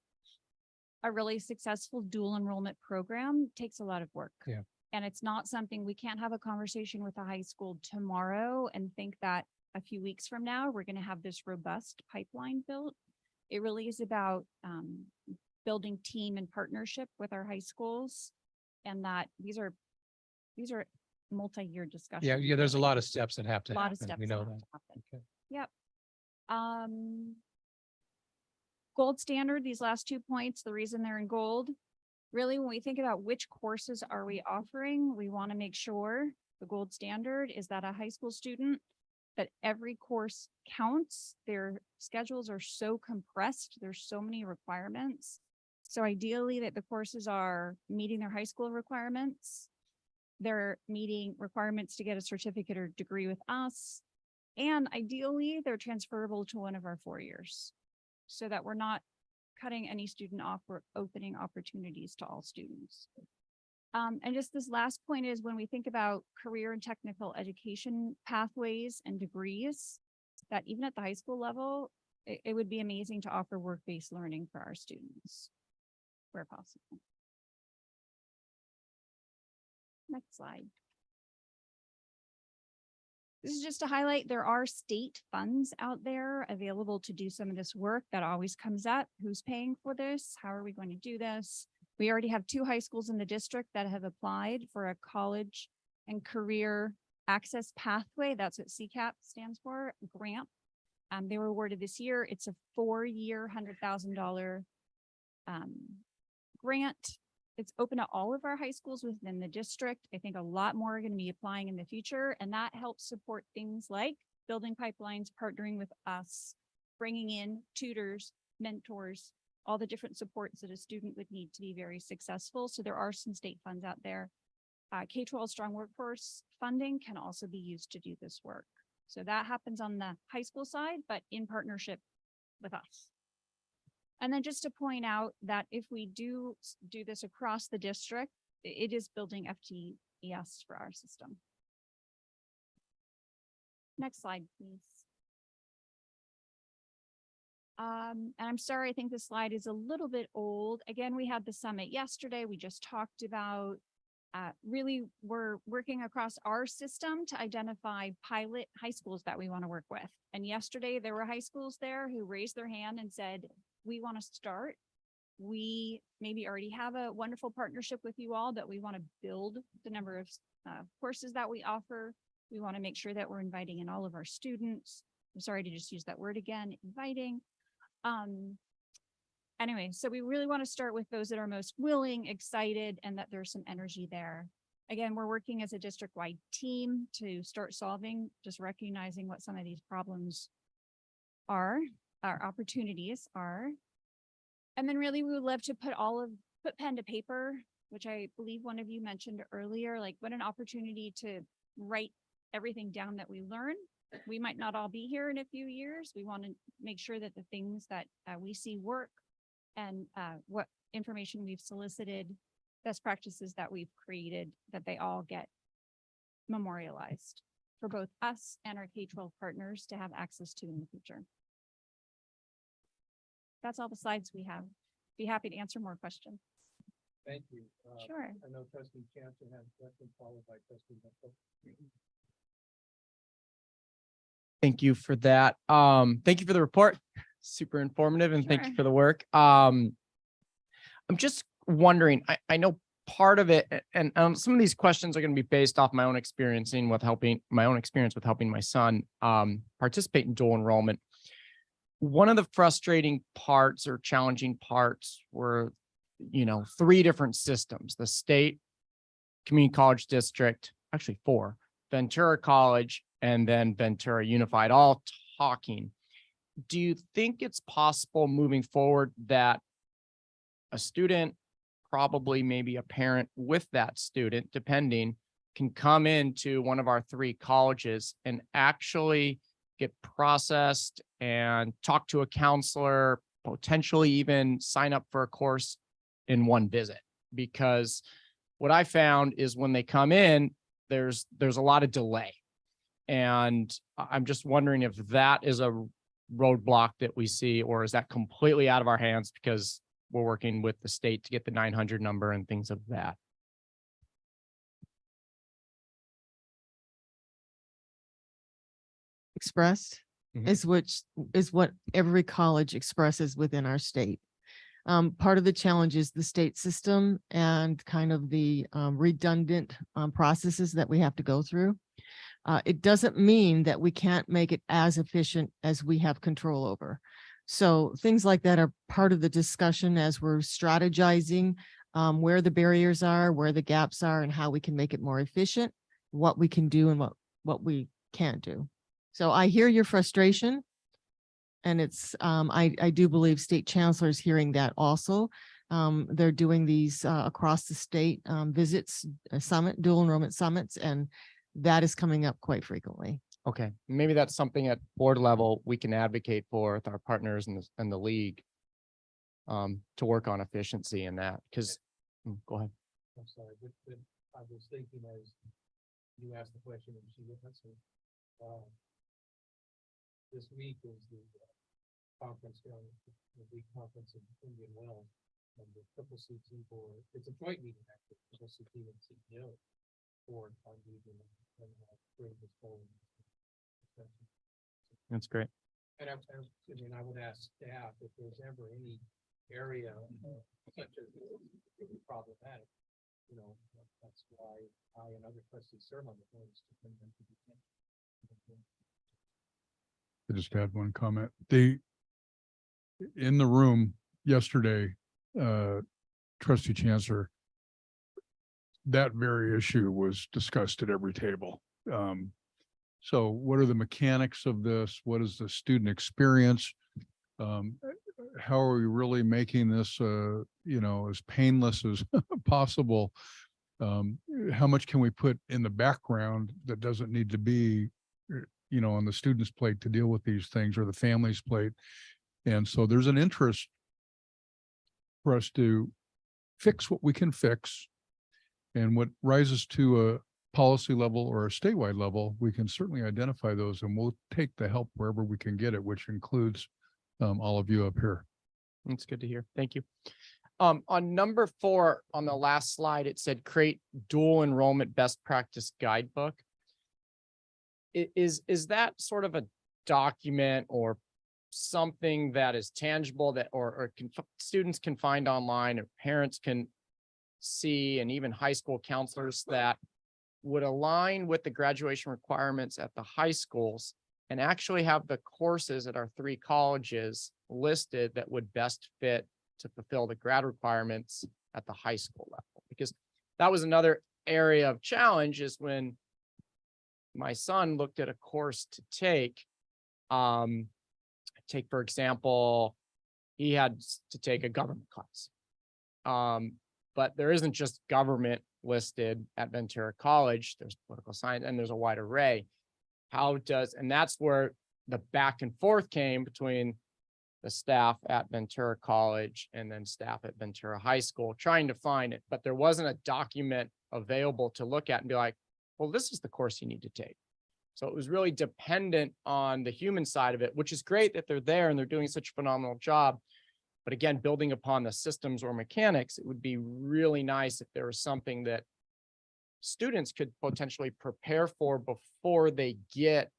a really successful dual enrollment program takes a lot of work. Yeah. And it's not something, we can't have a conversation with the high school tomorrow and think that a few weeks from now, we're going to have this robust pipeline built. It really is about building team and partnership with our high schools. And that these are multi-year discussions. Yeah, there's a really. lot of steps that have to A lot happen. of steps We know that have that. to happen. Okay. Yep. Gold standard, these last 2 points, the reason they're in gold. Really, when we think about which courses are we offering, we want to make sure the gold standard is that a high school student, that every course counts. Their schedules are so compressed. There's so many requirements. So ideally that the courses are meeting their high school requirements. They're meeting requirements to get a certificate or degree with us. And ideally they're transferable to one of our 4 years so that we're not cutting any student off or opening opportunities to all students. And just this last point is when we think about career and technical education pathways and degrees, that even at the high school level, it would be amazing to offer work-based learning for our students where possible. Next slide. This is just to highlight, there are state funds out there available to do some of this work. That always comes up. Who's paying for this? How are we going to do this? We already have 2 high schools in the district that have applied for a college and career access pathway. That's what CCAP stands for, grant. They were awarded this year. It's a 4-year, $100,000 grant. It's open to all of our high schools within the district. I think a lot more are going to be applying in the future, and that helps support things like building pipelines, partnering with us, bringing in tutors, mentors, all the different supports that a student would need to be very successful. So there are some state funds out there. K-12 strong workforce funding can also be used to do this work. So that happens on the high school side, but in partnership with us. And then just to point out that if we do this across the district, it is building FTES for our system. Next slide, please. And I'm sorry, I think this slide is a little bit old. Again, we had the summit yesterday. We just talked about really we're working across our system to identify pilot high schools that we want to work with. And yesterday there were high schools there who raised their hand and said, we want to start. We maybe already have a wonderful partnership with you all, but we want to build the number of courses that we offer. We want to make sure that we're inviting in all of our students. I'm sorry to just use that word again, inviting. Anyway, so we really want to start with those that are most willing, excited, and that there's some energy there. Again, we're working as a district-wide team to start solving, just recognizing what some of these problems are, our opportunities are. And then really we would love to put pen to paper, which I believe one of you mentioned earlier, like what an opportunity to write everything down that we learn. We might not all be here in a few years. We want to make sure that the things that we see work and what information we've solicited, best practices that we've created, that they all get memorialized for both us and our K-12 partners to have access to in the future. That's all the slides we have. Be happy to answer more questions. Thank you. Sure. I know trustee Chancellor has a question followed by trustee Mitchell. Thank you for that. Thank you for the report. Super informative, and thank you Sure. for the work. I'm just wondering, I know part of it, and some of these questions are going to be based off my own experience with helping my son participate in dual enrollment. One of the frustrating parts or challenging parts were, three different systems: the state community college district, actually four, Ventura College, and then Ventura Unified, all talking. Do you think it's possible moving forward that a student, probably maybe a parent with that student, depending, can come into one of our three colleges and actually get processed and talk to a counselor, potentially even sign up for a course in one visit? Because what I found is when they come in, there's a lot of delay. And I'm just wondering if that is a roadblock that we see, or is that completely out of our hands because we're working with the state to get the 900 number and things of that. Expressed is what every college expresses within our state. Part of the challenge is the state system and kind of the redundant processes that we have to go through. It doesn't mean that we can't make it as efficient as we have control over. So things like that are part of the discussion as we're strategizing where the barriers are, where the gaps are, and how we can make it more efficient, what we can do and what we can't do. So I hear your frustration, and it's I do believe state chancellors hearing that also. They're doing these across the state visits, dual enrollment summits, and that is coming up quite frequently. Okay, maybe that's something at board level we can advocate for with our partners and the league to work on efficiency in that. Because, go ahead. I'm sorry, but I was thinking as you asked the question and she didn't answer. This week is the conference down, the big conference in Indian Wells, and the CCCD board. It's a joint meeting actually, CCCD and CEO board on meeting and bring this forward. That's great. And I would ask staff if there's ever any area such as problematic, that's why I and other trustees serve on the boards to bring them to the attention. I just had one comment. In the room yesterday, trustee Chancellor, that very issue was discussed at every table. So what are the mechanics of this? What is the student experience? How are we really making this, as painless as possible? How much can we put in the background that doesn't need to be, on the student's plate to deal with these things, or the family's plate? And so there's an interest for us to fix what we can fix, and what rises to a policy level or a statewide level, we can certainly identify those, and we'll take the help wherever we can get it, which includes all of you up here. That's good to hear. Thank you. On number 4, on the last slide, it said create dual enrollment best practice guidebook. Is that sort of a document or something that is tangible that or students can find online, or parents can see, and even high school counselors, that would align with the graduation requirements at the high schools, and actually have the courses at our 3 colleges listed that would best fit to fulfill the grad requirements at the high school level? Because that was another area of challenge, is when my son looked at a course to take, for example, he had to take a government class. But there isn't just government listed at Ventura College. There's political science, and there's a wide array. And that's where the back and forth came between the staff at Ventura College and then staff at Ventura High School, trying to find it, but there wasn't a document available to look at and be like, well, this is the course you need to take. So it was really dependent on the human side of it, which is great that they're there and they're doing such a phenomenal job. But again, building upon the systems or mechanics, it would be really nice if there was something that students could potentially prepare for before they get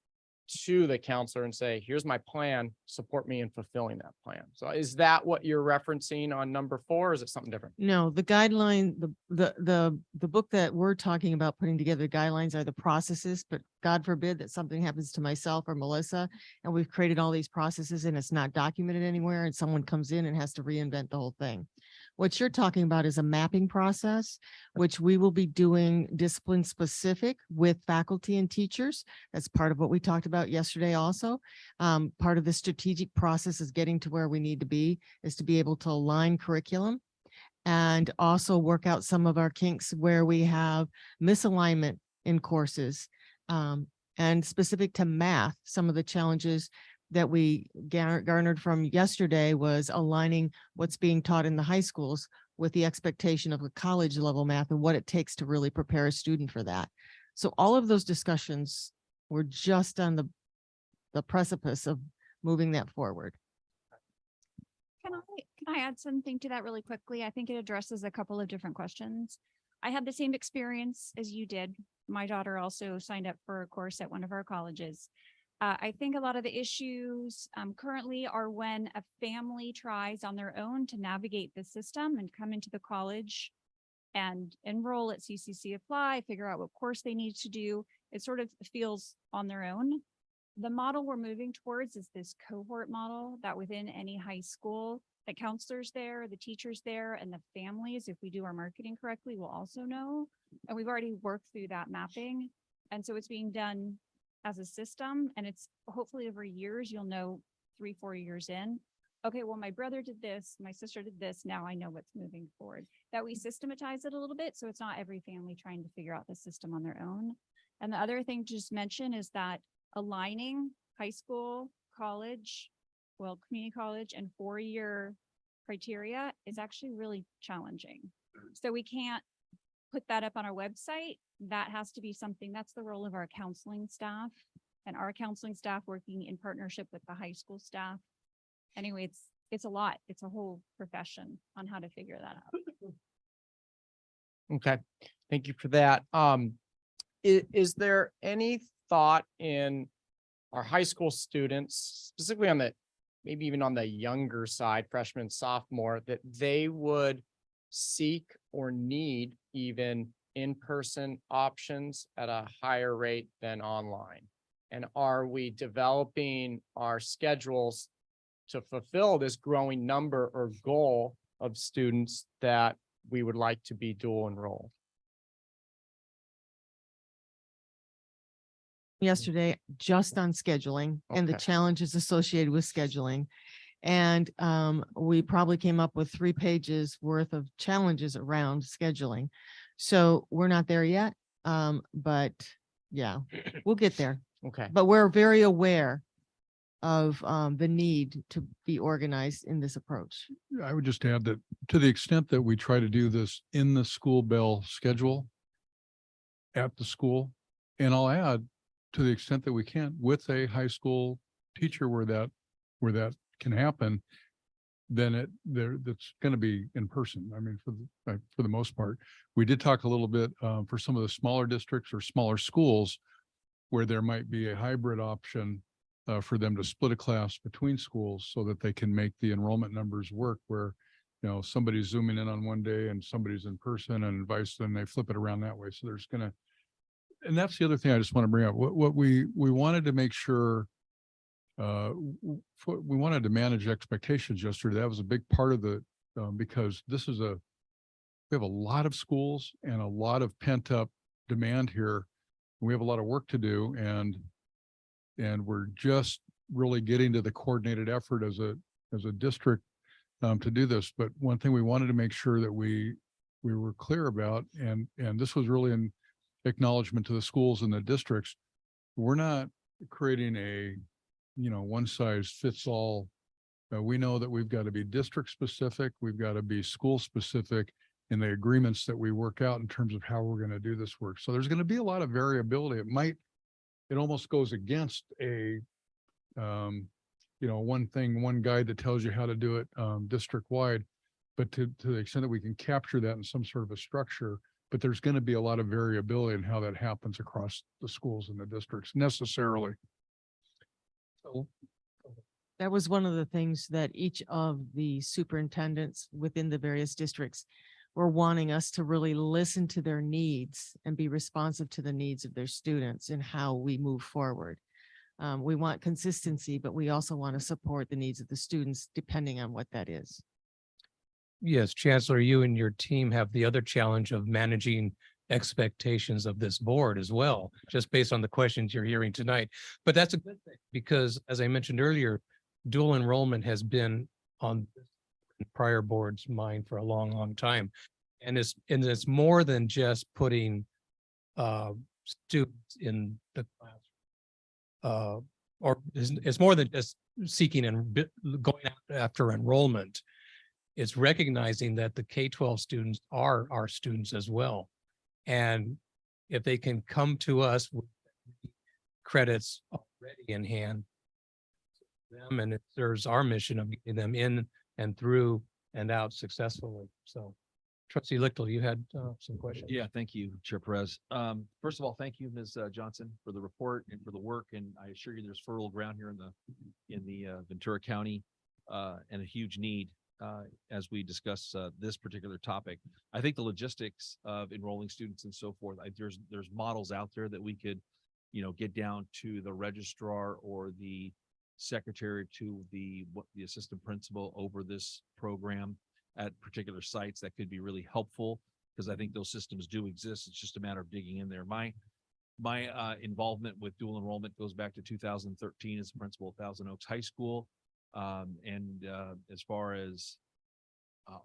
to the counselor and say, here's my plan, support me in fulfilling that plan. So is that what you're referencing on number 4? Or is it something different? No, the guideline, the book that we're talking about putting together, guidelines are the processes, but God forbid that something happens to myself or Melissa, and we've created all these processes and it's not documented anywhere, and someone comes in and has to reinvent the whole thing. What you're talking about is a mapping process, which we will be doing discipline specific with faculty and teachers. That's part of what we talked about yesterday also. Part of the strategic process is getting to where we need to be, is to be able to align curriculum and also work out some of our kinks where we have misalignment in courses. And specific to math, some of the challenges that we garnered from yesterday was aligning what's being taught in the high schools with the expectation of a college level math and what it takes to really prepare a student for that. So all of those discussions were just on the precipice of moving that forward. Can I add something to that really quickly? I think it addresses a couple of different questions. I had the same experience as you did. My daughter also signed up for a course at one of our colleges. I think a lot of the issues currently are when a family tries on their own to navigate the system and come into the college and enroll at CCC Apply, figure out what course they need to do. It sort of feels on their own. The model we're moving towards is this cohort model that within any high school, the counselors there, the teachers there, and the families, if we do our marketing correctly, will also know. And we've already worked through that mapping. And so it's being done as a system, and it's hopefully over years, you'll know 3-4 years in, okay, well, my brother did this, my sister did this, now I know what's moving forward. That we systematize it a little bit, so it's not every family trying to figure out the system on their own. And the other thing to just mention is that aligning high school, college, well, community college and 4-year criteria is actually really challenging. So we can't put that up on our website. That has to be something, that's the role of our counseling staff and our counseling staff working in partnership with the high school staff. Anyway, it's a lot. It's a whole profession on how to figure that out. Okay, thank you for that. Is there any thought in our high school students, specifically on the, maybe even on the younger side, freshman, sophomore, that they would seek or need even in-person options at a higher rate than online? And are we developing our schedules to fulfill this growing number or goal of students that we would like to be dual enrolled? Yesterday, just on scheduling and the Okay. challenges associated with scheduling. And we probably came up with 3 pages worth of challenges around scheduling. So we're not there yet. But yeah, we'll get there. Okay. But we're very aware of the need to be organized in this approach. I would just add that to the extent that we try to do this in the school bell schedule at the school, and I'll add to the extent that we can with a high school teacher where that can happen, then that's going to be in person. I mean, for the most part, we did talk a little bit for some of the smaller districts or smaller schools where there might be a hybrid option for them to split a class between schools so that they can make the enrollment numbers work where, you know, somebody's zooming in on one day and somebody's in person and vice, then they flip it around that way. So there's gonna, and that's the other thing I just want to bring up. What we wanted to make sure, we wanted to manage expectations yesterday. That was a big part of the, because we have a lot of schools and a lot of pent up demand here. We have a lot of work to do, and we're just really getting to the coordinated effort as a district to do this. But one thing we wanted to make sure that we were clear about, and this was really an acknowledgement to the schools and the districts, we're not creating a, one size fits all We know that we've got to be district specific, we've got to be school specific in the agreements that we work out in terms of how we're going to do this work. So there's going to be a lot of variability. It almost goes against a, one guide that tells you how to do it district wide. But to the extent that we can capture that in some sort of a structure, but there's going to be a lot of variability in how that happens across the schools and the districts necessarily. That was one of the things that each of the superintendents within the various districts were wanting us to really listen to their needs and be responsive to the needs of their students and how we move forward. We want consistency, but we also want to support the needs of the students depending on what that is. Yes, Chancellor, you and your team have the other challenge of managing expectations of this board as well, just based on the questions you're hearing tonight. But that's a good thing because, as I mentioned earlier, dual enrollment has been on prior board's mind for a long, long time. And it's more than just putting students in the class. Or it's more than just seeking and going after enrollment. It's recognizing that the K-12 students are our students as well. And if they can come to us with credits already in hand, them, and it serves our mission of getting them in and through and out successfully. So Trustee Lichtel, you had some questions. Yeah, thank you, Chair Perez. First of all, thank you, Ms. Johnson, for the report and for the work. And I assure you there's fertile ground here in the Ventura County and a huge need as we discuss this particular topic. I think the logistics of enrolling students and so forth, there's models out there that we could, get down to the registrar or the secretary to the assistant principal over this program at particular sites that could be really helpful, because I think those systems do exist. It's just a matter of digging in there. My involvement with dual enrollment goes back to 2013 as principal at Thousand Oaks High School. As far as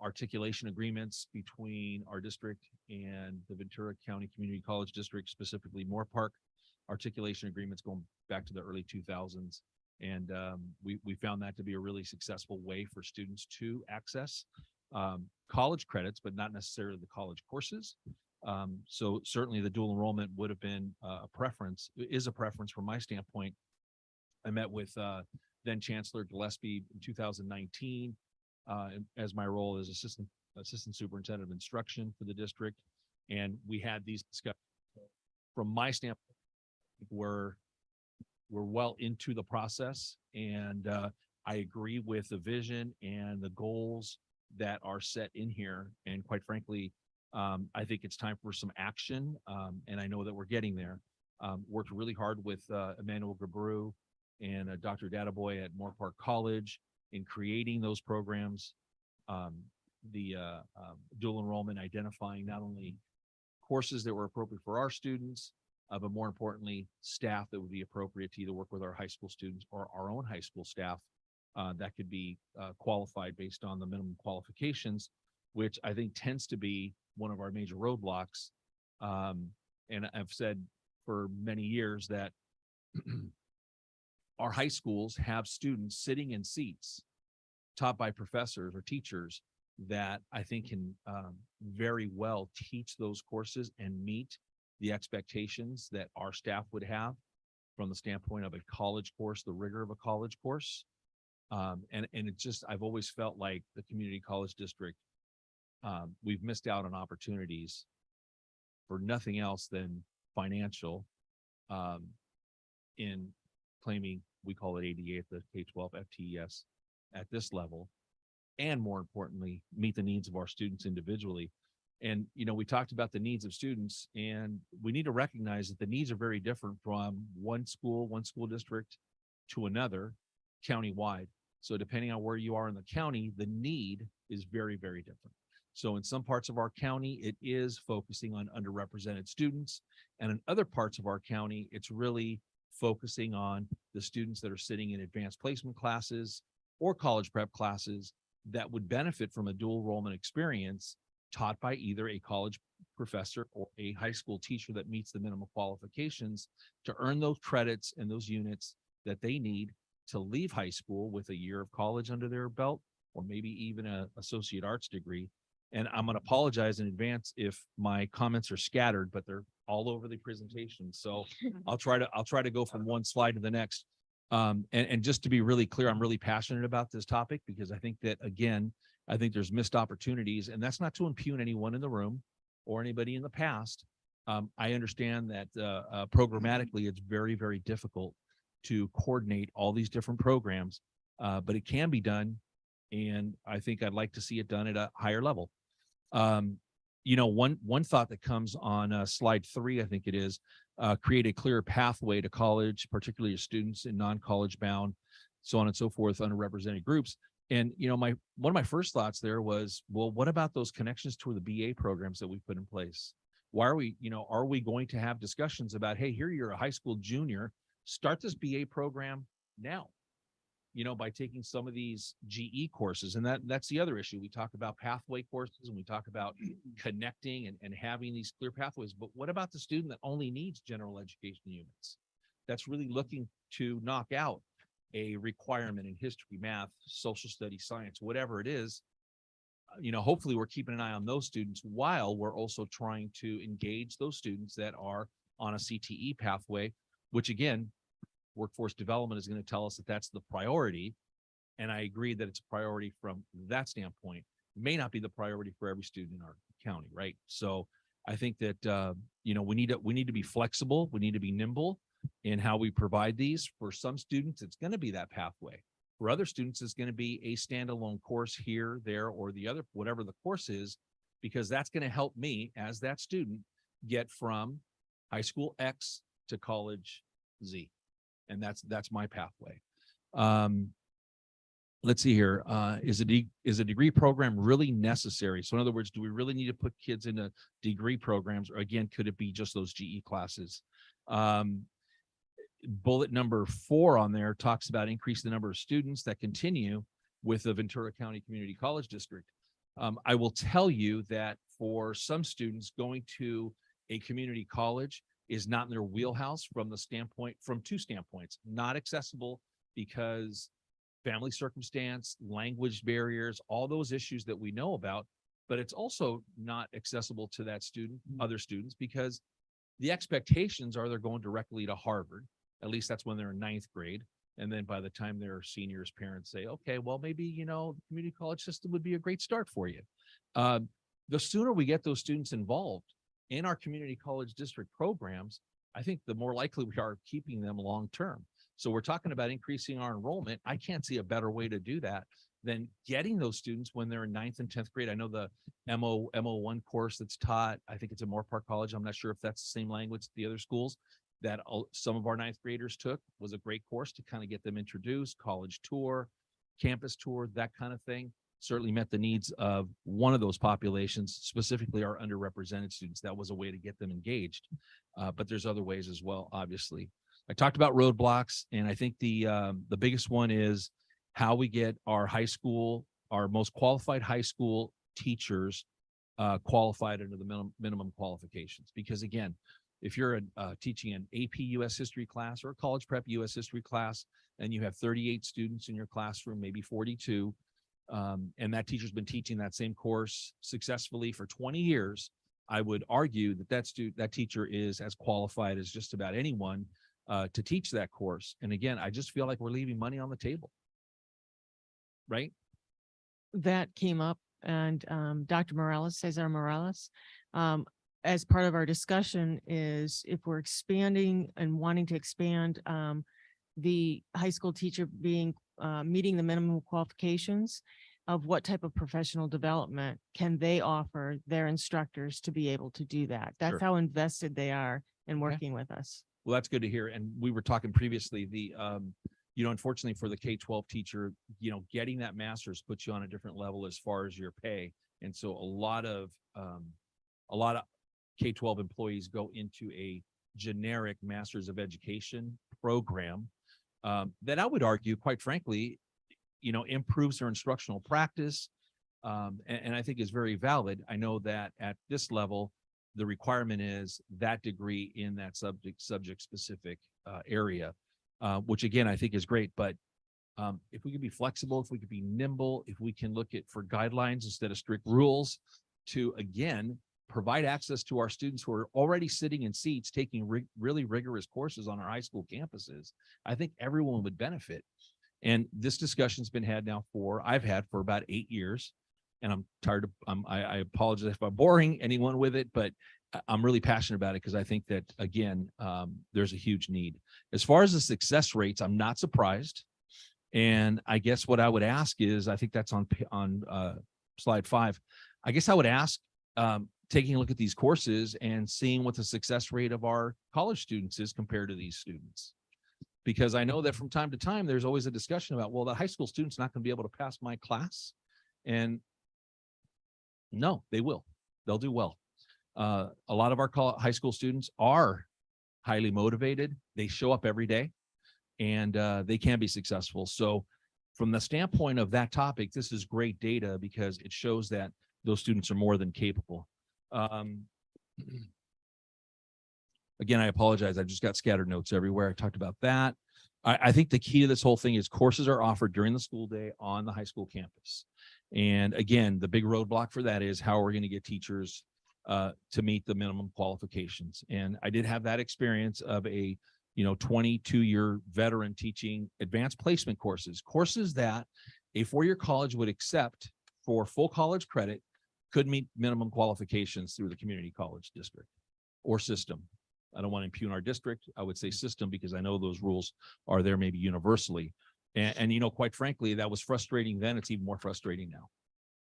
articulation agreements between our district and the Ventura County Community College District, specifically Moore Park, articulation agreements going back to the early 2000s. And we found that to be a really successful way for students to access college credits, but not necessarily the college courses. So certainly the dual enrollment would have been a preference, is a preference from my standpoint. I met with then Chancellor Gillespie in 2019 as my role as assistant superintendent of instruction for the district. And we had these discussions. From my standpoint, we're well into the process, and I agree with the vision and the goals that are set in here. And quite frankly, I think it's time for some action. And I know that we're getting there. Worked really hard with Emmanuel Gabru and Dr. Databoy at Moore Park College in creating those programs. The dual enrollment, identifying not only courses that were appropriate for our students, but more importantly, staff that would be appropriate to either work with our high school students or our own high school staff that could be qualified based on the minimum qualifications, which I think tends to be one of our major roadblocks. And I've said for many years that our high schools have students sitting in seats taught by professors or teachers that I think can very well teach those courses and meet the expectations that our staff would have from the standpoint of a college course, the rigor of a college course. And it's just, I've always felt like the community college district, we've missed out on opportunities for nothing else than financial in claiming, we call it ADA at the K-12 FTES at this level, and more importantly, meet the needs of our students individually. And, we talked about the needs of students, and we need to recognize that the needs are very different from one school district to another countywide. So depending on where you are in the county, the need is very, very different. So in some parts of our county, it is focusing on underrepresented students. And in other parts of our county, it's really focusing on the students that are sitting in advanced placement classes or college prep classes that would benefit from a dual enrollment experience taught by either a college professor or a high school teacher that meets the minimum qualifications to earn those credits and those units that they need to leave high school with a year of college under their belt, or maybe even a associate arts degree. And I'm going to apologize in advance if my comments are scattered, but they're all over the presentation. So I'll try to go from one slide to the next. And just to be really clear, I'm really passionate about this topic because I think that, again, I think there's missed opportunities, and that's not to impugn anyone in the room or anybody in the past. I understand that programmatically, it's very, very difficult to coordinate all these different programs, but it can be done. And I think I'd like to see it done at a higher level. One thought that comes on slide 3, I think it is, create a clear pathway to college, particularly students in non-college bound, so on and so forth, underrepresented groups. And, one of my first thoughts there was, well, what about those connections to the BA programs that we've put in place? Why are we going to have discussions about, hey, here you're a high school junior, start this BA program now, by taking some of these GE courses. And that's the other issue. We talk about pathway courses and we talk about connecting and having these clear pathways. But what about the student that only needs general education units? That's really looking to knock out a requirement in history, math, social studies, science, whatever it is. Hopefully we're keeping an eye on those students while we're also trying to engage those students that are on a CTE pathway, which again, workforce development is going to tell us that that's the priority. And I agree that it's a priority from that standpoint. It may not be the priority for every student in our county, right? So I think that, we need to be flexible. We need to be nimble in how we provide these. For some students, it's going to be that pathway. For other students, it's going to be a standalone course here, there, or the other, whatever the course is, because that's going to help me as that student get from high school X to college Z. And that's my pathway. Let's see here. Is a degree program really necessary? So in other words, do we really need to put kids into degree programs? Or again, could it be just those GE classes? Bullet number 4 on there talks about increasing the number of students that continue with the Ventura County Community College District. I will tell you that for some students, going to a community college is not in their wheelhouse from 2 standpoints. Not accessible because family circumstance, language barriers, all those issues that we know about, but it's also not accessible to that student, other students, because the expectations are they're going directly to Harvard. At least that's when they're in 9th grade. And then by the time they're seniors, parents say, okay, well, maybe, the community college system would be a great start for you. The sooner we get those students involved in our community college district programs, I think the more likely we are keeping them long-term. So we're talking about increasing our enrollment. I can't see a better way to do that than getting those students when they're in 9th and 10th grade. I know the MO1 course that's taught, I think it's at Moore-Park College. I'm not sure if that's the same language as the other schools that some of our 9th graders took. Was a great course to kind of get them introduced, college tour, campus tour, that kind of thing. Certainly met the needs of one of those populations, specifically our underrepresented students. That was a way to get them engaged. But there's other ways as well, obviously. I talked about roadblocks, and I think the biggest one is how we get our most qualified high school teachers qualified under the minimum qualifications. Because again, if you're teaching an AP US history class or a college prep US history class, and you have 38 students in your classroom, maybe 42, and that teacher's been teaching that same course successfully for 20 years, I would argue that teacher is as qualified as just about anyone to teach that course. And again, I just feel like we're leaving money on the table. Right? That came up, and Dr. Cesar Morales, as part of our discussion, is if we're expanding and wanting to expand the high school teacher meeting the minimum qualifications, of what type of professional development can they offer their instructors to be able to do that? That's Sure. how invested they are in working with us. Well, that's good to hear. And we were talking previously, unfortunately for the K-12 teacher, getting that master's puts you on a different level as far as your pay. And so a lot of K-12 employees go into a generic master's of education program that I would argue, quite frankly, improves their instructional practice. And I think is very valid. I know that at this level, the requirement is that degree in that subject specific area, which again, I think is great. But If we could be flexible, if we could be nimble, if we can look at for guidelines instead of strict rules to, again, provide access to our students who are already sitting in seats taking really rigorous courses on our high school campuses, I think everyone would benefit. And this discussion's been had now I've had for about 8 years, and I'm tired of, I apologize if I'm boring anyone with it, but I'm really passionate about it because I think that, again, there's a huge need. As far as the success rates, I'm not surprised. And I guess what I would ask is, I think that's on slide 5. I guess I would ask, taking a look at these courses and seeing what the success rate of our college students is compared to these students. Because I know that from time to time, there's always a discussion about, well, the high school student's not going to be able to pass my class. And no, they will. They'll do well. A lot of our high school students are highly motivated. They show up every day, and they can be successful. So from the standpoint of that topic, this is great data because it shows that those students are more than capable. Again, I apologize. I just got scattered notes everywhere. I talked about that. I think the key to this whole thing is courses are offered during the school day on the high school campus. And again, the big roadblock for that is how are we going to get teachers to meet the minimum qualifications. And I did have that experience of a 22-year veteran teaching advanced placement courses that a 4-year college would accept for full college credit, could meet minimum qualifications through the community college district or system. I don't want to impugn our district. I would say system because I know those rules are there maybe universally. And quite frankly, that was frustrating then. It's even more frustrating now.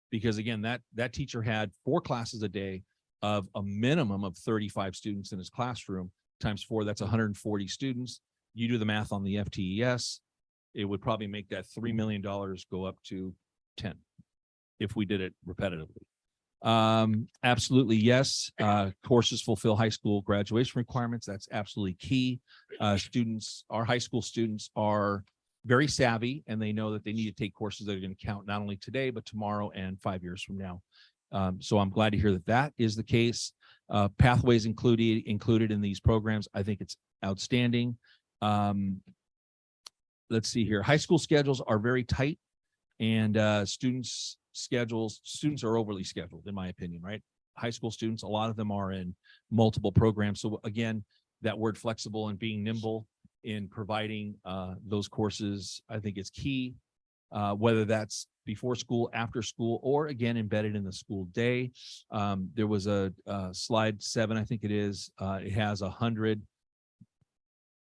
Because again, that teacher had 4 classes a day of a minimum of 35 students in his classroom times 4, that's 140 students. You do the math on the FTES, it would probably make that $3 million go up to 10 if we did it repetitively. Absolutely, yes. Courses fulfill high school graduation requirements. That's absolutely key. Our high school students are very savvy, and they know that they need to take courses that are going to count not only today, but tomorrow and 5 years from now. So I'm glad to hear that is the case. Pathways included in these programs. I think it's outstanding. Let's see here. High school schedules are very tight, and students are overly scheduled, in my opinion, right? High school students, a lot of them are in multiple programs. So again, that word flexible and being nimble in providing those courses, I think is key, whether that's before school, after school, or again, embedded in the school day. There was a slide 7, I think it is. It has 100.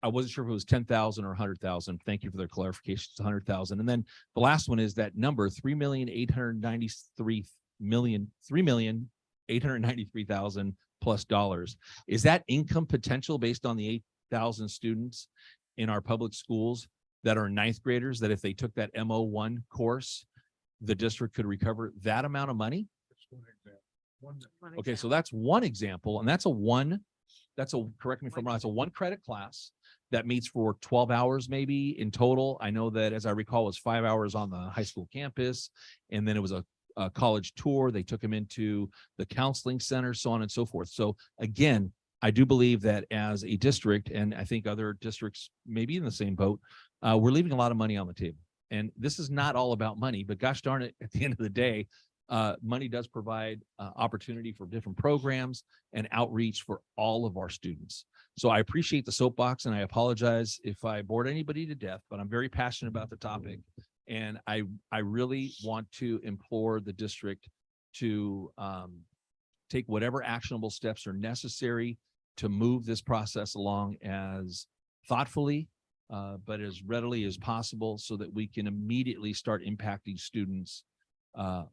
I wasn't sure if it was 10,000 or 100,000. Thank you for the clarification. It's 100,000. And then the last one is that number, $3,893,000 plus dollars. Is that income potential based on the 8,000 students in our public schools that are 9th graders, that if they took that MO1 course, the district could recover that amount of money? Okay, so that's one example, and correct me if I'm wrong, it's a 1 credit class that meets for 12 hours maybe in total. I know that, as I recall, it was 5 hours on the high school campus, and then it was a college tour. They took them into the counseling center, so on and so forth. So again, I do believe that as a district, and I think other districts may be in the same boat, we're leaving a lot of money on the table. And this is not all about money, but gosh darn it, at the end of the day, money does provide opportunity for different programs and outreach for all of our students. So I appreciate the soapbox, and I apologize if I bored anybody to death, but I'm very passionate about the topic. And I really want to implore the district to take whatever actionable steps are necessary to move this process along as thoughtfully, but as readily as possible, so that we can immediately start impacting students'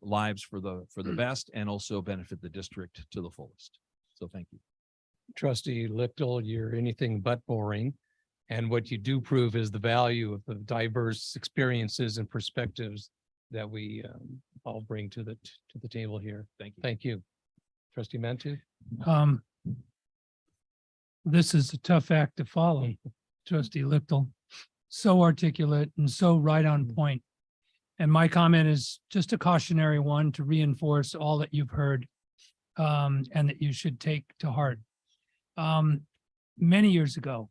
lives for the best, and also benefit the district to the fullest. So thank you. Trustee Lichtel, you're anything but boring. And what you do prove is the value of the diverse experiences and perspectives that we all bring to the table here. Thank you. Thank you. Trustee Mantu? This is a tough act to follow, Trustee Lichtel. So articulate and so right on point. And my comment is just a cautionary one to reinforce all that you've heard and that you should take to heart. Many years ago,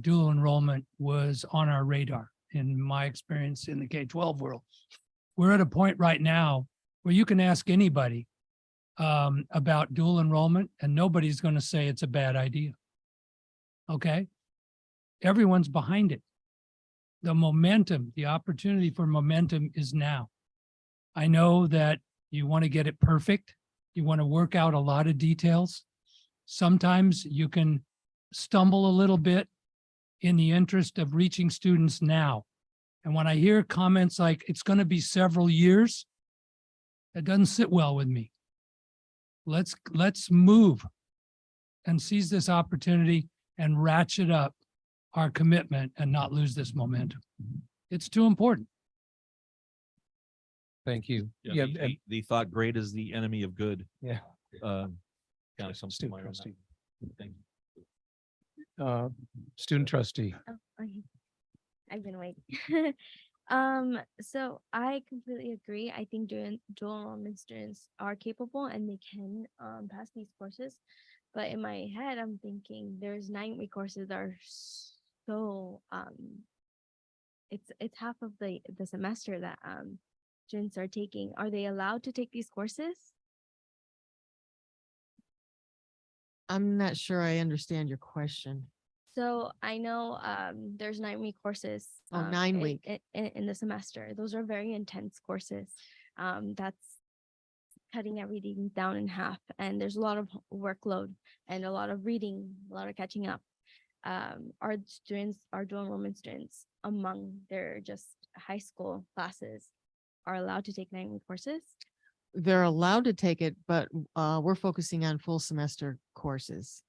dual enrollment was on our radar, in my experience in the K-12 world. We're at a point right now where you can ask anybody about dual enrollment and nobody's going to say it's a bad idea. Okay? Everyone's behind it. The momentum, the opportunity for momentum is now. I know that you want to get it perfect. You want to work out a lot of details. Sometimes you can stumble a little bit in the interest of reaching students now. And when I hear comments like it's going to be several years, that doesn't sit well with me. Let's move and seize this opportunity and ratchet up our commitment and not lose this momentum. It's too important. Thank you. Yeah, the thought great is the enemy of good. Yeah. Kind of something. Student like that. trustee. Thank you. Student trustee. Oh, okay. I've been waiting. So I completely agree. I think dual enrollment students are capable and they can pass these courses. But in my head, I'm thinking there's 9-week courses that are so it's half of the semester that students are taking. Are they allowed to take these courses? I'm not sure I understand your question. So I know there's 9-week courses. Oh, 9-week. In the semester. Those are very intense courses. That's cutting everything down in half. And there's a lot of workload and a lot of reading, a lot of catching up. Our dual enrollment students among their just high school classes are allowed to take 9-week courses. They're allowed to take it, but we're focusing on full semester courses.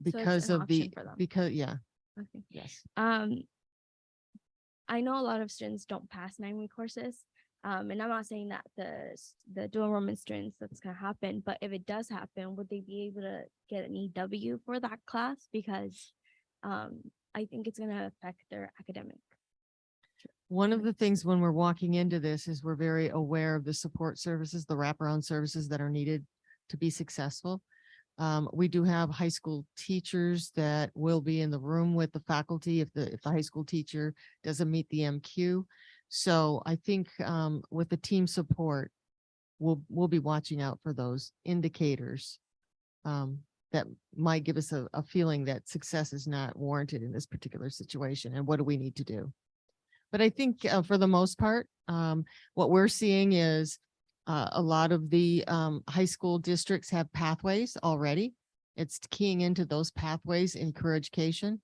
Because an of the, option for them. yeah, Okay. yes. I know a lot of students don't pass 9-week courses. And I'm not saying that the dual enrollment students that's gonna happen, but if it does happen, would they be able to get an EW for that class? Because I think it's gonna affect their academic. One of the things when we're walking into this is we're very aware of the support services, the wraparound services that are needed to be successful. We do have high school teachers that will be in the room with the faculty if the high school teacher doesn't meet the MQ. So I think with the team support, we'll be watching out for those indicators that might give us a feeling that success is not warranted in this particular situation. And what do we need to do? But I think for the most part, what we're seeing is a lot of the high school districts have pathways already. It's keying into those pathways in career education.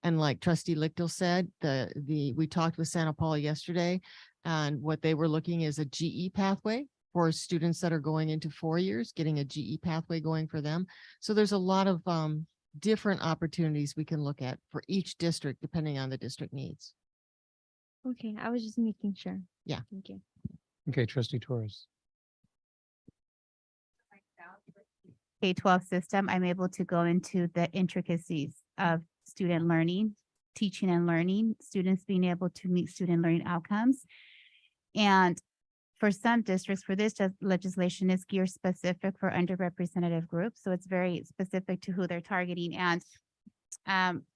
And like Trustee Lichtel said, we talked with Santa Paula yesterday, and what they were looking is a GE pathway for students that are going into 4 years, getting a GE pathway going for them. So there's a lot of different opportunities we can look at for each district, depending on the district needs. Okay, I was just making sure. Yeah. Thank you. Okay, Trustee Torres. K-12 system, I'm able to go into the intricacies of student learning, teaching and learning, students being able to meet student learning outcomes. And for some districts, for this legislation is gear specific for underrepresented groups. So it's very specific to who they're targeting. And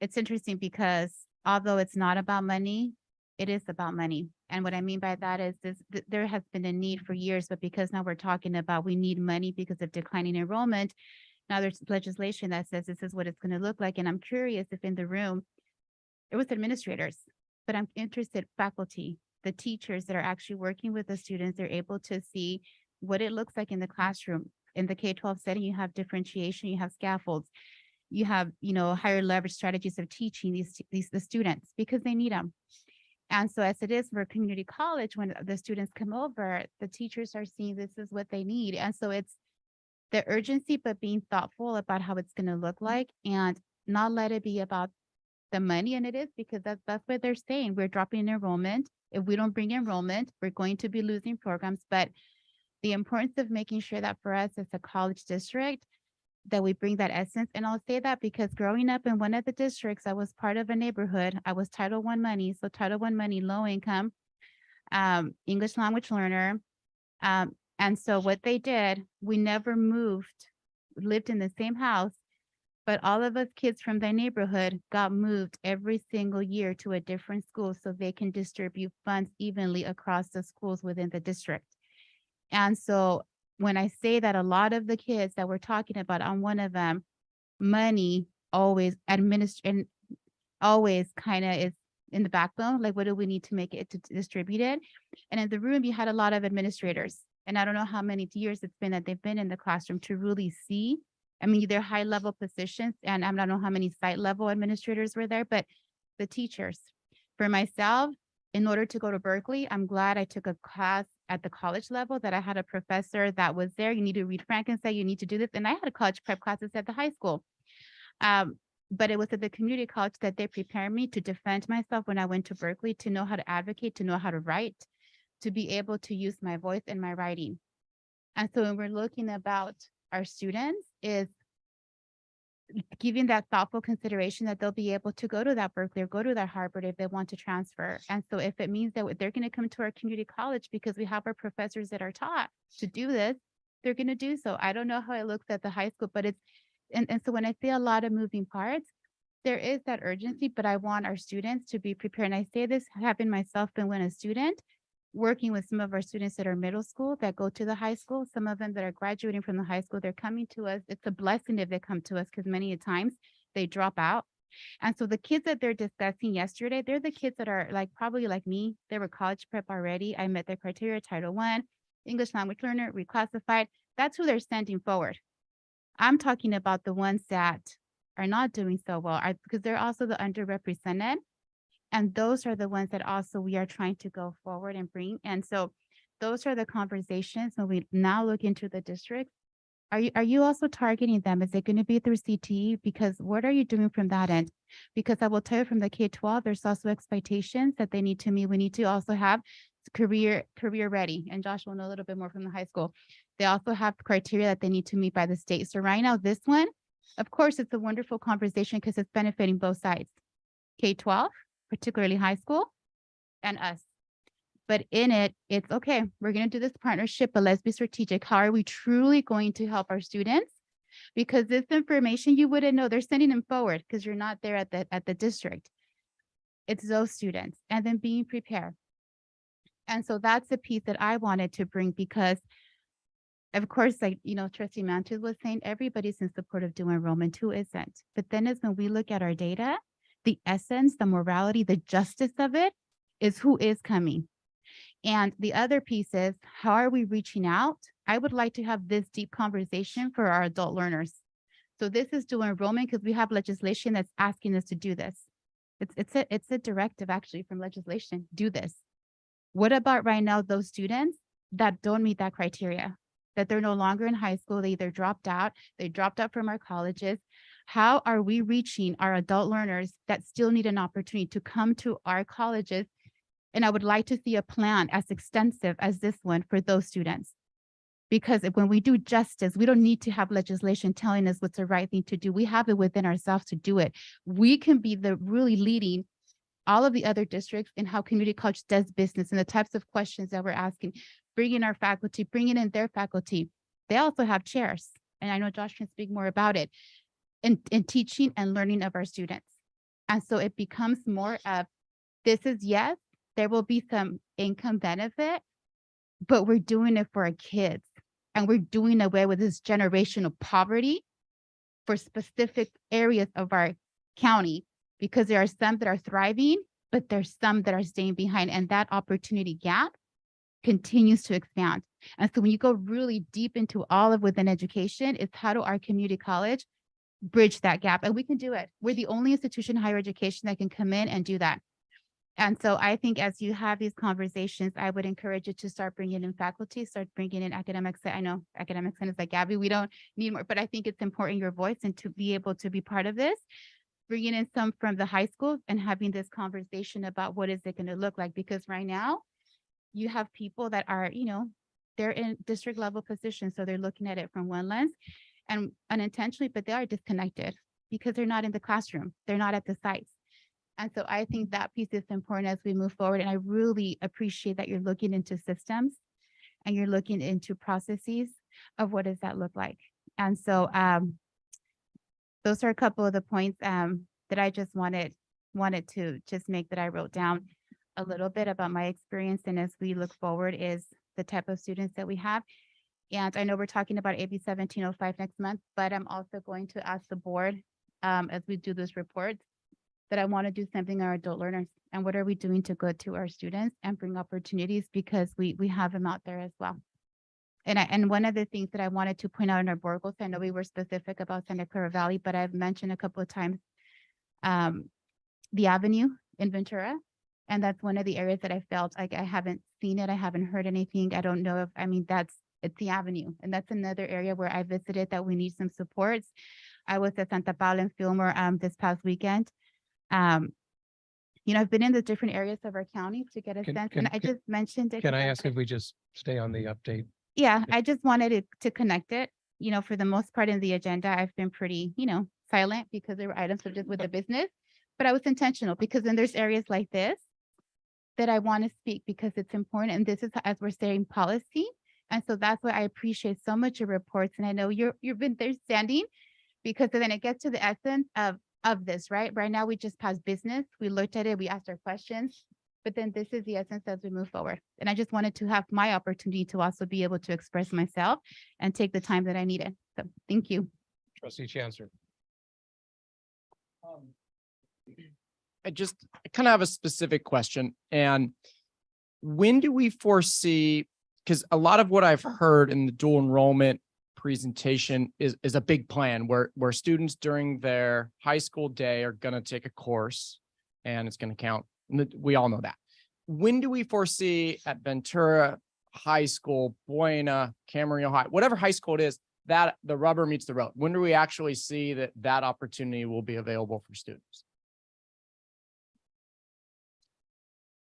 it's interesting because although it's not about money, it is about money. And what I mean by that is there has been a need for years, but because now we're talking about we need money because of declining enrollment, now there's legislation that says this is what it's going to look like. And I'm curious if in the room, it was administrators, but I'm interested faculty, the teachers that are actually working with the students, they're able to see what it looks like in the classroom. In the K-12 setting, you have differentiation, you have scaffolds, you have, higher leverage strategies of teaching the students because they need them. And so as it is for a community college, when the students come over, the teachers are seeing this is what they need. And so it's the urgency, but being thoughtful about how it's going to look like and not let it be about the money. And it is because that's what they're saying. We're dropping enrollment. If we don't bring enrollment, we're going to be losing programs. But the importance of making sure that for us as a college district, that we bring that essence. And I'll say that because growing up in one of the districts, I was part of a neighborhood. I was Title I money. So Title I money, low income, English language learner. And so what they did, we never moved, lived in the same house, But all of us kids from the neighborhood got moved every single year to a different school so they can distribute funds evenly across the schools within the district. And so when I say that a lot of the kids that we're talking about on one of them, money always and always kind of is in the backbone. Like, what do we need to make it to distribute it? And in the room, you had a lot of administrators. And I don't know how many years it's been that they've been in the classroom to really see. I mean, they're high level positions, and I don't know how many site level administrators were there, but the teachers. For myself, in order to go to Berkeley, I'm glad I took a class at the college level, that I had a professor that was there. You need to read Frankenstein, you need to do this. And I had a college prep classes at the high school. But it was at the community college that they prepared me to defend myself when I went to Berkeley, to know how to advocate, to know how to write, to be able to use my voice in my writing. And so when we're looking about our students, is giving that thoughtful consideration that they'll be able to go to that Berkeley or go to that Harvard if they want to transfer. And so if it means that they're going to come to our community college because we have our professors that are taught to do this, they're going to do so. I don't know how it looks at the high school, but it's, and so when I say a lot of moving parts, there is that urgency, but I want our students to be prepared. And I say this having myself been when a student, working with some of our students that are middle school that go to the high school, some of them that are graduating from the high school, they're coming to us. It's a blessing if they come to us, because many times they drop out. And so the kids that they're discussing yesterday, they're the kids that are like, probably like me, they were college prep already. I met their criteria, Title I, English language learner, reclassified. That's who they're sending forward. I'm talking about the ones that are not doing so well, because they're also the underrepresented. And those are the ones that also we are trying to go forward and bring. And so those are the conversations when we now look into the district. Are you also targeting them? Is it going to be through CTE? Because what are you doing from that end? Because I will tell you, from the K-12, there's also expectations that they need to meet. We need to also have career ready. And Josh will know a little bit more from the high school. They also have criteria that they need to meet by the state. So right now, this one, of course, it's a wonderful conversation because it's benefiting both sides, K-12, particularly high school, and us. But in it, it's okay, we're going to do this partnership, but let's be strategic. How are we truly going to help our students? Because this information, you wouldn't know. They're sending them forward because you're not there at the district. It's those students, and then being prepared. And so that's the piece that I wanted to bring, because of course, like, Trustee Mantis was saying, everybody's in support of dual enrollment, who isn't? But then is when we look at our data, the essence, the morality, the justice of it is who is coming. And the other piece is, how are we reaching out? I would like to have this deep conversation for our adult learners. So this is dual enrollment because we have legislation that's asking us to do this. It's a directive actually from legislation, do this. What about right now those students that don't meet that criteria, that they're no longer in high school, they either dropped out, they dropped out from our colleges? How are we reaching our adult learners that still need an opportunity to come to our colleges? And I would like to see a plan as extensive as this one for those students. Because when we do justice, we don't need to have legislation telling us what's the right thing to do. We have it within ourselves to do it. We can be the really leading all of the other districts in how community college does business and the types of questions that we're asking, bringing our faculty, bringing in their faculty. They also have chairs, and I know Josh can speak more about it, in teaching and learning of our students. And so it becomes more of, this is, yes, there will be some income benefit, but we're doing it for our kids, and we're doing away with this generational poverty for specific areas of our county, because there are some that are thriving, but there's some that are staying behind, and that opportunity gap continues to expand. And so when you go really deep into all of within education, it's how do our community college bridge that gap? And we can do it. We're the only institution in higher education that can come in and do that. And so I think as you have these conversations, I would encourage you to start bringing in faculty, start bringing in academics. I know academics is like, Gabby, we don't need more, but I think it's important your voice and to be able to be part of this, bringing in some from the high school and having this conversation about what is it going to look like? Because right now you have people that are, they're in district level positions. So they're looking at it from one lens and unintentionally, but they are disconnected because they're not in the classroom. They're not at the sites. And so I think that piece is important as we move forward. And I really appreciate that you're looking into systems and you're looking into processes of what does that look like. And so those are a couple of the points that I just wanted to just make that I wrote down a little bit about my experience. And as we look forward is the type of students that we have. And I know we're talking about AB 1705 next month, but I'm also going to ask the board as we do this report that I want to do something on our adult learners and what are we doing to go to our students and bring opportunities because we have them out there as well. And one of the things that I wanted to point out in our board goals, I know we were specific about Santa Clara Valley, but I've mentioned a couple of times the Avenue in Ventura. And that's one of the areas that I felt like I haven't seen it. I haven't heard anything. I don't know if, I mean, it's the Avenue. And that's another area where I visited that we need some supports. I was at Santa Paula and Fillmore this past weekend. You know, I've been in the different areas of our county to get a sense. And I just mentioned it. Can I ask if we just stay on the update? Yeah, I just wanted to connect it. You know, for the most part in the agenda, I've been pretty, you know, silent because there were items that just with the business, but I was intentional because then there's areas like this that I want to speak because it's important. And this is as we're saying policy. And so that's why I appreciate so much your reports. And I know you've been there standing because then it gets to the essence of this, right? Right now, we just passed business. We looked at it, we asked our questions, but then this is the essence as we move forward. And I just wanted to have my opportunity to also be able to express myself and take the time that I needed. So thank you. Trustee Chancellor. I kind of have a specific question. And when do we foresee, because a lot of what I've heard in the dual enrollment presentation is a big plan where students during their high school day are going to take a course and it's going to count. We all know that. When do we foresee at Ventura High School, Buena, Camarillo High, whatever high school it is, that the rubber meets the road? When do we actually see that opportunity will be available for students?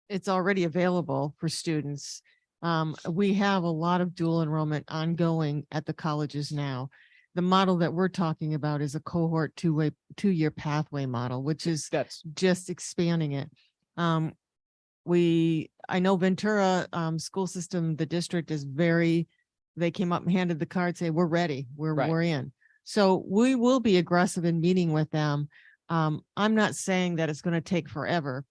It's already available for students. We have a lot of dual enrollment ongoing at the colleges now. The model that we're talking about is a cohort two-year pathway model, which is just expanding it. I know Ventura school system, the district is they came up and handed the card, say, we're ready, we're in. So we will be aggressive in meeting with them. I'm not saying that it's going to take forever,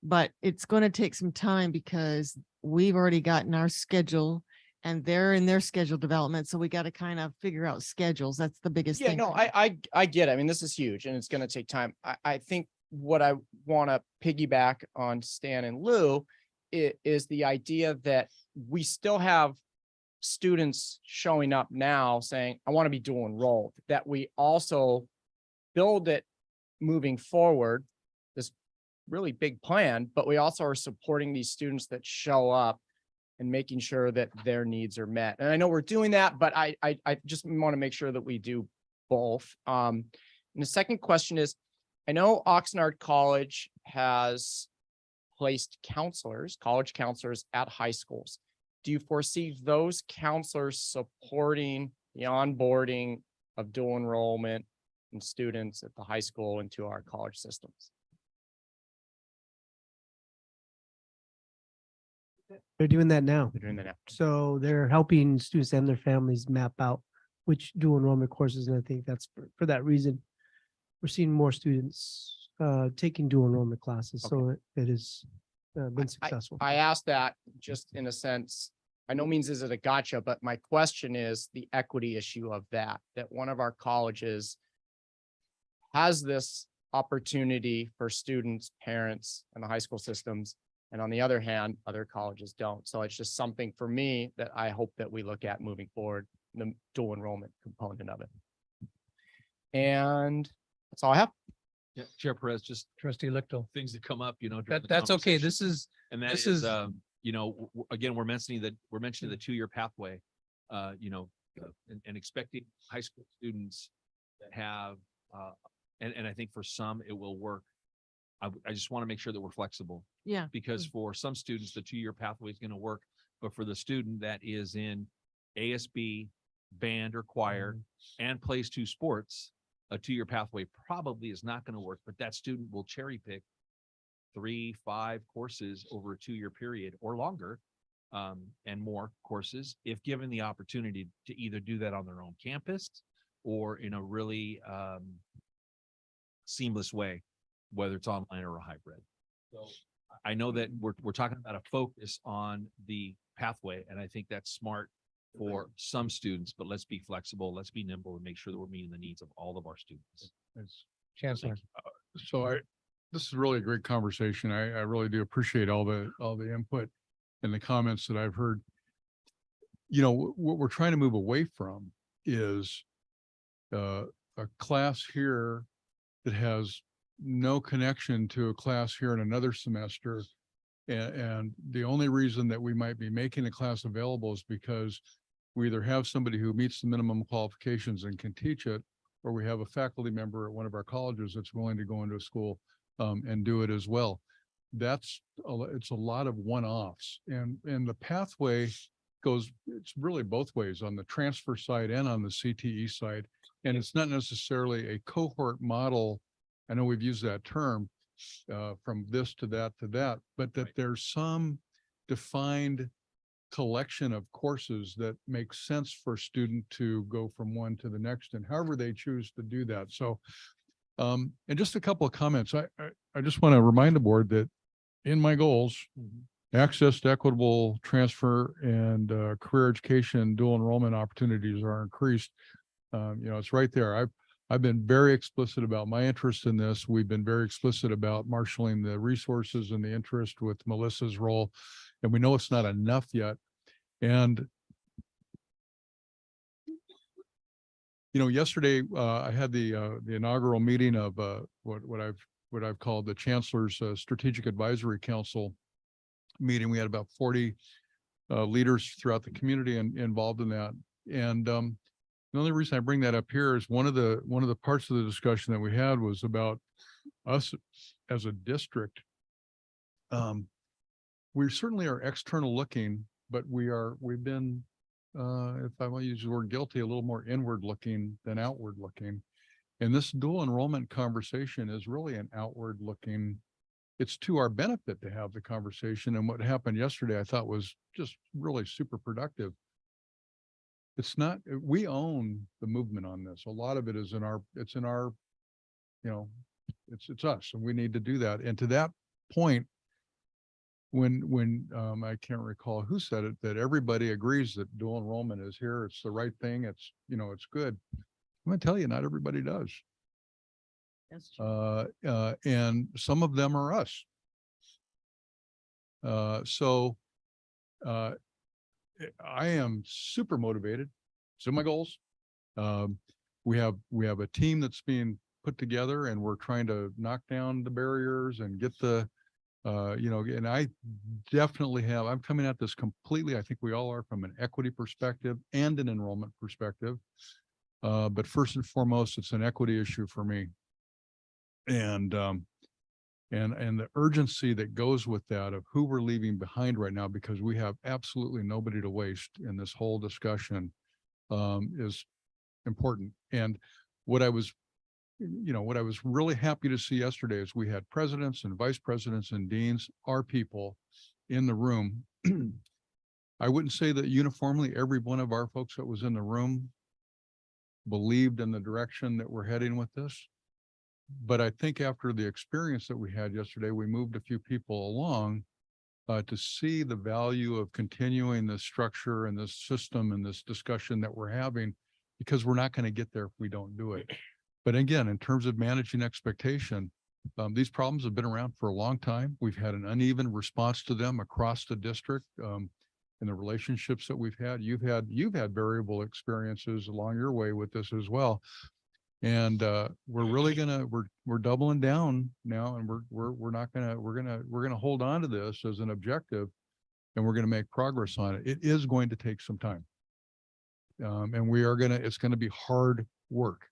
but it's going to take some time because we've already gotten our schedule and they're in their schedule development. So we got to kind of figure out schedules. That's the biggest thing. Yeah, no, I get it. I mean, this is huge and it's going to take time. I think what I want to piggyback on Stan and Lou is the idea that we still have students showing up now saying, I want to be dual enrolled, that we also build it moving forward, this really big plan, but we also are supporting these students that show up and making sure that their needs are met. And I know we're doing that, but I just want to make sure that we do both. And the second question is, I know Oxnard College has placed college counselors at high schools. Do you foresee those counselors supporting the onboarding of dual enrollment and students at the high school into our college systems? They're doing that now. They're doing that now. So they're helping students and their families map out which dual enrollment courses. And I think that's for that reason, we're seeing more students taking dual enrollment classes. So it has been successful. I asked that just in a sense, by no means is it a gotcha, but my question is the equity issue of that one of our colleges has this opportunity for students, parents, and the high school systems. And on the other hand, other colleges don't. So it's just something for me that I hope that we look at moving forward, the dual enrollment component of it. And that's all I have. Yeah, Chair Perez, just Trustee Lichtel. things that come up, during the That's okay. conversation. This is, is again, we're mentioning the two-year pathway, and expecting high school students that have, and I think for some it will work. I just want to make sure that we're flexible. Yeah. Because for some students, the two-year pathway is going to work, but for the student that is in ASB, band or choir, and plays two sports, a two-year pathway probably is not going to work, but that student will cherry pick 3-5 courses over a 2-year period or longer, and more courses if given the opportunity to either do that on their own campus or in a really seamless way, whether it's online or a hybrid. So I know that we're talking about a focus on the pathway, and I think that's smart for some students, but let's be flexible, let's be nimble and make sure that we're meeting the needs of all of our students. Chancellor. So this is really a great conversation. I really do appreciate all the input and the comments that I've heard. You know, what we're trying to move away from is a class here that has no connection to a class here in another semester. And the only reason that we might be making a class available is because we either have somebody who meets the minimum qualifications and can teach it, or we have a faculty member at one of our colleges that's willing to go into a school and do it as well. It's a lot of one-offs, and the pathway it's really both ways, on the transfer side and on the CTE side. And it's not necessarily a cohort model. I know we've used that term from this to that, but that there's some defined collection of courses that make sense for a student to go from one to the next, and however they choose to do that. So, and just a couple of comments. I just want to remind the board that in my goals, access to equitable transfer and career education, dual enrollment opportunities are increased. You know, it's right there. I've been very explicit about my interest in this. We've been very explicit about marshaling the resources and the interest with Melissa's role, and we know it's not enough yet. And you know, yesterday I had the inaugural meeting of what I've called the Chancellor's Strategic Advisory Council meeting. We had about 40 leaders throughout the community involved in that. And the only reason I bring that up here is one of the parts of the discussion that we had was about us as a district. We certainly are external looking, but we've been, if I want to use the word guilty, a little more inward looking than outward looking. And this dual enrollment conversation is really an outward looking. It's to our benefit to have the conversation. And what happened yesterday, I thought was just really super productive. It's not, we own the movement on this. A lot of it is it's in our, you know, it's us, and we need to do that. And to that point, when I can't recall who said it, that everybody agrees that dual enrollment is here. It's the right thing. It's, you know, it's good. I'm going to tell you, not everybody does. That's true. And some of them are us. I am super motivated. It's in my goals. We have a team that's being put together, and we're trying to knock down the barriers and get the, you know, and I definitely I'm coming at this completely, I think we all are, from an equity perspective and an enrollment perspective. But first and foremost, it's an equity issue for me. And the urgency that goes with that of who we're leaving behind right now, because we have absolutely nobody to waste in this whole discussion, is important. And what I was really happy to see yesterday is we had presidents and vice presidents and deans, our people, in the room. I wouldn't say that uniformly every one of our folks that was in the room believed in the direction that we're heading with this. But I think after the experience that we had yesterday, we moved a few people along to see the value of continuing this structure and this system and this discussion that we're having, because we're not going to get there if we don't do it. But again, in terms of managing expectation, these problems have been around for a long time. We've had an uneven response to them across the district, in the relationships that we've had. You've had variable experiences along your way with this as well. And we're really we're doubling down now, and we're gonna hold on to this as an objective, and we're gonna make progress on it. It is going to take some time, and it's gonna be hard work.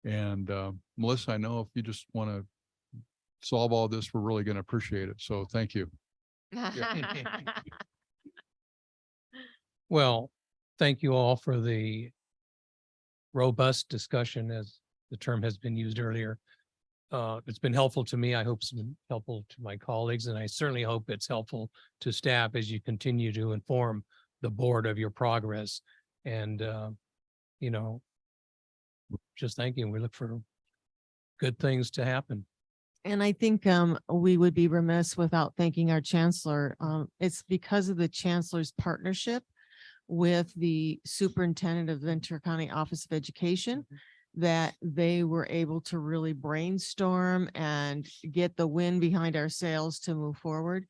And Melissa, I know if you just want to solve all this, we're really gonna appreciate it. So thank you. Well, thank you all for the robust discussion, as the term has been used earlier. It's been helpful to me. I hope it's been helpful to my colleagues, and I certainly hope it's helpful to staff as you continue to inform the board of your progress. And, you know, just thank you. We look for good things to happen. And I think we would be remiss without thanking our chancellor. It's because of the chancellor's partnership with the superintendent of Ventura County Office of Education that they were able to really brainstorm and get the wind behind our sails to move forward.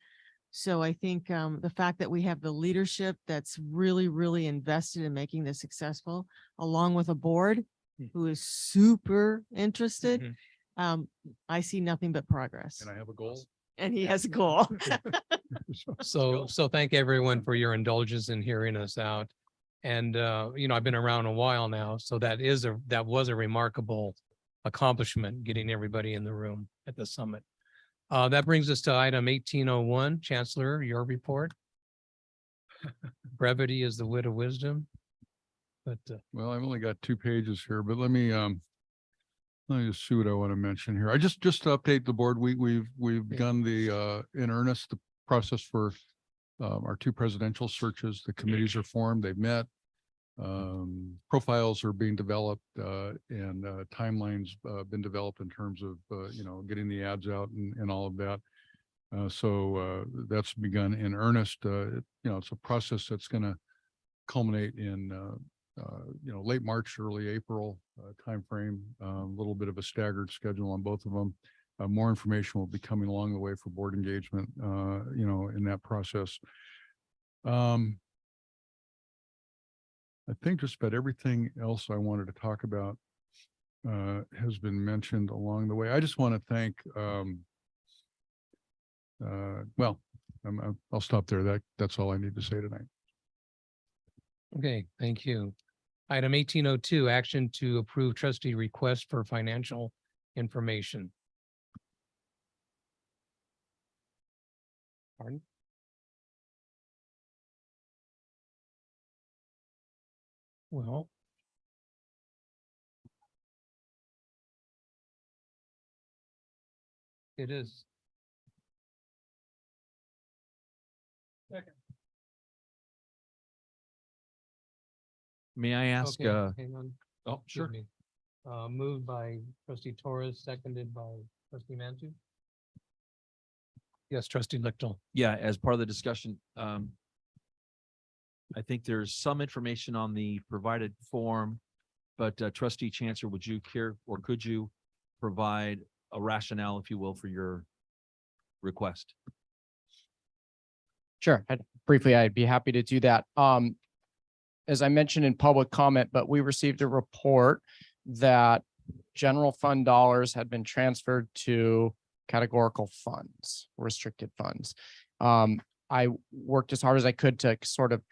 So I think the fact that we have the leadership that's really, really invested in making this successful, along with a board who is super interested, I see nothing but progress. And I have a goal. And he has a goal. So thank everyone for your indulgence in hearing us out. And, I've been around a while now, so that was a remarkable accomplishment, getting everybody in the room at the summit. That brings us to item 1801. Chancellor, your report. Brevity is the wit of wisdom. But Well, I've only got 2 pages here, but let me just see what I want to mention here. I just to update the board, we've begun the in earnest the process for our 2 presidential searches. The committees are formed, they've met. Profiles are being developed and timelines been developed in terms of getting the ads out and all of that. So that's begun in earnest. It's a process that's going to culminate in late March, early April timeframe. A little bit of a staggered schedule on both of them. More information will be coming along the way for board engagement, in that process. I think just about everything else I wanted to talk about has been mentioned along the way. I just want to thank, I'll stop there. That's all I need to say tonight. okay, thank you. Item 1802, action to approve trustee request for financial information. Pardon? Well, it is. Second. May I ask, Okay, hang on. oh, Excuse sure. me. Moved by trustee Torres, seconded by trustee Mantu. Yes, trustee Lichtel. Yeah, as part of the discussion, I think there's some information on the provided form, but trustee Chancellor, would you care or could you provide a rationale, if you will, for your request? Sure. Briefly, I'd be happy to do that. As I mentioned in public comment, but we received a report that general fund dollars had been transferred to categorical funds, restricted funds. I worked as hard as I could to sort of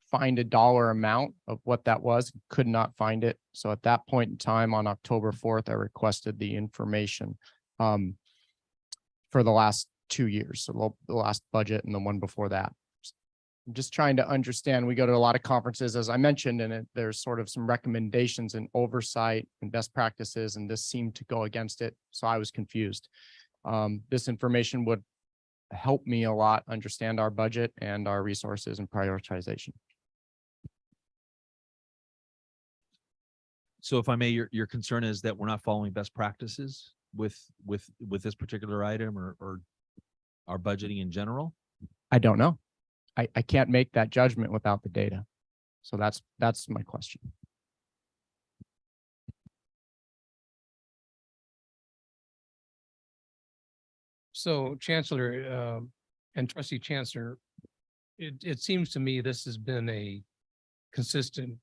find a dollar amount of what that was, could not find it. So at that point in time, on October 4th, I requested the information for the last 2 years, so the last budget and the one before that. I'm just trying to understand. We go to a lot of conferences, as I mentioned, and there's sort of some recommendations and oversight and best practices, and this seemed to go against it. So I was confused. This information would help me a lot understand our budget and our resources and prioritization. So if I may, your concern is that we're not following best practices with this particular item or our budgeting in general? I don't know. I can't make that judgment without the data. So that's my question. So Chancellor and trustee Chancellor, it seems to me this has been a consistent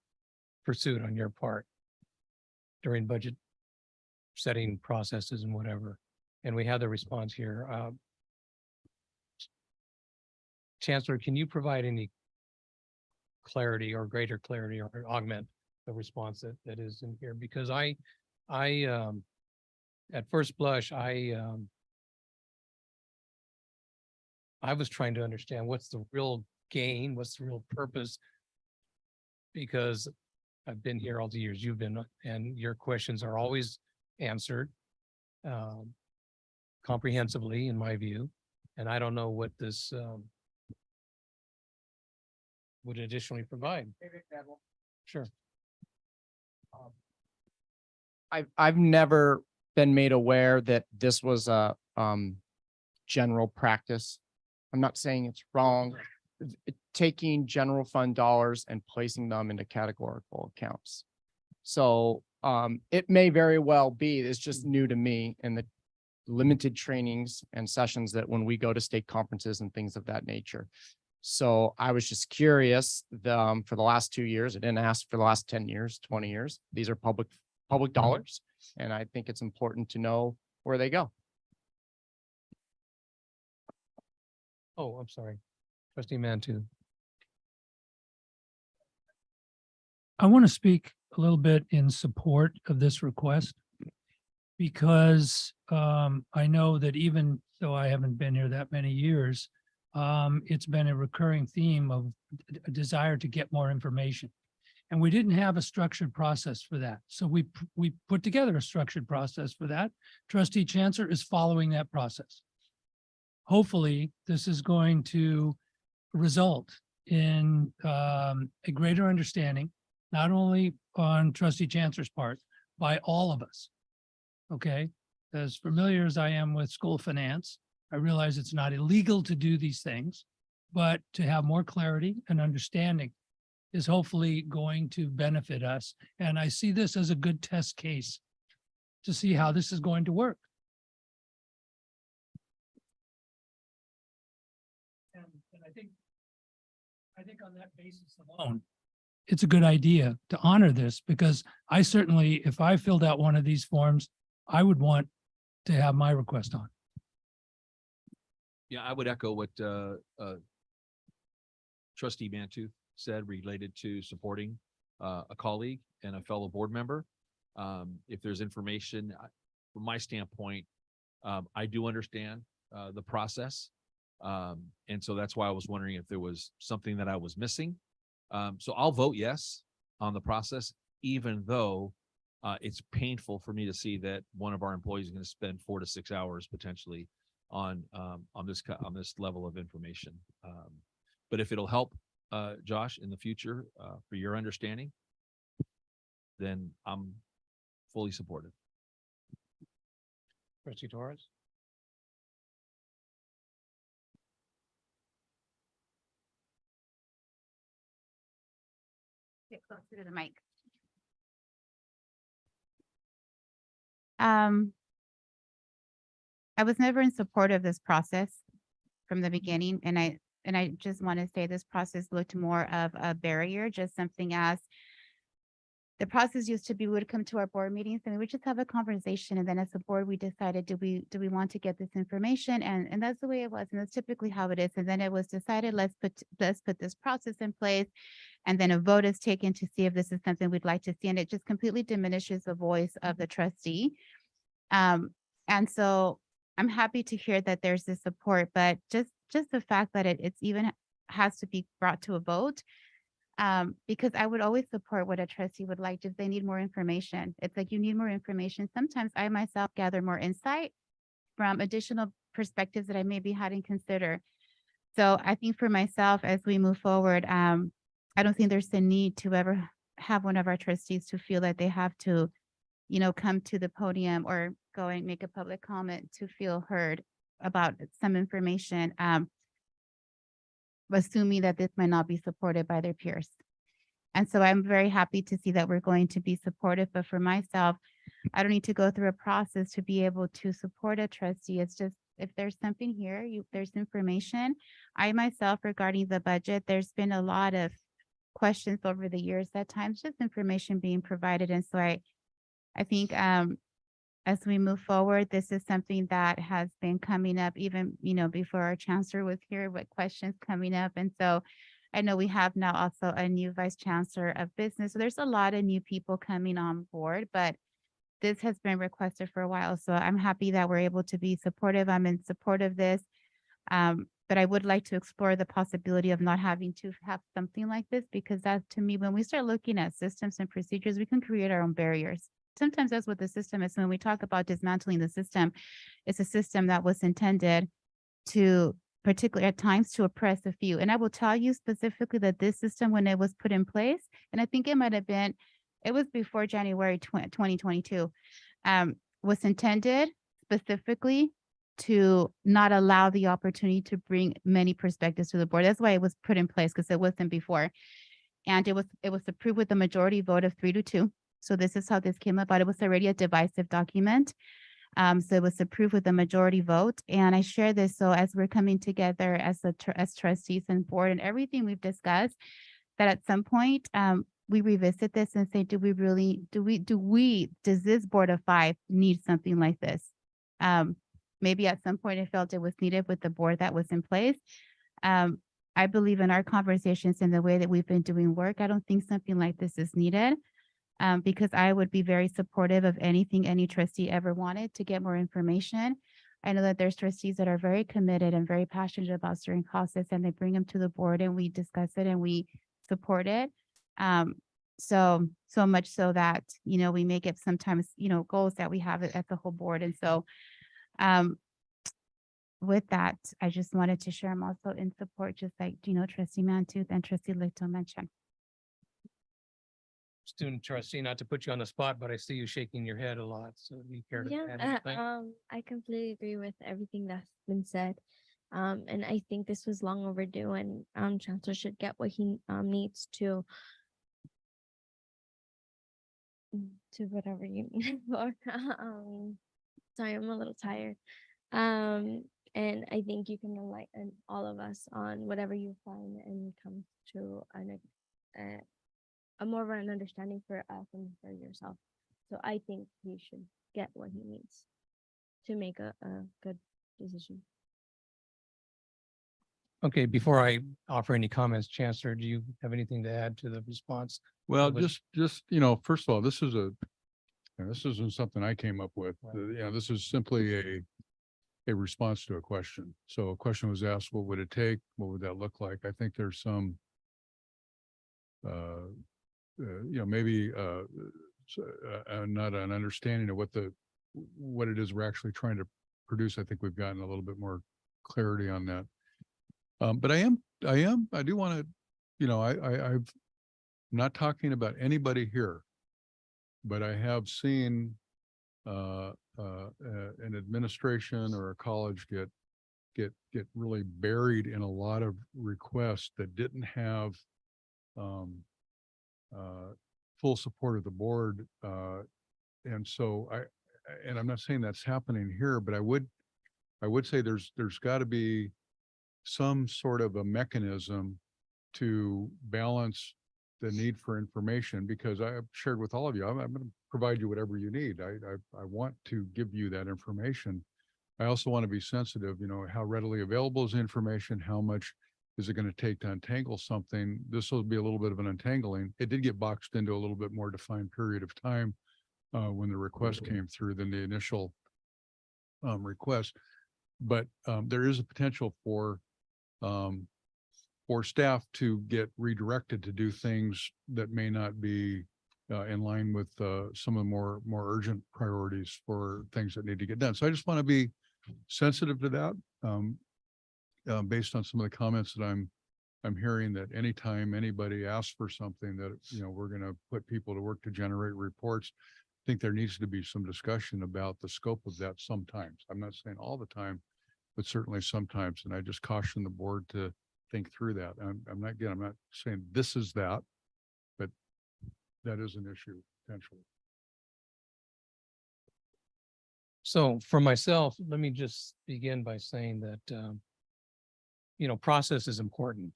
pursuit on your part during budget setting processes and whatever. And we have the response here. Chancellor, can you provide any clarity or greater clarity or augment the response that is in here? Because I at first blush, I was trying to understand what's the real gain, what's the real purpose? Because I've been here all the years you've been, and your questions are always answered comprehensively, in my view. And I don't know what this would additionally provide. Sure. I've never been made aware that this was a general practice. I'm not saying it's wrong. Taking general fund dollars and placing them into categorical accounts. So it may very well be, it's just new to me in the limited trainings and sessions that when we go to state conferences and things of that nature. So I was just curious, for the last 2 years, I didn't ask for the last 10 years, 20 years. These are public dollars. And I think it's important to know where they go. Oh, I'm sorry. Trustee Mantu. I want to speak a little bit in support of this request because I know that even though I haven't been here that many years, it's been a recurring theme of a desire to get more information. And we didn't have a structured process for that. So we put together a structured process for that. Trustee Chancellor is following that process. Hopefully, this is going to result in a greater understanding, not only on Trustee Chancellor's part, by all of us. Okay, as familiar as I am with school finance, I realize it's not illegal to do these things, but to have more clarity and understanding is hopefully going to benefit us. And I see this as a good test case to see how this is going to work. And I think on that basis alone, it's a good idea to honor this because I certainly, if I filled out one of these forms, I would want to have my request on. Yeah, I would echo what Trustee Mantu said related to supporting a colleague and a fellow board member. If there's information, from my standpoint, I do understand the process. And so that's why I was wondering if there was something that I was missing. So I'll vote yes on the process, even though it's painful for me to see that one of our employees is going to spend 4 to 6 hours potentially on this level of information. But if it'll help Josh in the future for your understanding, then I'm fully supportive. Trustee Torres. Get closer to the mic. I was never in support of this process from the beginning, and I just want to say this process looked more of a barrier, just something as the process used to be, we would come to our board meetings and we would just have a conversation, and then as a board, we decided, do we want to get this information? And that's the way it was, and that's typically how it is. And then it was decided, let's put this process in place, and then a vote is taken to see if this is something we'd like to see, and it just completely diminishes the voice of the trustee. And so I'm happy to hear that there's this support, but just the fact that it's even has to be brought to a vote, because I would always support what a trustee would like if they need more information. It's like you need more information. Sometimes I myself gather more insight from additional perspectives that I maybe hadn't considered. So I think for myself, as we move forward, I don't think there's a need to ever have one of our trustees to feel that they have to, come to the podium or go and make a public comment to feel heard about some information, assuming that this might not be supported by their peers. And so I'm very happy to see that we're going to be supportive, but for myself, I don't need to go through a process to be able to support a trustee. It's just, if there's something here, there's information. I myself, regarding the budget, there's been a lot of questions over the years, at times just information being provided. And so I think as we move forward, this is something that has been coming up even, before our chancellor was here, with questions coming up. And so I know we have now also a new vice chancellor of business. So there's a lot of new people coming on board, but this has been requested for a while. So I'm happy that we're able to be supportive. I'm in support of this. But I would like to explore the possibility of not having to have something like this, because that, to me, when we start looking at systems and procedures, we can create our own barriers. Sometimes that's what the system is. When we talk about dismantling the system, it's a system that was intended to, particularly at times, to oppress a few. And I will tell you specifically that this system, when it was put in place, and I think it might have been, it was before January 2022, was intended specifically to not allow the opportunity to bring many perspectives to the board. That's why it was put in place, because it wasn't before. And it was approved with a majority vote of 3-2. So this is how this came about. It was already a divisive document. So it was approved with a majority vote. And I share this so as we're coming together as as trustees and board and everything we've discussed, that at some point we revisit this and say, does this board of 5 need something like this? Maybe at some point I felt it was needed with the board that was in place. I believe in our conversations and the way that we've been doing work, I don't think something like this is needed. Because I would be very supportive of anything any trustee ever wanted to get more information. I know that there's trustees that are very committed and very passionate about certain causes, and they bring them to the board and we discuss it and we support it. So much so that, we make it sometimes, goals that we have at the whole board. And so with that, I just wanted to share I'm also in support, just like, Trustee Mantooth and Trustee Lito mentioned. Student trustee, not to put you on the spot, but I see you shaking your head a lot. So do you care to add anything? I completely agree with everything that's been said. And I think this was long overdue, and Chancellor should get what he needs to whatever you need for. Sorry, I'm a little tired. And I think you can enlighten all of us on whatever you find and come to a more of an understanding for us and for yourself. So I think he should get what he needs to make a good decision. Okay, before I offer any comments, Chancellor, do you have anything to add to the response? Well, Would- just, first of all, this isn't something I came up with. This is simply a response to a question. So a question was asked, what would it take? What would that look like? I think there's some, maybe not an understanding of what it is we're actually trying to produce. I think we've gotten a little bit more clarity on that. But I do want to, I'm not talking about anybody here, but I have seen an administration or a college get really buried in a lot of requests that didn't have full support of the board. And so I'm not saying that's happening here, but I would say there's got to be some sort of a mechanism to balance the need for information, because I have shared with all of you, I'm going to provide you whatever you need. I want to give you that information. I also want to be sensitive, how readily available is the information, how much is it going to take to untangle something? This will be a little bit of an untangling. It did get boxed into a little bit more defined period of time when the request came through than the initial request. But there is a potential for staff to get redirected to do things that may not be in line with some of the more urgent priorities for things that need to get done. So I just want to be sensitive to that based on some of the comments that I'm hearing, that anytime anybody asks for something that, we're going to put people to work to generate reports. I think there needs to be some discussion about the scope of that sometimes. I'm not saying all the time, but certainly sometimes. And I just caution the board to think through that. I'm not saying this is that, but that is an issue potentially. So for myself, let me just begin by saying that, process is important.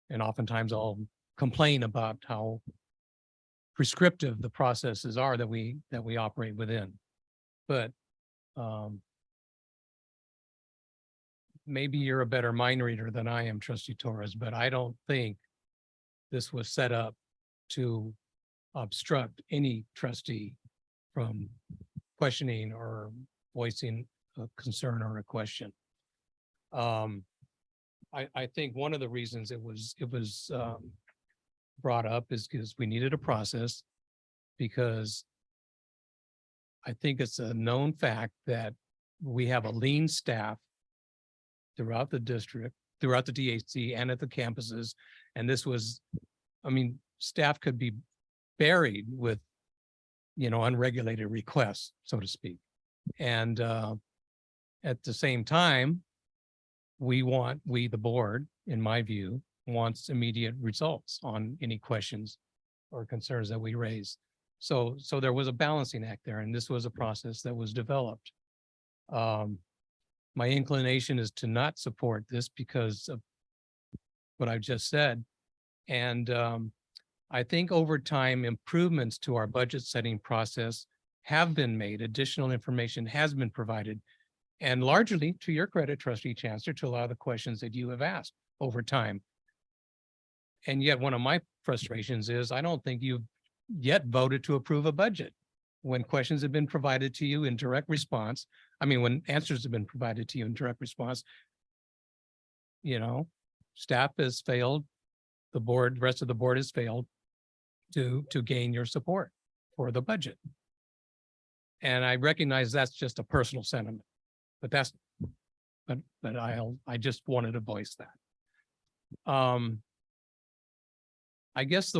And oftentimes I'll complain about how prescriptive the processes are that we operate within. But maybe you're a better mind reader than I am, Trustee Torres, but I don't think this was set up to obstruct any trustee from questioning or voicing a concern or a question. I think one of the reasons it was brought up is because we needed a process, because I think it's a known fact that we have a lean staff throughout the district, throughout the DHC and at the campuses. And this was, staff could be buried with unregulated requests, so to speak. And at the same time, we, the board, in my view, wants immediate results on any questions or concerns that we raise. So there was a balancing act there, and this was a process that was developed. My inclination is to not support this because of what I've just said. And I think over time, improvements to our budget setting process have been made. Additional information has been provided. And largely, to your credit, Trustee Chancellor, to a lot of the questions that you have asked over time. And yet one of my frustrations is I don't think you've yet voted to approve a budget when questions have been provided to you in direct response. I mean, when answers have been provided to you in direct response, staff has failed, the rest of the board has failed to gain your support for the budget. And I recognize that's just a personal sentiment, but I just wanted to voice that. I guess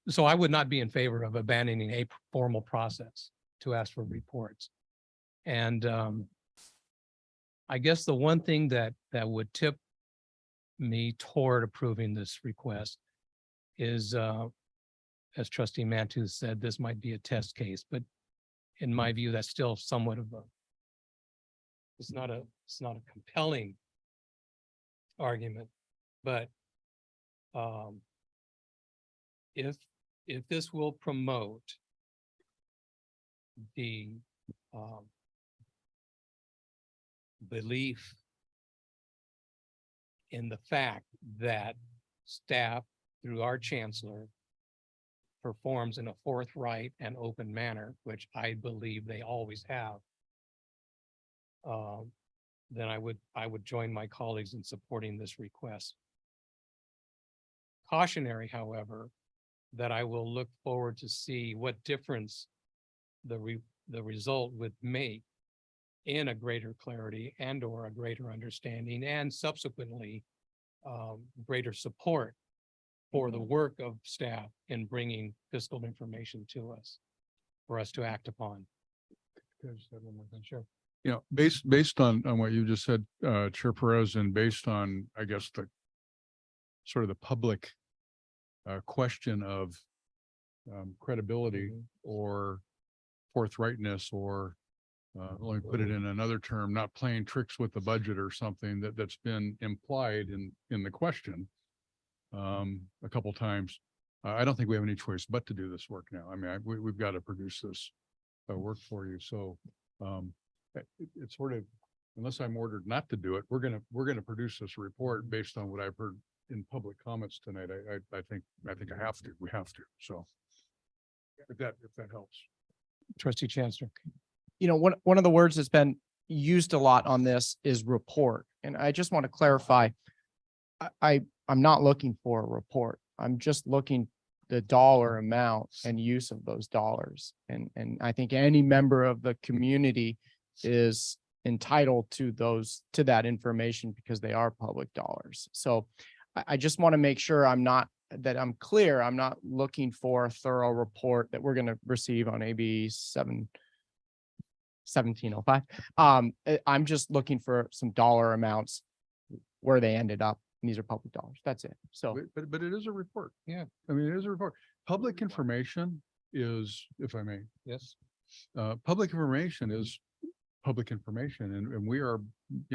so I would not be in favor of abandoning a formal process to ask for reports. And I guess the one thing that would tip me toward approving this request is, as Trustee Mantu said, this might be a test case, but in my view, that's still somewhat of it's not a compelling argument, but if this will promote the belief in the fact that staff, through our chancellor, performs in a forthright and open manner, which I believe they always have, then I would join my colleagues in supporting this request. Cautionary, however, that I will look forward to see what difference the result would make in a greater clarity and or a greater understanding and subsequently greater support for the work of staff in bringing fiscal information to us for us to act upon. Sure. Based on what you just said, Chair Perez, and based on, I guess, the sort of the public question of credibility or forthrightness, or let me put it in another term, not playing tricks with the budget or something that's been implied in the question a couple times. I don't think we have any choice but to do this work now. I mean, we've got to produce this work for you. So it's sort of, unless I'm ordered not to do it, we're gonna produce this report based on what I've heard in public comments tonight. I think I have to. We have to. So if that helps. Trustee Chancellor. One of the words that's been used a lot on this is report. And I just want to clarify, I'm not looking for a report. I'm just looking the dollar amount and use of those dollars. And I think any member of the community is entitled to that information because they are public dollars. So I just want to make sure I'm I'm clear. I'm not looking for a thorough report that we're going to receive on AB 1705. I'm just looking for some dollar amounts where they ended up. And these are public dollars. That's it. So, but it is a report. Yeah. I mean, it is a report. Public information is, if I may. Yes. Public information is public information, and we are,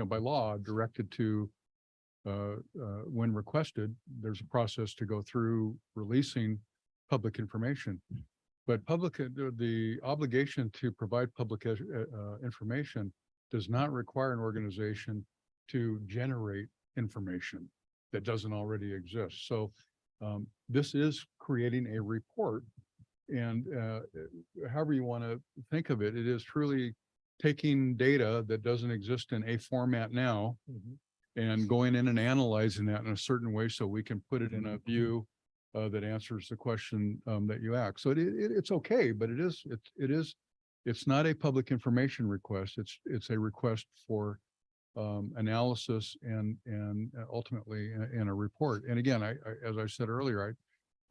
by law directed to, when requested, there's a process to go through releasing public information. But the obligation to provide public information does not require an organization to generate information that doesn't already exist. So this is creating a report, and however you want to think of it, it is truly taking data that doesn't exist in a format now and going in and analyzing that in a certain way so we can put it in a view that answers the question that you asked. So it's okay, but it's not a public information request. It's a request for analysis and ultimately in a report. And again, as I said earlier,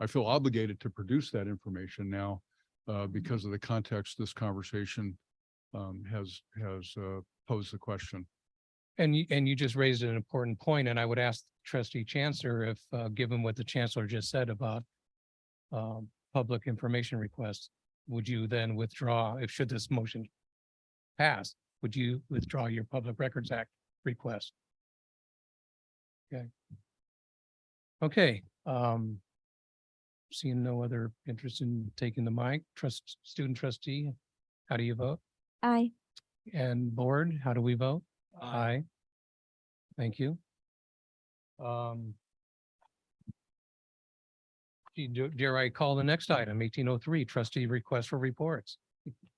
I feel obligated to produce that information now because of the context this conversation has posed the question. And you just raised an important point, and I would ask trustee Chancellor if, given what the chancellor just said about public information requests, would you then withdraw, if should this motion pass, would you withdraw your Public Records Act request? Okay. Okay, seeing no other interest in taking the mic, student trustee, how do you vote? Aye. And board, how do we vote? Aye. Thank you. Dare I call the next item, 1803, trustee request for reports?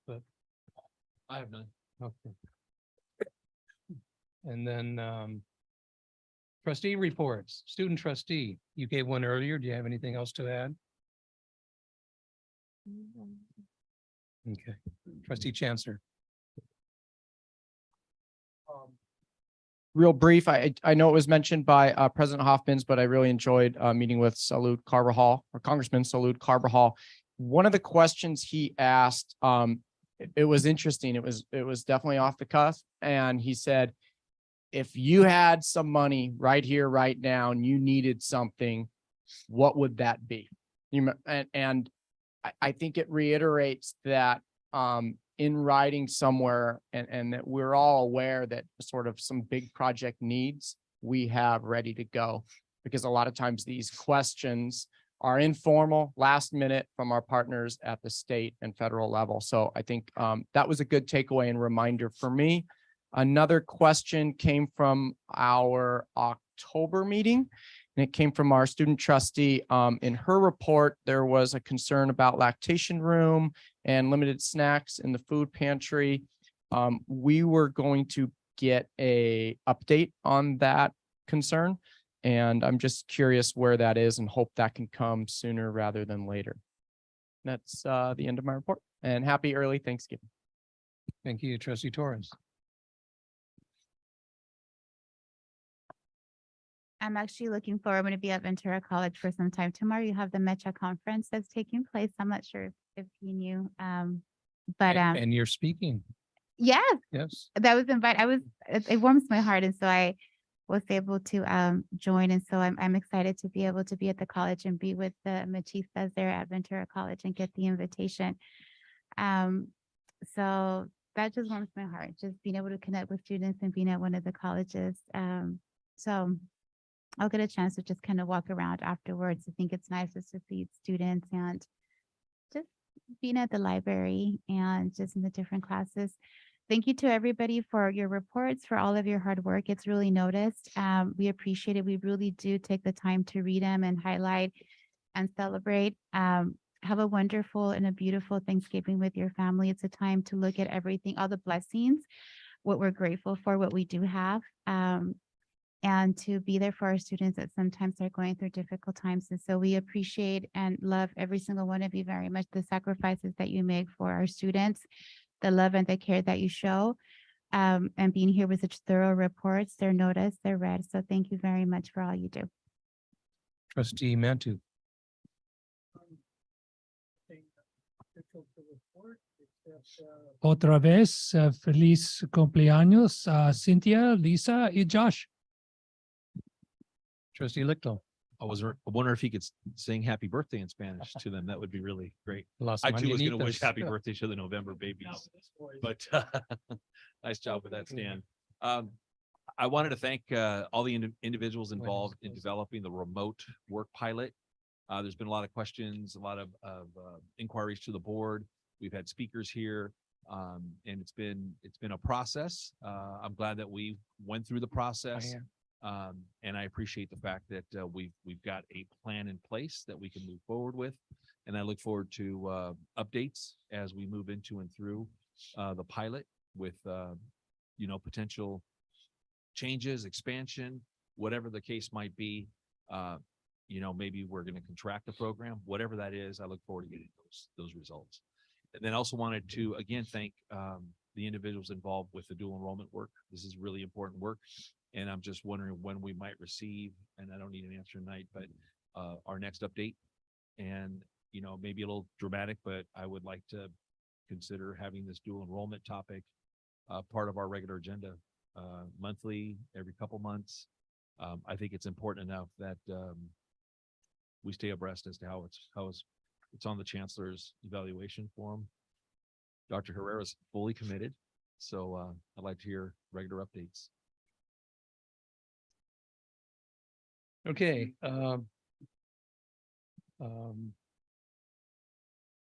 But I have none. okay. And then trustee reports, student trustee, you gave one earlier. Do you have anything else to add? Okay, trustee Chancellor. Real brief, I know it was mentioned by President Hoffman's, but I really enjoyed meeting with Salud Carbajal or Congressman Salud Carbajal. One of the questions he asked, it was interesting. It was definitely off the cuff, and he said, if you had some money right here, right now, and you needed something, what would that be? And I think it reiterates that in writing somewhere, and that we're all aware that sort of some big project needs we have ready to go, because a lot of times these questions are informal, last minute from our partners at the state and federal level. So I think that was a good takeaway and reminder for me. Another question came from our October meeting, and it came from our student trustee. In her report, there was a concern about lactation room and limited snacks in the food pantry. We were going to get a update on that concern, and I'm just curious where that is and hope that can come sooner rather than later. That's the end of my report, and happy early Thanksgiving. Thank you, trustee Torres. I'm actually looking forward. I'm going to be at Ventura College for some time. Tomorrow you have the MECHA conference that's taking place. I'm not sure if you knew, but And you're speaking. yeah, Yes. that was invited. It warms my heart, and so I was able to join, and so I'm excited to be able to be at the college and be with the Machistas there at Ventura College and get the invitation. So that just warms my heart, just being able to connect with students and being at one of the colleges. So I'll get a chance to just kind of walk around afterwards. I think it's nice just to see students and just being at the library and just in the different classes. Thank you to everybody for your reports, for all of your hard work. It's really noticed. We appreciate it. We really do take the time to read them and highlight and celebrate. Have a wonderful and a beautiful Thanksgiving with your family. It's a time to look at everything, all the blessings, what we're grateful for, what we do have. And to be there for our students that sometimes are going through difficult times. And so we appreciate and love every single one of you very much, the sacrifices that you make for our students, the love and the care that you show, and being here with such thorough reports. They're noticed, they're read. So thank you very much for all you do. Trustee Mantu. Otra vez, feliz cumpleaños a Cynthia, Lisa y Josh. Trustee Lichtel. I wonder if he could sing happy birthday in Spanish to them. That would be really great. Las I too was going to wish mañanitas. happy birthday to the November babies, but nice job with that, Stan. I wanted to thank all the individuals involved in developing the remote work pilot. There's been a lot of questions, a lot of inquiries to the board. We've had speakers here, and it's been a process. I'm glad that we went through the process. And I appreciate the fact that we've got a plan in place that we can move forward with. And I look forward to updates as we move into and through the pilot with, potential changes, expansion, whatever the case might be. Maybe we're going to contract the program, whatever that is. I look forward to getting those results. And then also wanted to, again, thank the individuals involved with the dual enrollment work. This is really important work. And I'm just wondering when we might receive, and I don't need an answer tonight, but our next update. And maybe a little dramatic, but I would like to consider having this dual enrollment topic part of our regular agenda, monthly, every couple months. I think it's important enough that we stay abreast as to how it's on the chancellor's evaluation form. Dr. Herrera is fully committed, so I'd like to hear regular updates. Okay.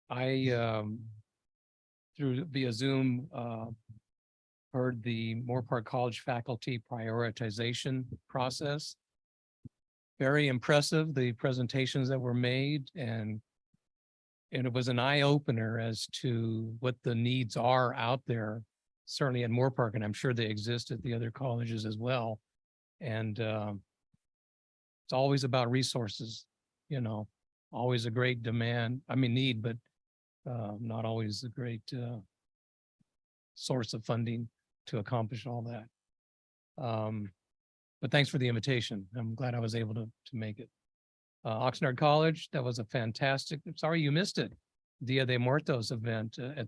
I through via Zoom heard the Moore Park College faculty prioritization process. Very impressive, the presentations that were made, and it was an eye opener as to what the needs are out there, certainly at Moore Park, and I'm sure they exist at the other colleges as well. And it's always about resources, always a great need, but not always a great source of funding to accomplish all that. But thanks for the invitation. I'm glad I was able to make it. Oxnard College, that was a fantastic, sorry you missed it. Dia de Muertos event at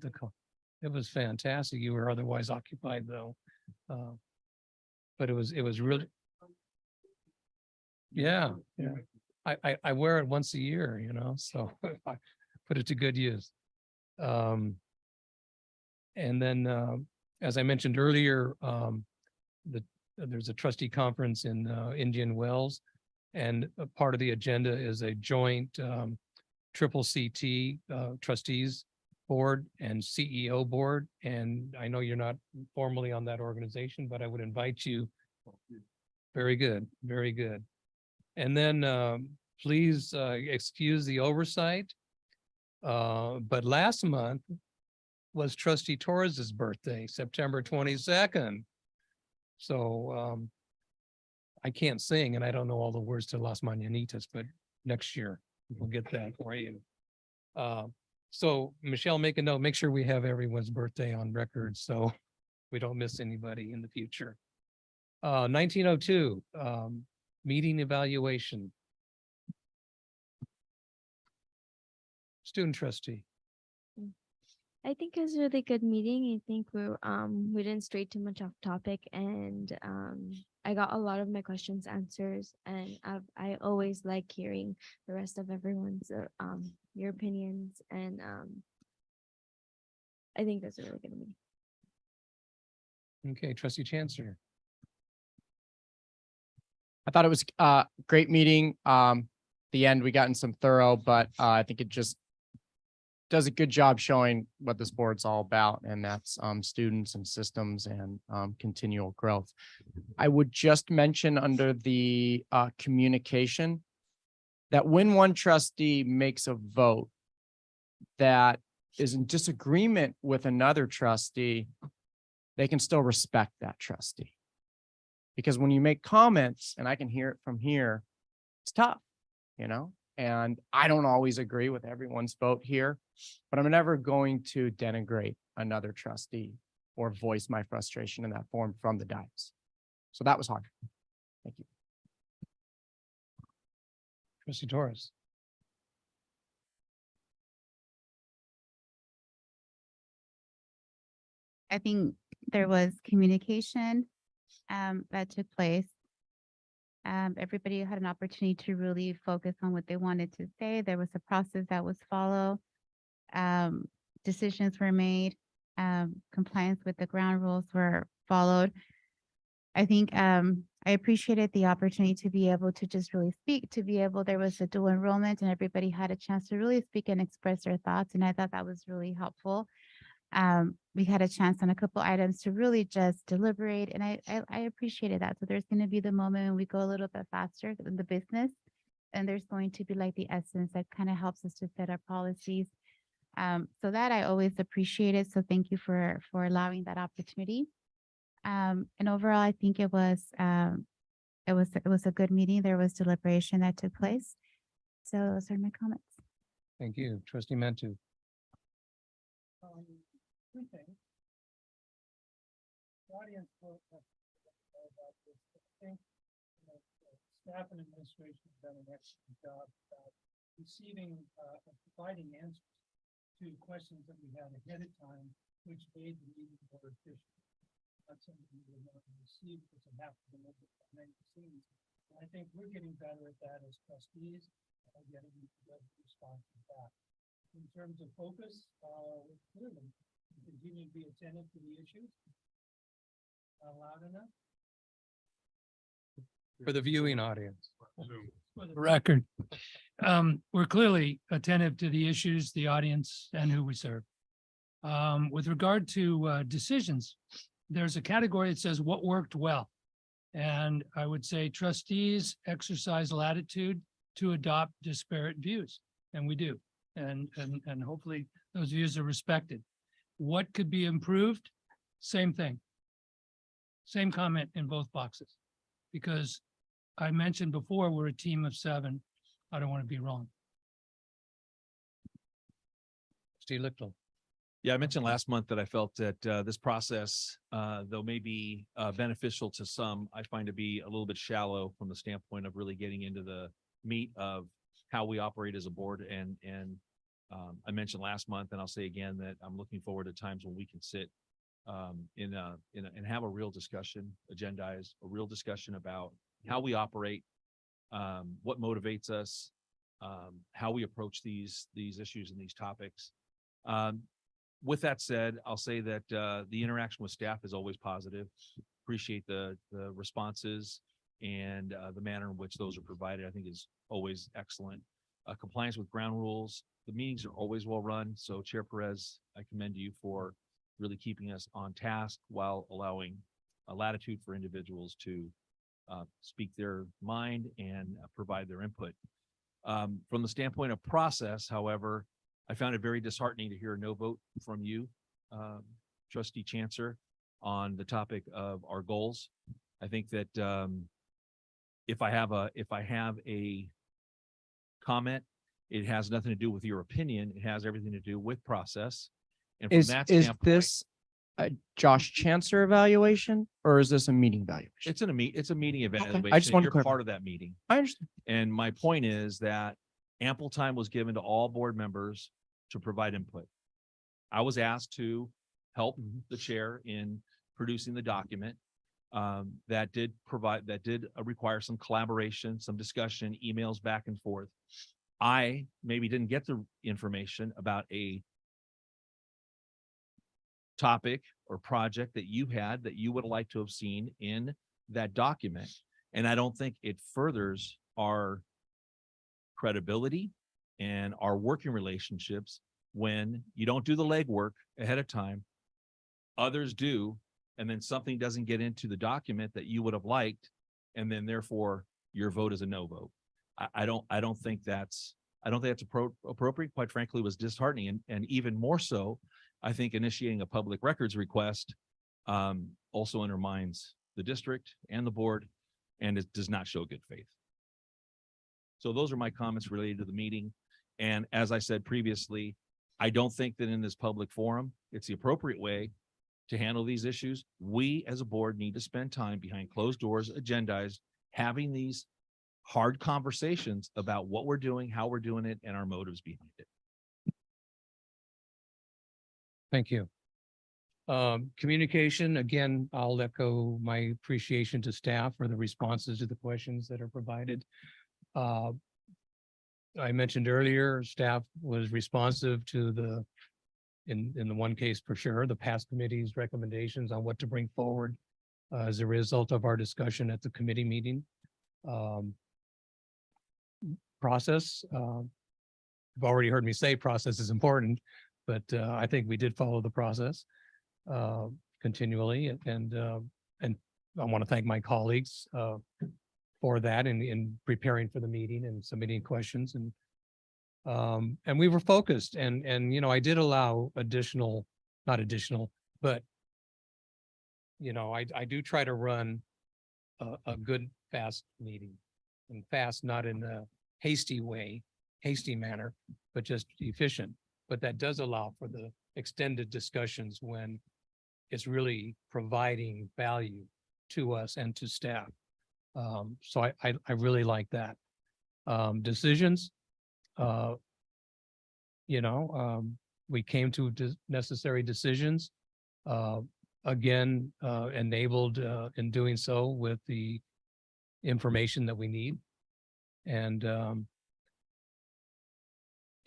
it was fantastic. You were otherwise occupied though. But it was really, yeah. I wear it once a year, so I put it to good use. And then, as I mentioned earlier, there's a trustee conference in Indian Wells, and a part of the agenda is a joint triple CT trustees board and CEO board. And I know you're not formally on that organization, but I would invite you. Very good, very good. And then please excuse the oversight. But last month was Trustee Torres's birthday, September 22nd. So I can't sing and I don't know all the words to Las Mañanitas, but next year we'll get that for you. So Michelle, make a note, make sure we have everyone's birthday on record so we don't miss anybody in the future. 1902, meeting evaluation. Student trustee. I think it was a really good meeting. I think we didn't stray too much off topic, and I got a lot of my questions answers, and I always like hearing the rest of everyone's your opinions, and I think that's a really good meeting. Okay, trustee Chancellor. I thought it was a great meeting. The end, we got in some thorough, but I think it just does a good job showing what this board's all about, and that's students and systems and continual growth. I would just mention under the communication that when one trustee makes a vote that is in disagreement with another trustee, they can still respect that trustee. Because when you make comments, and I can hear it from here, it's tough, and I don't always agree with everyone's vote here, but I'm never going to denigrate another trustee or voice my frustration in that form from the dais. So that was hard. Thank you. Trustee Torres. I think there was communication that took place. Everybody had an opportunity to really focus on what they wanted to say. There was a process that was followed. Decisions were made. Compliance with the ground rules were followed. I think I appreciated the opportunity to be able to just really speak, there was a dual enrollment and everybody had a chance to really speak and express their thoughts. And I thought that was really helpful. We had a chance on a couple items to really just deliberate, and I appreciated that. So there's going to be the moment when we go a little bit faster than the business, and there's going to be like the essence that kind of helps us to set our policies. So that I always appreciated. So thank you for allowing that opportunity. And overall, I think it was a good meeting. There was deliberation that took place. So those are my comments. Thank you, trustee Mantu. Two things. The audience will have to know about this. I think staff and administration have done an excellent job about receiving, providing answers to questions that we had ahead of time, which made the meeting more efficient. Not something we would not receive because it happened a little bit behind the scenes. And I think we're getting better at that as trustees, getting the response to that. In terms of focus, clearly, we continue to be attentive to the issues. Not loud enough. For the viewing audience. For the record, we're clearly attentive to the issues, the audience, and who we serve. With regard to decisions, there's a category that says what worked well. And I would say trustees exercise latitude to adopt disparate views, and we do. And hopefully those views are respected. What could be improved? Same thing. Same comment in both boxes. Because I mentioned before, we're a team of 7. I don't want to be wrong. Steve Lichtel. Yeah, I mentioned last month that I felt that this process, though may be beneficial to some, I find to be a little bit shallow from the standpoint of really getting into the meat of how we operate as a board. And I mentioned last month, and I'll say again, that I'm looking forward to times when we can sit and have a real discussion, agendize a real discussion about how we operate, what motivates us, how we approach these issues and these topics. With that said, I'll say that the interaction with staff is always positive. Appreciate the responses and the manner in which those are provided, I think is always excellent. Compliance with ground rules. The meetings are always well run. So Chair Perez, I commend you for really keeping us on task while allowing a latitude for individuals to speak their mind and provide their input. From the standpoint of process, however, I found it very disheartening to hear a no vote from you, Trustee Chancellor, on the topic of our goals. I think that if I have a comment, it has nothing to do with your opinion. It has everything to do with process. And from that Is standpoint, this a Josh Chancellor evaluation or is this a meeting evaluation? it's a meeting evaluation. I just want to You're clarify. part of that meeting. I understand. And my point is that ample time was given to all board members to provide input. I was asked to help the chair in producing the document. That did require some collaboration, some discussion, emails back and forth. I maybe didn't get the information about a topic or project that you had that you would like to have seen in that document. And I don't think it furthers our credibility and our working relationships when you don't do the legwork ahead of time, others do, and then something doesn't get into the document that you would have liked, and then therefore your vote is a no vote. I don't think that's appropriate. Quite frankly, it was disheartening, and even more so, I think initiating a public records request also undermines the district and the board, and it does not show good faith. So those are my comments related to the meeting. And as I said previously, I don't think that in this public forum, it's the appropriate way to handle these issues. We as a board need to spend time behind closed doors, agendized, having these hard conversations about what we're doing, how we're doing it, and our motives behind it. Thank you. Communication, again, I'll echo my appreciation to staff for the responses to the questions that are provided. I mentioned earlier, staff was responsive to in the one case for sure, the past committee's recommendations on what to bring forward as a result of our discussion at the committee meeting. Process, you've already heard me say process is important, but I think we did follow the process continually, and I want to thank my colleagues for that in preparing for the meeting and submitting questions, and we were focused, and you know, I did allow not additional, but you know, I do try to run a good fast meeting, and fast not in a hasty manner, but just efficient. But that does allow for the extended discussions when it's really providing value to us and to staff. So I really like that. Decisions, We came to necessary decisions. Again, enabled in doing so with the information that we need. And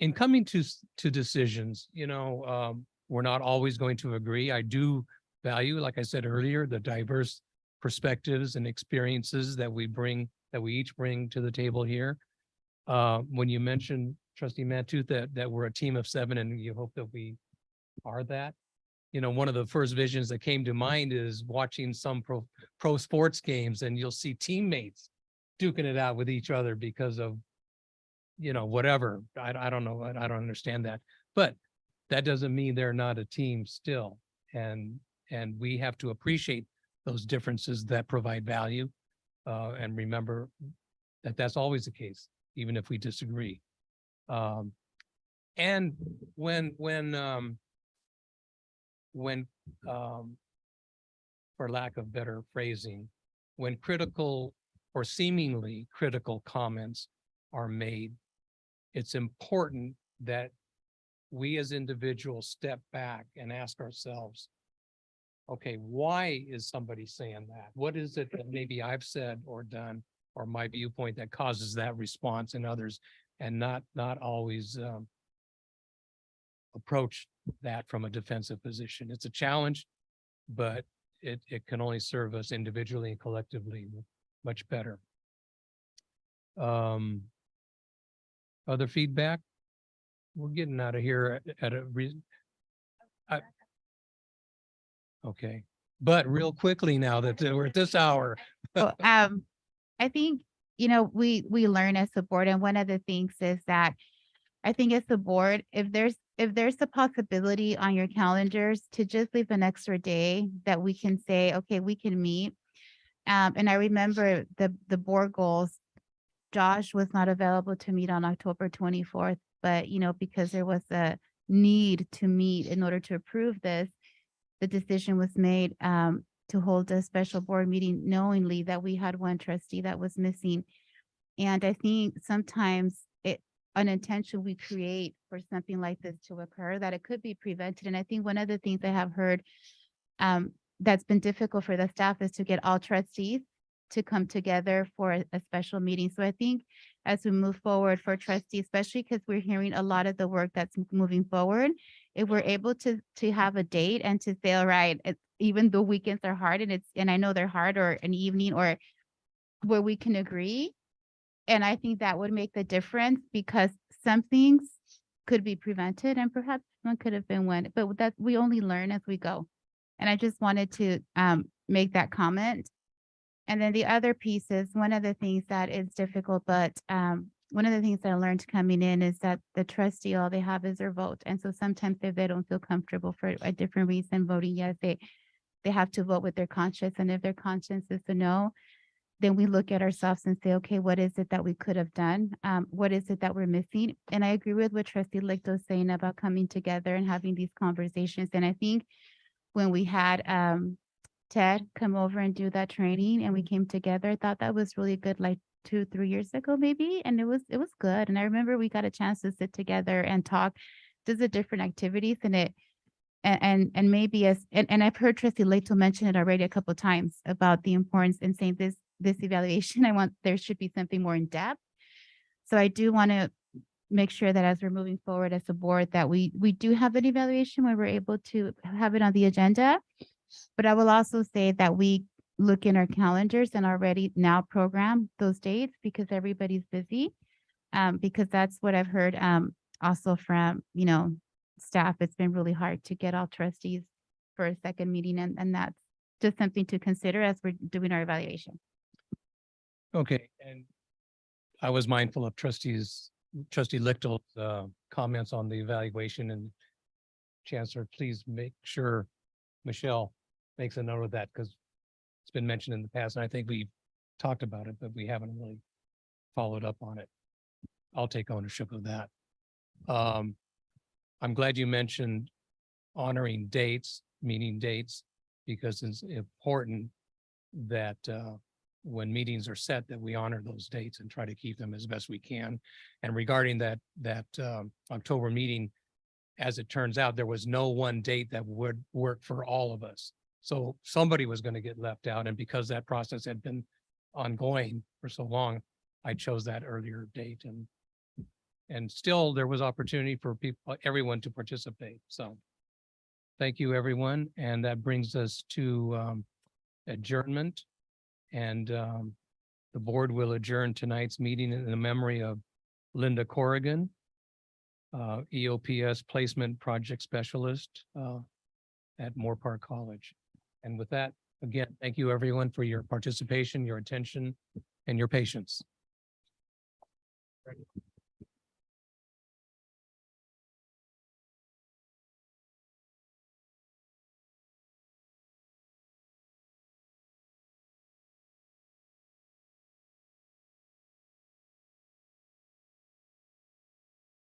in coming to decisions, we're not always going to agree. I do value, like I said earlier, the diverse perspectives and experiences that we each bring to the table here. When you mentioned, Trustee Matu, that we're a team of 7 and you hope that we are that. One of the first visions that came to mind is watching some pro sports games, and you'll see teammates duking it out with each other because of, whatever. I don't know. I don't understand that, but that doesn't mean they're not a team still. And we have to appreciate those differences that provide value, and remember that that's always the case, even if we disagree. And when for lack of better phrasing, when critical or seemingly critical comments are made, it's important that we as individuals step back and ask ourselves, okay, why is somebody saying that? What is it that maybe I've said or done or my viewpoint that causes that response in others, and not always approach that from a defensive position. It's a challenge, but it can only serve us individually and collectively much better. Other feedback? We're getting out of here at a reason. Okay, but real quickly now that we're at this hour. So, I think, we learn as a board, and one of the things is that I think as a board, if there's a possibility on your calendars to just leave an extra day that we can say, okay, we can meet. And I remember the board goals, Josh was not available to meet on October 24th, but because there was a need to meet in order to approve this, the decision was made to hold a special board meeting knowingly that we had one trustee that was missing. And I think sometimes unintentionally we create for something like this to occur, that it could be prevented. And I think one of the things I have heard that's been difficult for the staff is to get all trustees to come together for a special meeting. So I think as we move forward for trustees, especially because we're hearing a lot of the work that's moving forward, if we're able to have a date and to say, all right, even though weekends are hard and I know they're hard, or an evening or where we can agree. And I think that would make the difference, because some things could be prevented and perhaps one could have been won, but that we only learn as we go. And I just wanted to make that comment. And then the other piece is one of the things that is difficult, but one of the things that I learned coming in is that the trustee, all they have is their vote. And so sometimes if they don't feel comfortable for a different reason voting yes, they have to vote with their conscience. And if their conscience is a no, then we look at ourselves and say, okay, what is it that we could have done? What is it that we're missing? And I agree with what Trustee Licht was saying about coming together and having these conversations. And I think when we had Ted come over and do that training and we came together, I thought that was really good, like 2-3 years ago, maybe. And it was good. And I remember we got a chance to sit together and talk just the different activities and maybe and I've heard Trustee Leto mention it already a couple of times about the importance in saying this evaluation. There should be something more in depth. So I do want to make sure that as we're moving forward as a board, that we do have an evaluation where we're able to have it on the agenda. But I will also say that we look in our calendars and already now program those dates, because everybody's busy. Because that's what I've heard also from, staff. It's been really hard to get all trustees for a second meeting. And that's just something to consider as we're doing our evaluation. Okay, and I was mindful of Trustee Lichtel's comments on the evaluation, and Chancellor, please make sure Michelle makes a note of that, because it's been mentioned in the past, and I think we've talked about it, but we haven't really followed up on it. I'll take ownership of that. I'm glad you mentioned honoring dates, meeting dates, because it's important that when meetings are set, that we honor those dates and try to keep them as best we can. And regarding that October meeting, as it turns out, there was no one date that would work for all of us. So somebody was going to get left out. And because that process had been ongoing for so long, I chose that earlier date, and still there was opportunity for people, everyone to participate. So thank you, everyone. And that brings us to adjournment. And the board will adjourn tonight's meeting in the memory of Linda Corrigan, EOPS Placement Project Specialist at Moore Park College. And with that, again, thank you, everyone, for your participation, your attention, and your patience. Ready.